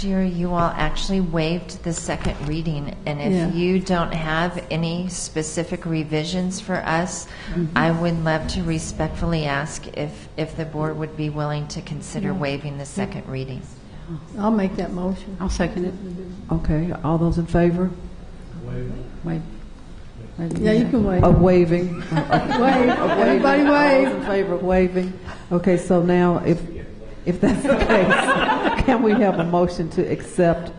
year, you all actually waived the second reading, and if you don't have any specific revisions for us, I would love to respectfully ask if the board would be willing to consider waiving the second reading. I'll make that motion. I'll second it. Okay, all those in favor? Wait. Yeah, you can waive. Of waiving. Waive. Everybody All waive. those in favor of waiving. Okay, so now if that's the case, can we have a motion to accept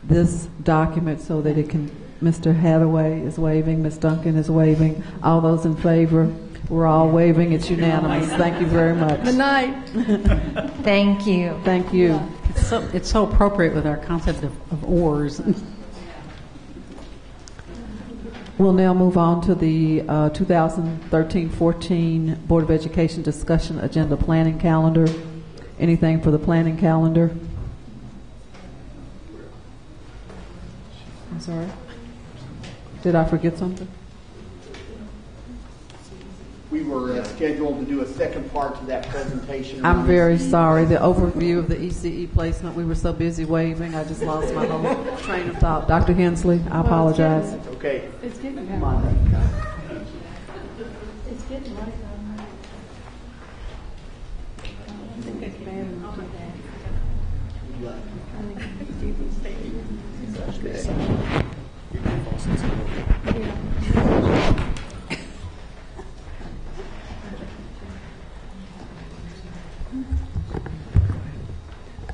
this document so that it can, Mr. Hathaway is waiving, Ms. Duncan is waiving, all those in favor? We're all waiving. It's unanimous. Thank you very much. Good night. Thank you. Thank you. It's so appropriate with our concept of oars. We'll now move on to the 2013-14 Board of Education discussion agenda planning calendar. Anything for the planning calendar? I'm sorry. Did I forget something? We were scheduled to do a second part to that presentation. I'm very sorry. The overview of the ECE placement, we were so busy waving, I just lost my whole train of thought. Dr. Hensley, I apologize. Okay. It's getting Come on. It's getting late. I think it's bad enough to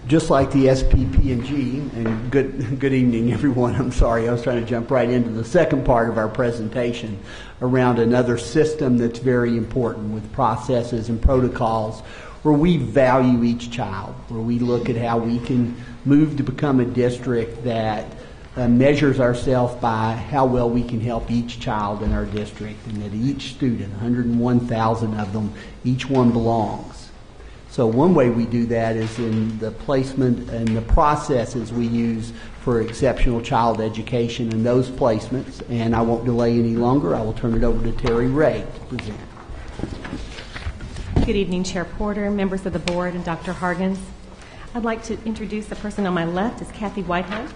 Just like the SPP&G, and good evening, everyone. I'm sorry, I was trying to jump right into the second part of our presentation around another system that's very important with processes and protocols where we value each child, where we look at how we can move to become a district that measures ourselves by how well we can help each child in our district, and that each student, 101,000 of them, each one belongs. So one way we do that is in the placement and the processes we use for exceptional child education and those placements. And I won't delay any longer. I will turn it over to Terry Ray to present. Good evening, Chair Porter, members of the board, and Dr. Hargens. I'd like to introduce the person on my left is Kathy Whitehead.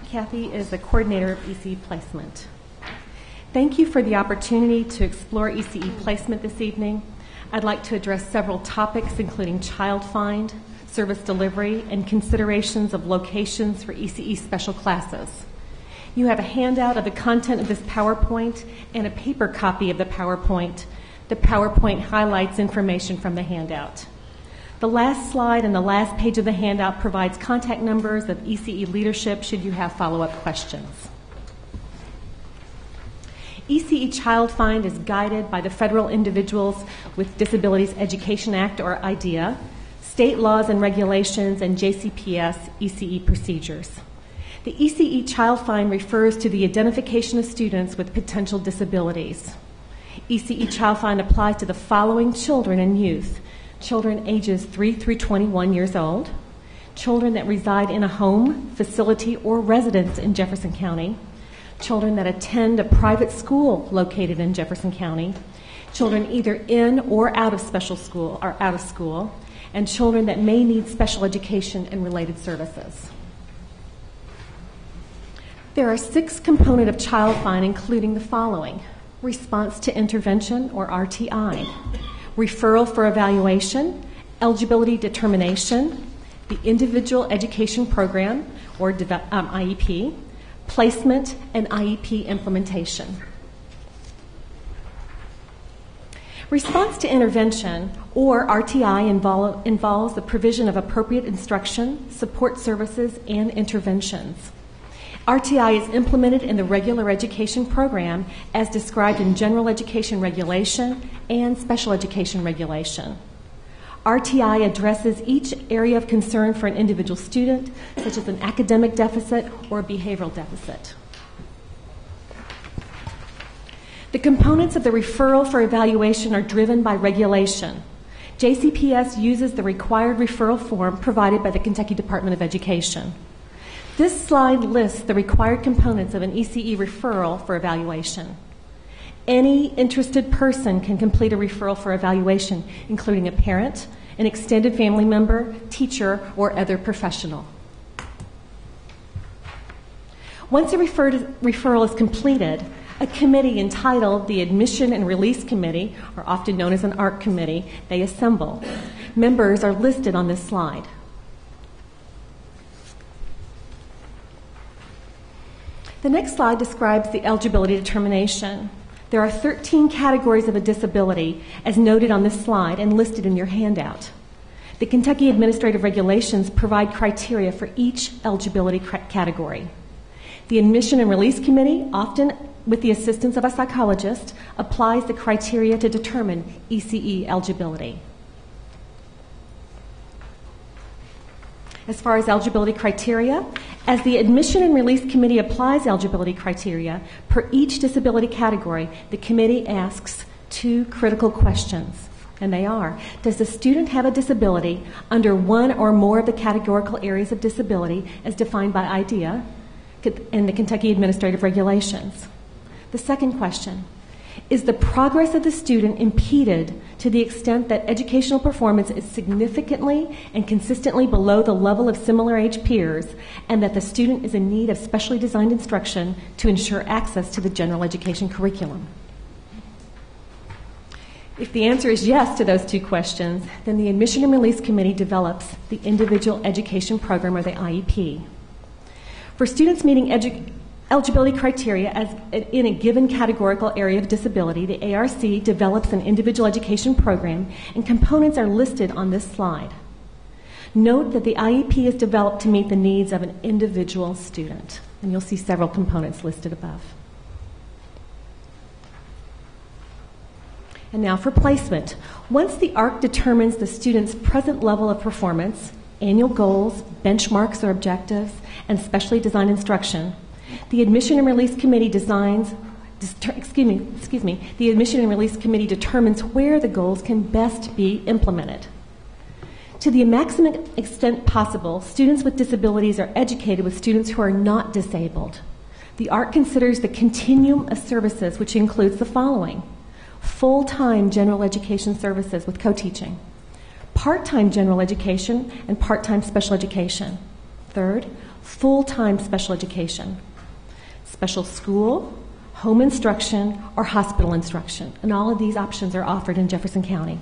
Kathy is the coordinator of ECE placement. Thank you for the opportunity to explore ECE placement this evening. I'd like to address several topics, including child find, service delivery, and considerations of locations for ECE special classes. You have a handout of the content of this PowerPoint and a paper copy of the PowerPoint. The PowerPoint highlights information from the handout. The last slide and the last page of the handout provides contact numbers of ECE leadership should you have follow-up questions. ECE Child Find is guided by the Federal Individuals with Disabilities Education Act, or IDEA, state laws and regulations, and JCPS ECE procedures. The ECE Child Find refers to the identification of students with potential disabilities. ECE Child Find applies to the following children and youth: children ages 3 through 21 years old, children that reside in a home, facility, or residence in Jefferson County, children that attend a private school located in Jefferson County, children either in or out of special school or out of school, and children that may need special education and related services. There are 6 components of Child Find, including the following: response to intervention, or RTI, referral for evaluation, eligibility determination, the individual education program, or IEP, placement, and IEP implementation. Response to intervention, or RTI, involves the provision of appropriate instruction, support services, and interventions. RTI is implemented in the regular education program as described in General Education Regulation and Special Education Regulation. RTI addresses each area of concern for an individual student, such as an academic deficit or a behavioral deficit. The components of the referral for evaluation are driven by regulation. JCPS uses the required referral form provided by the Kentucky Department of Education. This slide lists the required components of an ECE referral for evaluation. Any interested person can complete a referral for evaluation, including a parent, an extended family member, teacher, or other professional. Once a referral is completed, a committee entitled the Admission and Release Committee, or often known as an ARC committee, they assemble. Members are listed on this slide. The next slide describes the eligibility determination. There are 13 categories of a disability, as noted on this slide and listed in your handout. The Kentucky Administrative Regulations provide criteria for each eligibility category. The Admission and Release Committee, often with the assistance of a psychologist, applies the criteria to determine ECE eligibility. As far as eligibility criteria, as the Admission and Release Committee applies eligibility criteria per each disability category, the committee asks 2 critical questions, and they are: does the student have a disability under one or more of the categorical areas of disability as defined by IDEA and the Kentucky Administrative Regulations? The second question: is the progress of the student impeded to the extent that educational performance is significantly and consistently below the level of similar age peers, and that the student is in need of specially designed instruction to ensure access to the general education curriculum? If the answer is yes to those 2 questions, then the Admission and Release Committee develops the Individual Education Program, or the IEP. For students meeting eligibility criteria as in a given categorical area of disability, the ARC develops an individual education program, and components are listed on this slide. Note that the IEP is developed to meet the needs of an individual student, and you'll see several components listed above. And now for placement. Once the ARC determines the student's present level of performance, annual goals, benchmarks or objectives, and specially designed instruction, the Admission and Release Committee the Admission and Release Committee determines where the goals can best be implemented. To the maximum extent possible, students with disabilities are educated with students who are not disabled. The ARC considers the continuum of services, which includes the following: full-time general education services with co-teaching, part-time general education and part-time special education. Third, full-time special education, special school, home instruction, or hospital instruction. And all of these options are offered in Jefferson County.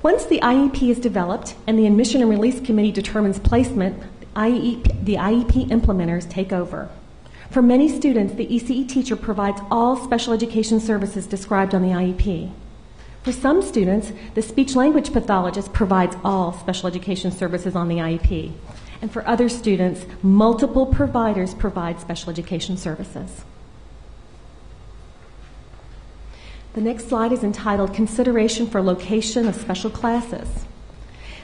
Once the IEP is developed and the Admission and Release Committee determines placement, the IEP implementers take over. For many students, the ECE teacher provides all special education services described on the IEP. For some students, the speech-language pathologist provides all special education services on the IEP. And for other students, multiple providers provide special education services. The next slide is entitled Consideration for Location of Special Classes.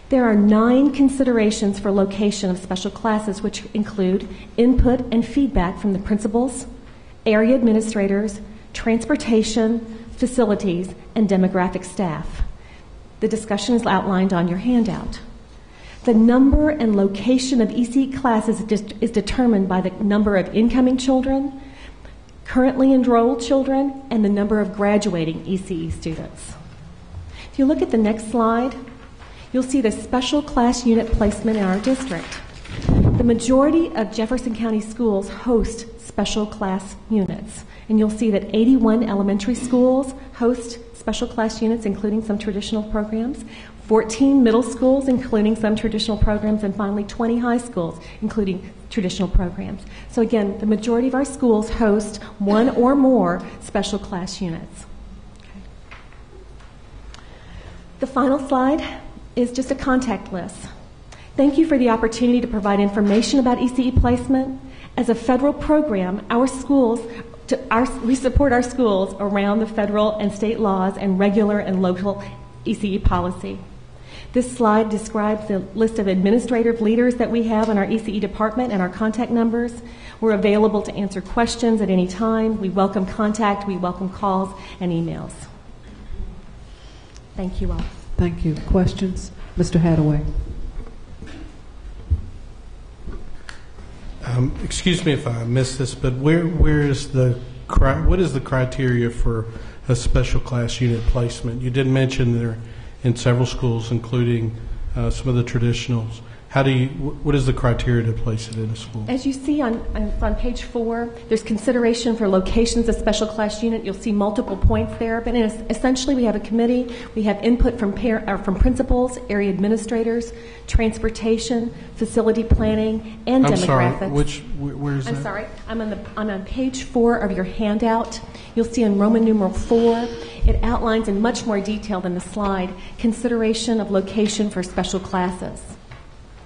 There are 9 considerations for location of special classes, which include input and feedback from the principals, area administrators, transportation, facilities, and demographic staff. The discussion is outlined on your handout. The number and location of ECE classes is determined by the number of incoming children, currently enrolled children, and the number of graduating ECE students. If you look at the next slide, you'll see the special class unit placement in our district. The majority of Jefferson County schools host special class units, and you'll see that 81 elementary schools host special class units, including some traditional programs, 14 middle schools, including some traditional programs, and finally 20 high schools, including traditional programs. So again, the majority of our schools host one or more special class units. Okay. The final slide is just a contact list. Thank you for the opportunity to provide information about ECE placement. As a federal program, we support our schools around the federal and state laws and regular and local ECE policy. This slide describes the list of administrative leaders that we have in our ECE department and our contact numbers. We're available to answer questions at any time. We welcome contact, we welcome calls and emails. Thank you all. Thank you. Questions? Mr. Hadaway. Excuse me if I missed this, but what is the criteria for a special class unit placement? You did mention they're in several schools, including some of the traditionals. What is the criteria to place it in a school? As you see on page 4, there's consideration for locations of special class unit. You'll see multiple points there, but essentially we have a committee. We have input from principals, area administrators, transportation, facility planning, and demographics. Where is that? I'm sorry. I'm on page 4 of your handout. You'll see in Roman numeral 4, it outlines in much more detail than the slide, consideration of location for special classes.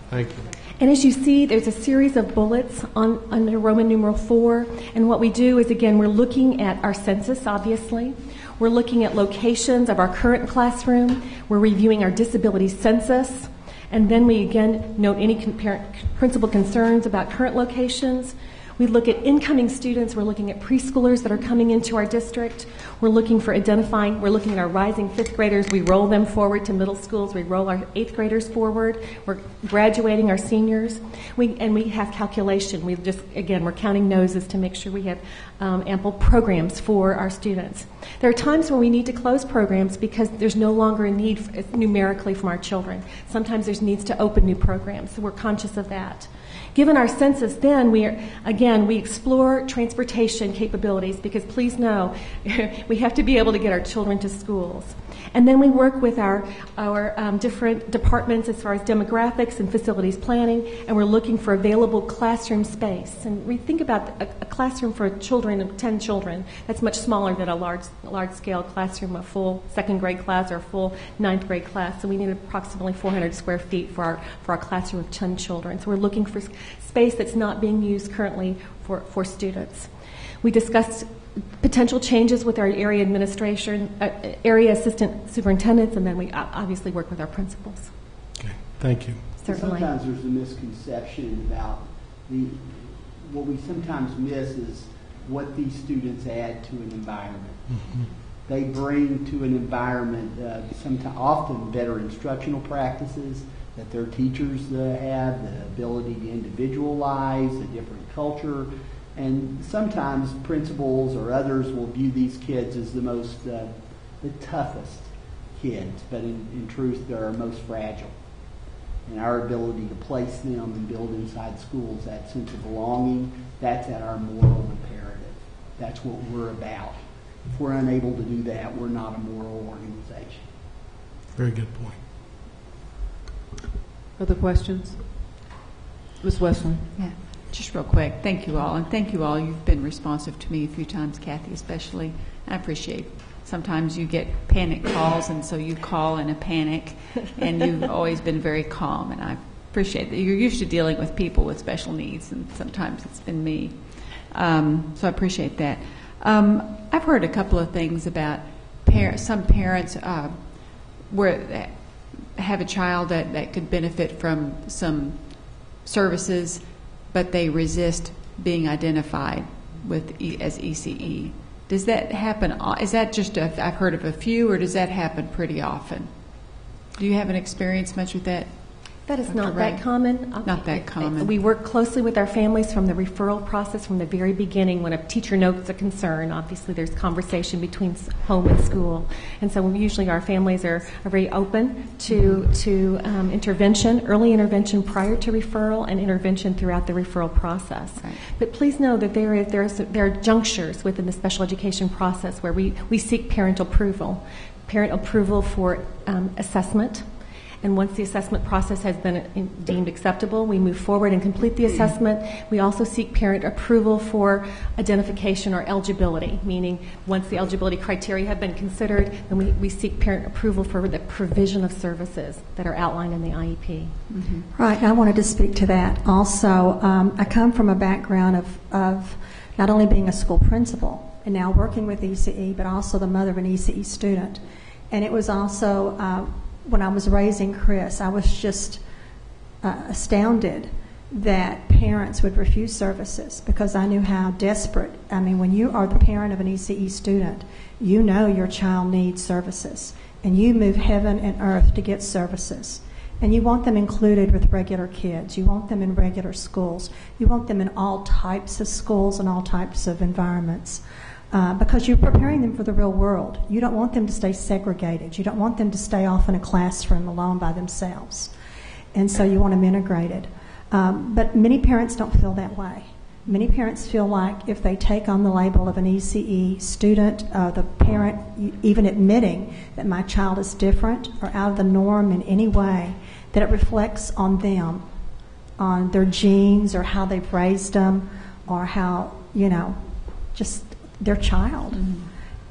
Thank you. And as you see, there's a series of bullets under Roman numeral 4. And what we do is, again, we're looking at our census, obviously. We're looking at locations of our current classroom. We're reviewing our disability census. And then we, again, note any principal concerns about current locations. We look at incoming students. We're looking at preschoolers that are coming into our district. We're looking at our rising 5th graders. We roll them forward to middle schools. We roll our 8th graders forward. We're graduating our seniors. We have calculation. We're counting noses to make sure we have ample programs for our students. There are times when we need to close programs because there's no longer a need numerically from our children. Sometimes there's needs to open new programs, so we're conscious of that. Given our census, then we explore transportation capabilities because please know we have to be able to get our children to schools. And then we work with our different departments as far as demographics and facilities planning, and we're looking for available classroom space. And we think about a classroom for children of 10 children. That's much smaller than a large-scale classroom, a full 2nd grade class or a full 9th grade class. So we need approximately 400 square feet for our classroom of 10 children. So we're looking for space that's not being used currently for students. We discussed potential changes with our area administration, area assistant superintendents, and then we obviously work with our principals. Okay, thank you. Certainly. Sometimes there's a misconception about what we sometimes miss is what these students add to an environment. Mm-hmm. They bring to an environment often better instructional practices that their teachers have, the ability to individualize a different culture. And sometimes principals or others will view these kids as the toughest kids, but in truth, they're our most fragile. And our ability to place them and build inside schools that sense of belonging, that's at our moral imperative. That's what we're about. If we're unable to do that, we're not a moral organization. Very good point. Other questions? Ms. Westland? Yeah, just real quick. Thank you all. And thank you all. You've been responsive to me a few times, Kathy especially. I appreciate it. Sometimes you get panic calls, and so you call in a panic, and you've always been very calm, and I appreciate that. You're used to dealing with people with special needs, and sometimes it's been me. So I appreciate that. I've heard a couple of things about some parents where have a child that could benefit from some services, but they resist being identified as ECE. Does that happen? Is that just I've heard of a few, or does that happen pretty often? Do you have an experience much with that? That is not that common. Not that common. We work closely with our families from the referral process from the very beginning. When a teacher notes a concern, obviously there's conversation between home and school. And so usually our families are very open to intervention, early intervention prior to referral, and intervention throughout the referral process. Right. But please know that there are junctures within the special education process where we seek parent approval for assessment. And once the assessment process has been deemed acceptable, we move forward and complete the assessment. We also seek parent approval for identification or eligibility, meaning once the eligibility criteria have been considered, then we seek parent approval for the provision of services that are outlined in the IEP. Mm-hmm. Right. I wanted to speak to that. Also, I come from a background of not only being a school principal and now working with ECE, but also the mother of an ECE student. And it was also when I was raising Chris, I was just astounded that parents would refuse services because I knew how desperate. I mean, when you are the parent of an ECE student, you know your child needs services, and you move heaven and earth to get services. And you want them included with regular kids. You want them in regular schools. You want them in all types of schools and all types of environments. Because you're preparing them for the real world. You don't want them to stay segregated. You don't want them to stay off in a classroom alone by themselves. And so you want them integrated. But many parents don't feel that way. Many parents feel like if they take on the label of an ECE student, the parent even admitting that my child is different or out of the norm in any way, that it reflects on them, on their genes or how they've raised them or how, just their child. Mm-hmm.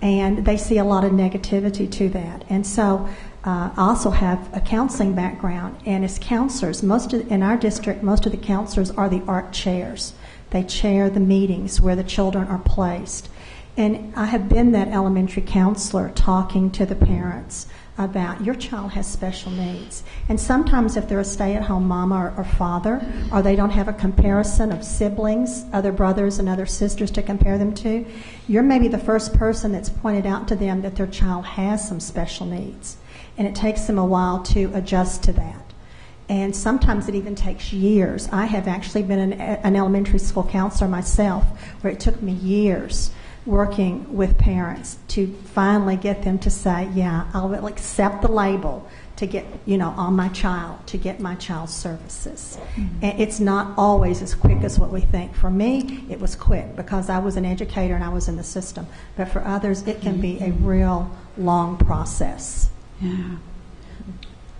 And they see a lot of negativity to that. And so I also have a counseling background. And as counselors, in our district, most of the counselors are the ARC chairs. They chair the meetings where the children are placed. And I have been that elementary counselor talking to the parents about your child has special needs. And sometimes if they're a stay-at-home mama or father, or they don't have a comparison of siblings, other brothers and other sisters to compare them to, you're maybe the first person that's pointed out to them that their child has some special needs. And it takes them a while to adjust to that. And sometimes it even takes years. I have actually been an elementary school counselor myself, where it took me years working with parents to finally get them to say, yeah, I will accept the label to get, on my child, to get my child's services. Mm-hmm. And it's not always as quick as what we think. For me, it was quick because I was an educator and I was in the system. But for others, it can be a real long process. Yeah.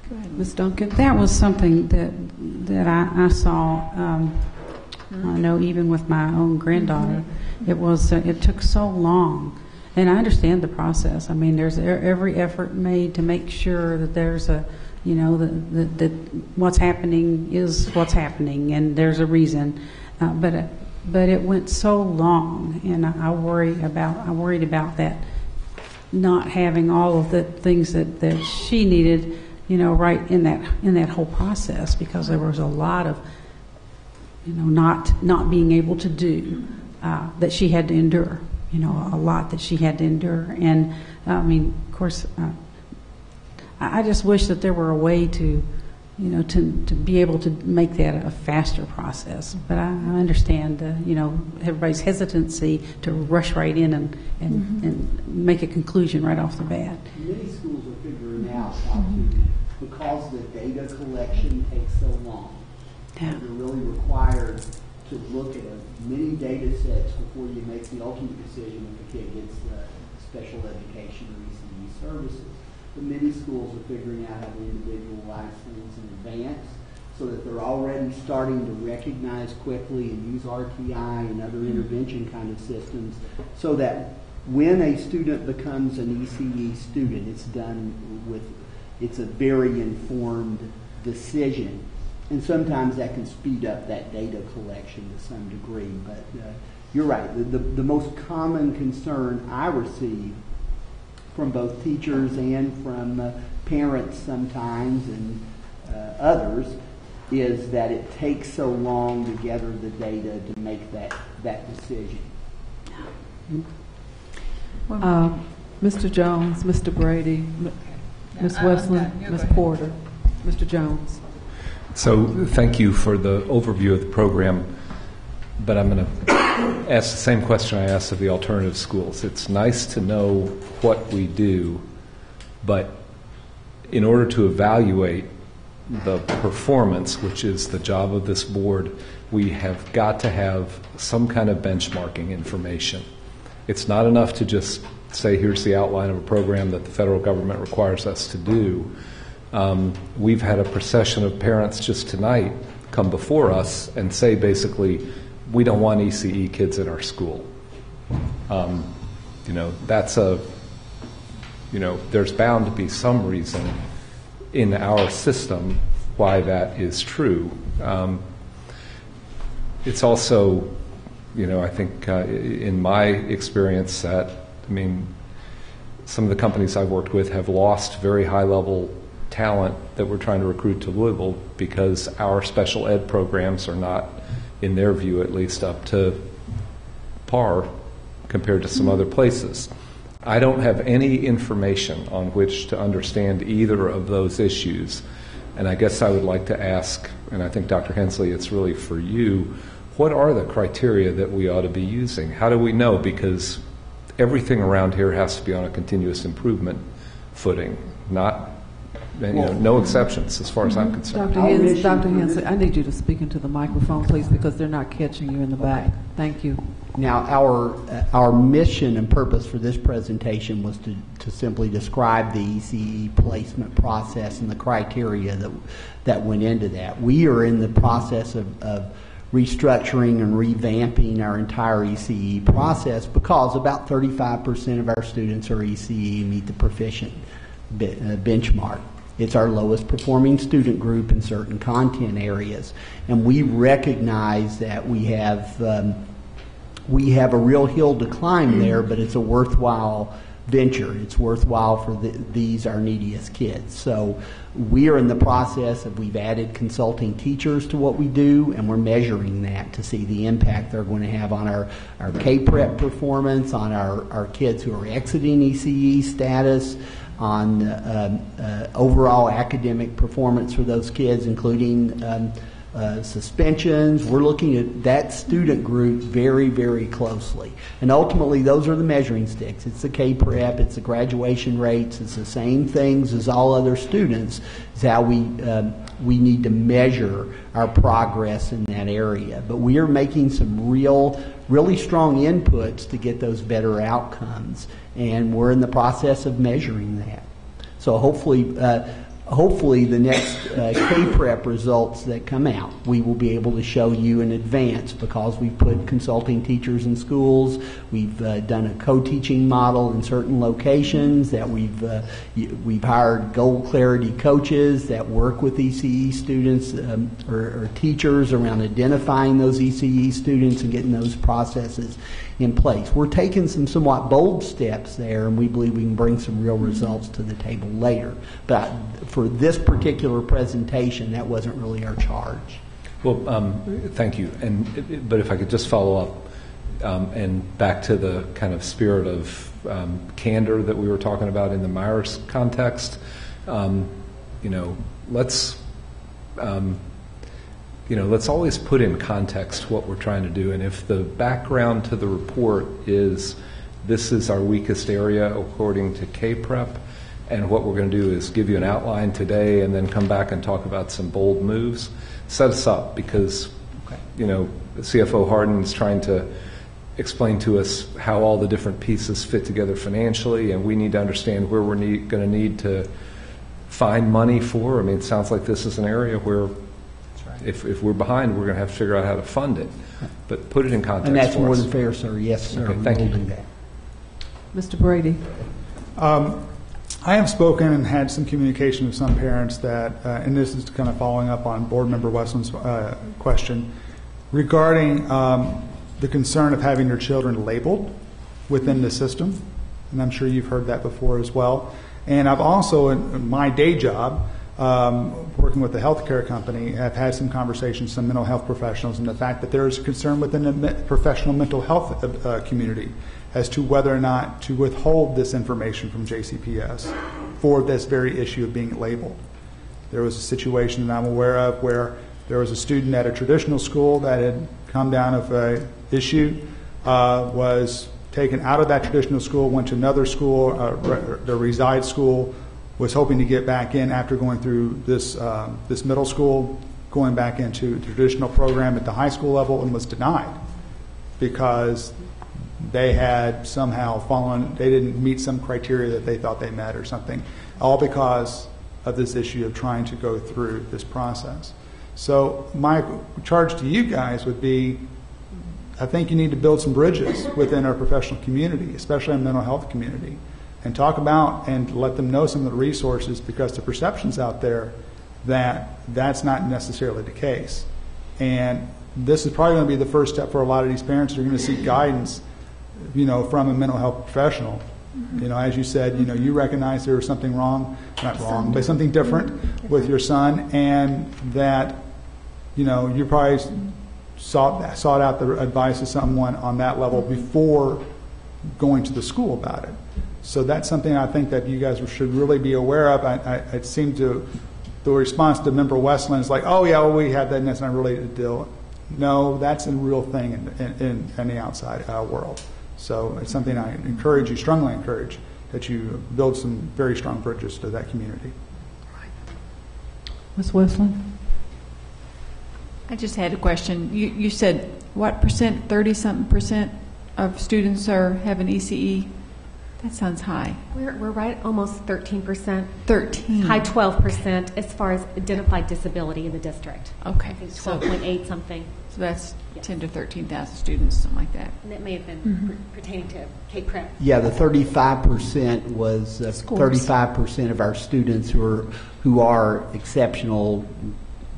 Go ahead, Ms. Duncan. That was something that I saw, I know even with my own granddaughter. It took so long, and I understand the process. I mean, there's every effort made to make sure that there's that what's happening is what's happening, and there's a reason. But it went so long, and I worried about that, not having all of the things that she needed, right in that whole process, because there was a lot of not being able to do. That she had to endure, a lot that she had to endure. And, of course, I just wish that there were a way to be able to make that a faster process. But I understand, everybody's hesitancy to rush right in and make a conclusion right off the bat. Many schools are figuring talk to you, because the data collection takes so long. Yeah. You're really required to look at many data sets before you make the ultimate decision if a kid gets special education or ECE services. But many schools are figuring out how to individualize things in advance so that they're already starting to recognize quickly and use RTI and other intervention kind of systems so that when a student becomes an ECE student, it's a very informed decision. And sometimes that can speed up that data collection to some degree. But you're right. The most common concern I receive from both teachers and from parents sometimes and others is that it takes so long to gather the data to make that decision. Mr. Jones, Mr. Brady, Ms. Westland, Ms. Porter, Mr. Jones. So thank you for the overview of the program, but I'm going to ask the same question I asked of the alternative schools. It's nice to know what we do, but in order to evaluate the performance, which is the job of this board, we have got to have some kind of benchmarking information. It's not enough to just say, here's the outline of a program that the federal government requires us to do. We've had a procession of parents just tonight come before us and say basically, we don't want ECE kids at our school. There's bound to be some reason in our system why that is true. It's also, I think in my experience that, some of the companies I've worked with have lost very high-level talent that we're trying to recruit to Louisville because our special ed programs are not, in their view at least, up to par compared to some other places. I don't have any information on which to understand either of those issues, and I guess I would like to ask, and I think Dr. Hensley, it's really for you, what are the criteria that we ought to be using? How do we know? Because everything around here has to be on a continuous improvement footing, not, no exceptions as far as I'm concerned. Dr. Hensley, I need you to speak into the microphone, please, because they're not catching you in the back. Thank you. Now, our mission and purpose for this presentation was to simply describe the ECE placement process and the criteria that went into that. We are in the process of restructuring and revamping our entire ECE process because about 35% of our students are ECE meet the proficient benchmark. It's our lowest performing student group in certain content areas, and we recognize that we have a real hill to climb there, but it's a worthwhile venture. It's worthwhile for these our neediest kids. So we are in the process of, we've added consulting teachers to what we do, and we're measuring that to see the impact they're going to have on our K-Prep performance, on our kids who are exiting ECE status, on overall academic performance for those kids, including suspensions. We're looking at that student group very, very closely. And ultimately, those are the measuring sticks. It's the K-Prep, it's the graduation rates, it's the same things as all other students. It's how we need to measure our progress in that area. But we are making some really strong inputs to get those better outcomes. And we're in the process of measuring that. So hopefully the next K-Prep results that come out, we will be able to show you in advance because we've put consulting teachers in schools. We've done a co-teaching model in certain locations. That we've hired goal clarity coaches that work with ECE students or teachers around identifying those ECE students and getting those processes in place. We're taking some somewhat bold steps there, and we believe we can bring some real results to the table later. But for this particular presentation, that wasn't really our charge. Well, thank you. But if I could just follow up and back to the kind of spirit of candor that we were talking about in the Myers context, let's always put in context what we're trying to do. And if the background to the report is this is our weakest area according to K-Prep, And what we're going to do is give you an outline today and then come back and talk about some bold moves. Set us up because, CFO Hardin's trying to explain to us how all the different pieces fit together financially, and we need to understand where we're going to need to find money for. I mean, it sounds like this is an area where if we're behind, we're going to have to figure out how to fund it. But put it in context. And that's for more us. than fair, sir. Yes, sir. Okay, thank you. We'll do that. Mr. Brady. I have spoken and had some communication with some parents that, and this is kind of following up on Board Member Westland's question, regarding the concern of having their children labeled within the system. And I'm sure you've heard that before as well. And I've also, in my day job, working with the healthcare company, have had some conversations with some mental health professionals, and the fact that there is a concern within the professional mental health community as to whether or not to withhold this information from JCPS for this very issue of being labeled. There was a situation that I'm aware of where there was a student at a traditional school that had come down of an issue, was taken out of that traditional school, went to another school, the reside school, was hoping to get back in after going through this middle school, going back into the traditional program at the high school level, and was denied because they had somehow they didn't meet some criteria that they thought they met or something, all because of this issue of trying to go through this process. So my charge to you guys would be, I think you need to build some bridges within our professional community, especially our mental health community, and talk about and let them know some of the resources, because the perception's out there that that's not necessarily the case. And this is probably going to be the first step for a lot of these parents who are going to seek guidance, from a mental health professional. As you said, you recognize there was something wrong, not wrong, but something different with your son, and that, you probably sought out the advice of someone on that level before going to the school about it. So that's something I think that you guys should really be aware of. It seemed to, the response to Member Westland is like, oh yeah, well, we had that and that's not really a deal. No, that's a real thing in the outside world. So it's something I strongly encourage, that you build some very strong bridges to that community. Ms. Westland? I just had a question. You said what percent, 30-something% of students have an ECE? That sounds high. We're right at almost 13%. 13. High 12% as far as identified disability in the district. Okay. I think 12.8 something. So that's 10 to 13,000 students, something like that. And that may have been pertaining to K-Prep. Yeah, the 35% was 35% of our students who are exceptional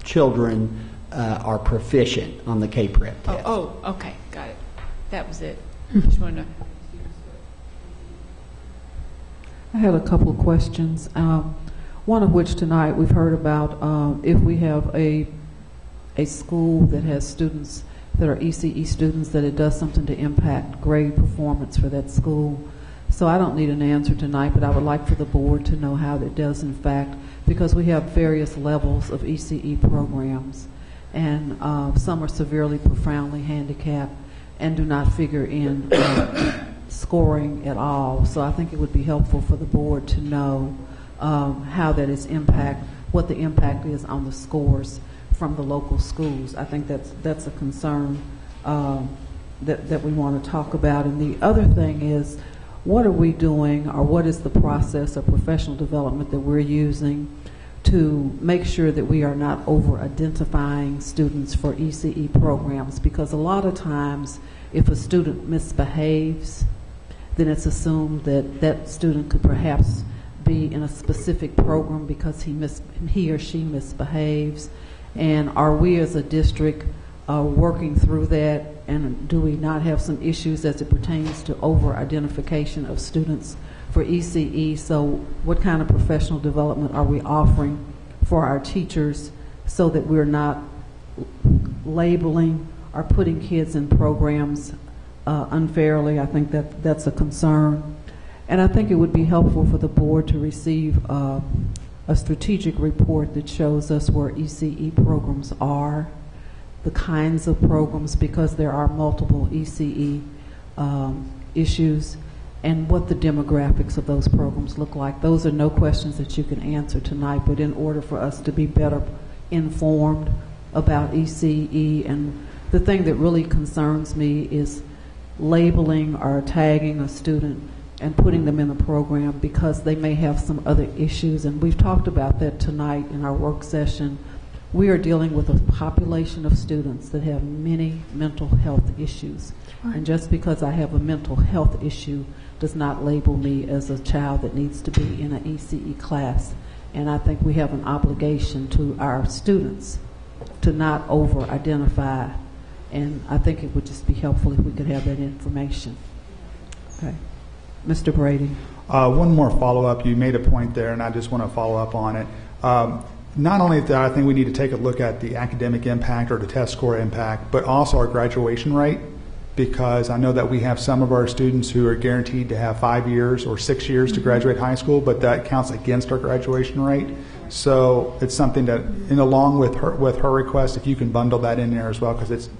children are proficient on the K-Prep test. Oh, okay, got it. That was it. Just wanted to know. I had a couple of questions. One of which tonight we've heard about if we have a school that has students that are ECE students, that it does something to impact grade performance for that school. So I don't need an answer tonight, but I would like for the board to know how it does in fact, because we have various levels of ECE programs, and some are severely, profoundly handicapped and do not figure in scoring at all. So I think it would be helpful for the board to know how that is what the impact is on the scores from the local schools. I think that's a concern that we want to talk about. And the other thing is, what are we doing, or what is the process of professional development that we're using to make sure that we are not over-identifying students for ECE programs? Because a lot of times, if a student misbehaves, then it's assumed that that student could perhaps be in a specific program because he or she misbehaves. And are we as a district working through that, and do we not have some issues as it pertains to over-identification of students for ECE? So what kind of professional development are we offering for our teachers so that we're not labeling or putting kids in programs unfairly? I think that's a concern. And I think it would be helpful for the board to receive a strategic report that shows us where ECE programs are, the kinds of programs, because there are multiple ECE issues, and what the demographics of those programs look like. Those are no questions that you can answer tonight, but in order for us to be better informed about ECE, and the thing that really concerns me is labeling or tagging a student and putting them in a program because they may have some other issues, and we've talked about that tonight in our work session. We are dealing with a population of students that have many mental health issues. Right. And just because I have a mental health issue does not label me as a child that needs to be in an ECE class. And I think we have an obligation to our students to not over-identify. And I think it would just be helpful if we could have that information. Okay. Mr. Brady. One more follow-up. You made a point there, and I just want to follow up on it. Not only that, I think we need to take a look at the academic impact or the test score impact, but also our graduation rate, because I know that we have some of our students who are guaranteed to have 5 years or 6 years to graduate high school, but that counts against our graduation rate. So it's something that, and along with her request, if you can bundle that in there as well, because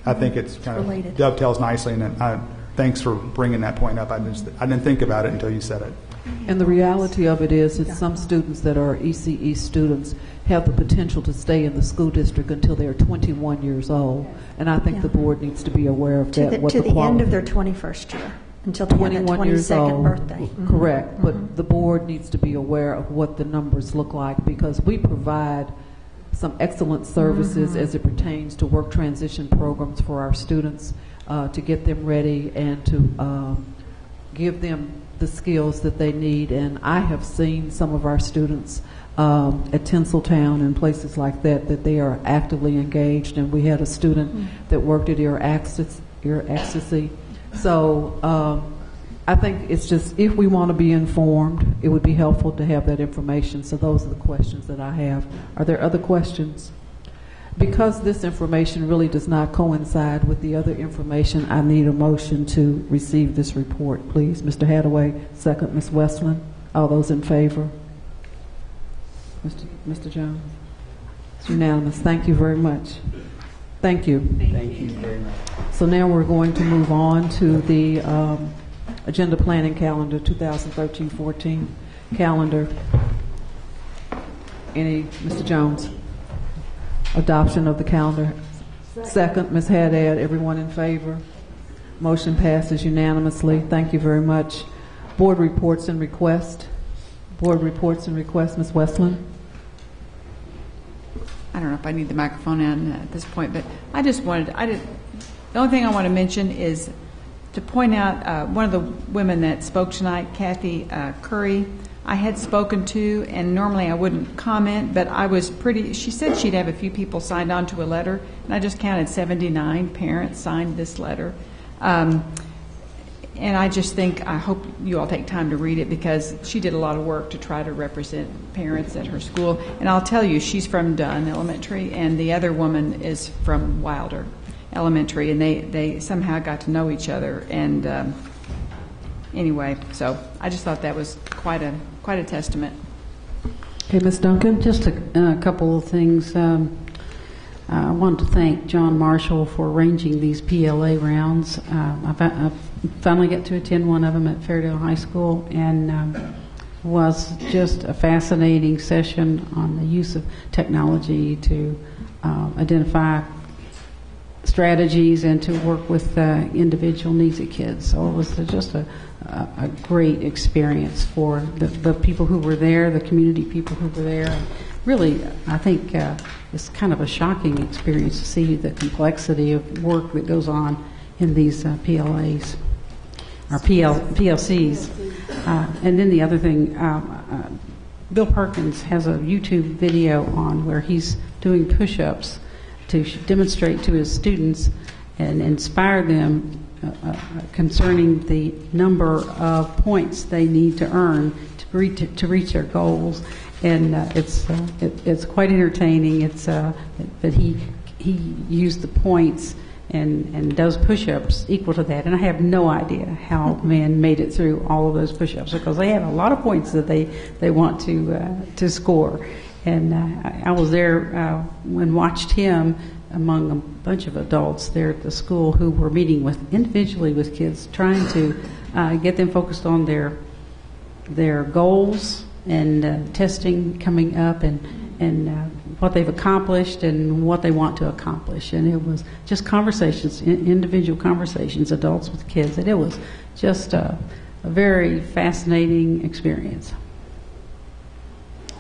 I think it's kind of dovetails nicely. And thanks for bringing that point up. I didn't think about it until you said it. And the reality of it is that some students that are ECE students have the potential to stay in the school district until they're 21 years old. And I think the board needs to be aware of that. To the end of their 21st year, until they have their 22nd birthday. Correct. But the board needs to be aware of what the numbers look like, because we provide some excellent services as it pertains to work transition programs for our students to get them ready and to give them the skills that they need. And I have seen some of our students at Tinseltown and places like that they are actively engaged. And we had a student that worked at Ear Ecstasy. So I think it's just, if we want to be informed, it would be helpful to have that information. So those are the questions that I have. Are there other questions? Because this information really does not coincide with the other information, I need a motion to receive this report, please. Mr. Hadaway, second. Ms. Westland. All those in favor? Mr. Jones? It's unanimous. Thank you very much. Thank you. Thank you very much. So now we're going to move on to the agenda planning calendar, 2013-14 calendar. Mr. Jones? Adoption of the calendar. Second, Ms. Haddad. Everyone in favor? Motion passes unanimously. Thank you very much. Board reports and requests. Board reports and requests. Ms. Westland. I don't know if I need the microphone on at this point, but the only thing I want to mention is to point out one of the women that spoke tonight, Cathy Curry, I had spoken to, and normally I wouldn't comment, but she said she'd have a few people signed on to a letter, and I just counted 79 parents signed this letter. And I just think, I hope you all take time to read it, because she did a lot of work to try to represent parents at her school. And I'll tell you, she's from Dunn Elementary, and the other woman is from Wilder Elementary, and they somehow got to know each other. And anyway, so I just thought that was quite a testament. Okay, Ms. Duncan. Just a couple of things. I want to thank John Marshall for arranging these PLA rounds. I finally got to attend one of them at Fairdale High School, and was just a fascinating session on the use of technology to identify strategies and to work with individual needs of kids. So it was just a great experience for the people who were there, the community people who were there. And really, I think it's kind of a shocking experience to see the complexity of work that goes on in these PLAs, or PLCs. And then the other thing, Bill Perkins has a YouTube video on where he's doing push-ups to demonstrate to his students and inspire them concerning the number of points they need to earn to reach their goals. And it's quite entertaining. But he used the points and does push-ups equal to that. And I have no idea how men made it through all of those push-ups, because they have a lot of points that they want to score. And I was there and watched him among a bunch of adults there at the school who were meeting individually with kids, trying to get them focused on their goals and testing coming up and what they've accomplished and what they want to accomplish. And it was just conversations, individual conversations, adults with kids, and it was just a very fascinating experience.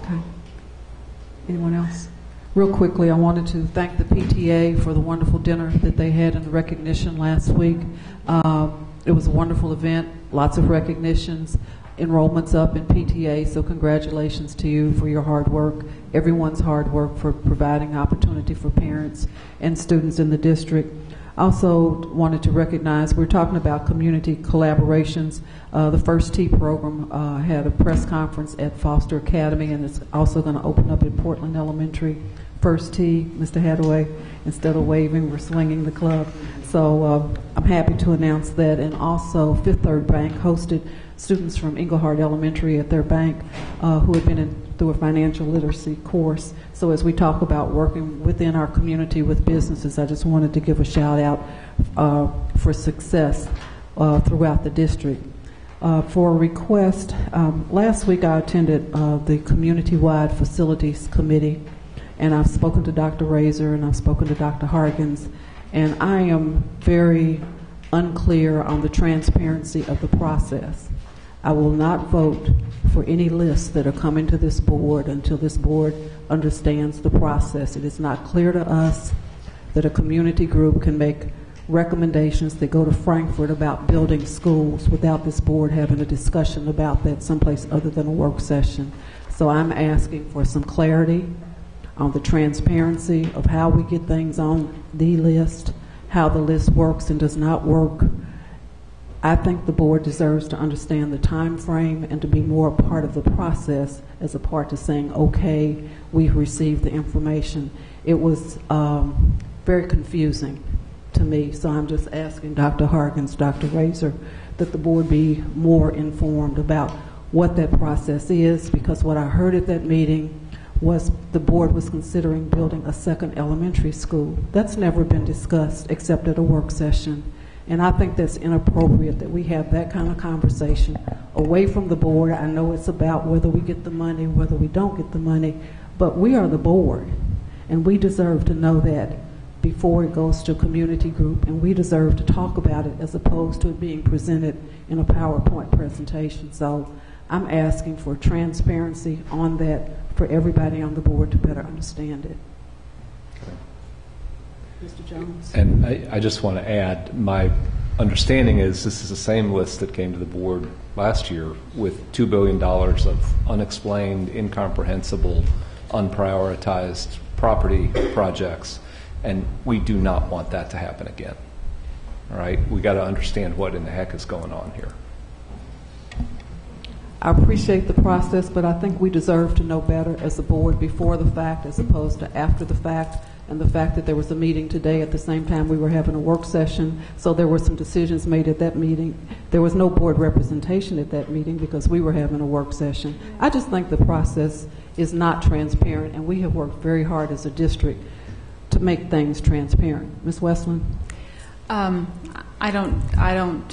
Okay. Anyone else? Real quickly, I wanted to thank the PTA for the wonderful dinner that they had and the recognition last week. It was a wonderful event, lots of recognitions, enrollments up in PTA, so congratulations to you for your hard work, everyone's hard work for providing opportunity for parents and students in the district. Also wanted to recognize, we're talking about community collaborations. The First T program had a press conference at Foster Academy, and it's also going to open up at Portland Elementary. First T, Mr. Hathaway, instead of waving, we're swinging the club. So I'm happy to announce that. And also Fifth Third Bank hosted students from Englehart Elementary at their bank who had been through a financial literacy course. So as we talk about working within our community with businesses, I just wanted to give a shout out for success throughout the district. For a request, last week I attended the Community-Wide Facilities Committee, and I've spoken to Dr. Razor and I've spoken to Dr. Harkins, and I am very unclear on the transparency of the process. I will not vote for any lists that are coming to this board until this board understands the process. It is not clear to us that a community group can make recommendations that go to Frankfurt about building schools without this board having a discussion about that someplace other than a work session. So I'm asking for some clarity on the transparency of how we get things on the list, how the list works and does not work. I think the board deserves to understand the time frame and to be more a part of the process as a part to saying, okay, we've received the information. It was very confusing to me, so I'm just asking Dr. Harkins, Dr. Razor, that the board be more informed about what that process is, because what I heard at that meeting was the board was considering building a second elementary school. That's never been discussed except at a work session. And I think that's inappropriate that we have that kind of conversation away from the board. I know it's about whether we get the money, whether we don't get the money, but we are the board, and we deserve to know that before it goes to a community group, and we deserve to talk about it as opposed to it being presented in a PowerPoint presentation. So I'm asking for transparency on that for everybody on the board to better understand it. Mr. Jones? And I just want to add, my understanding is this is the same list that came to the board last year with $2 billion of unexplained, incomprehensible, unprioritized property projects, and we do not want that to happen again. All right? We got to understand what in the heck is going on here. I appreciate the process, but I think we deserve to know better as a board before the fact as opposed to after the fact. And the fact that there was a meeting today at the same time we were having a work session, so there were some decisions made at that meeting. There was no board representation at that meeting because we were having a work session. I just think the process is not transparent, and we have worked very hard as a district to make things transparent. Ms. Westland? I don't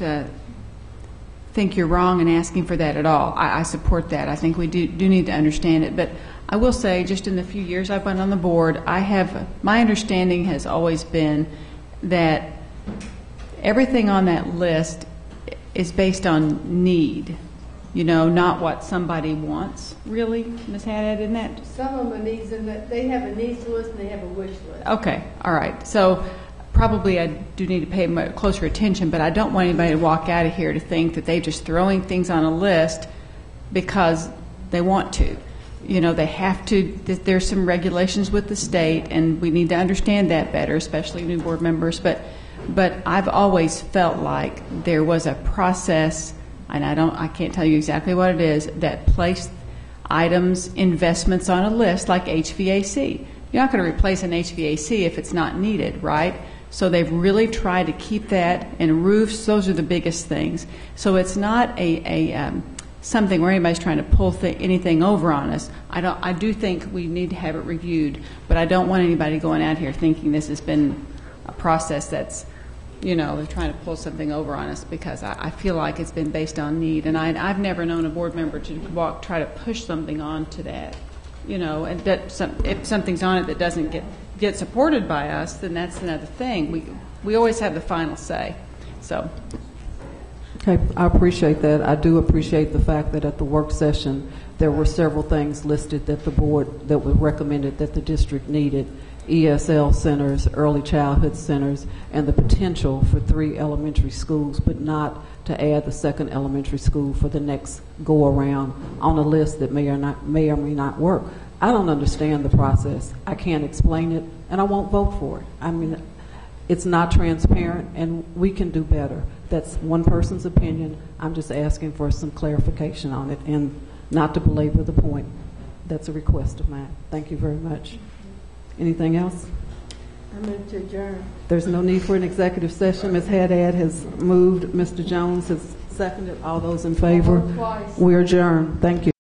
think you're wrong in asking for that at all. I support that. I think we do need to understand it. But I will say, just in the few years I've been on the board, my understanding has always been that everything on that list is based on need, not what somebody wants, really, Ms. Haddad, isn't that? Some of them are needs, and they have a needs list and they have a wish list. Okay, all right. So probably I do need to pay closer attention, but I don't want anybody to walk out of here to think that they're just throwing things on a list because they want to. They have to, there's some regulations with the state, and we need to understand that better, especially new board members. But I've always felt like there was a process, and I can't tell you exactly what it is, that placed items, investments on a list like HVAC. You're not going to replace an HVAC if it's not needed, right? So they've really tried to keep that, and roofs, those are the biggest things. So it's not a something where anybody's trying to pull anything over on us. I do think we need to have it reviewed, but I don't want anybody going out here thinking this has been a process that's, they're trying to pull something over on us, because I feel like it's been based on need, and I've never known a board member to try to push something on to that, and if something's on it that doesn't get supported by us, then that's another thing. We always have the final say. So. Okay, I appreciate that. I do appreciate the fact that at the work session there were several things listed that the board that were recommended that the district needed: ESL centers, early childhood centers, and the potential for 3 elementary schools, but not to add the second elementary school for the next go around on a list that may or may not work. I don't understand the process. I can't explain it, and I won't vote for it. I mean, it's not transparent, and we can do better. That's one person's opinion. I'm just asking for some clarification on it, and not to belabor the point. That's a request of mine. Thank you very much. Anything else? I move to adjourn. There's no need for an executive session. Ms. Haddad has moved. Mr. Jones has seconded. All those in favor? We're adjourned. Thank you.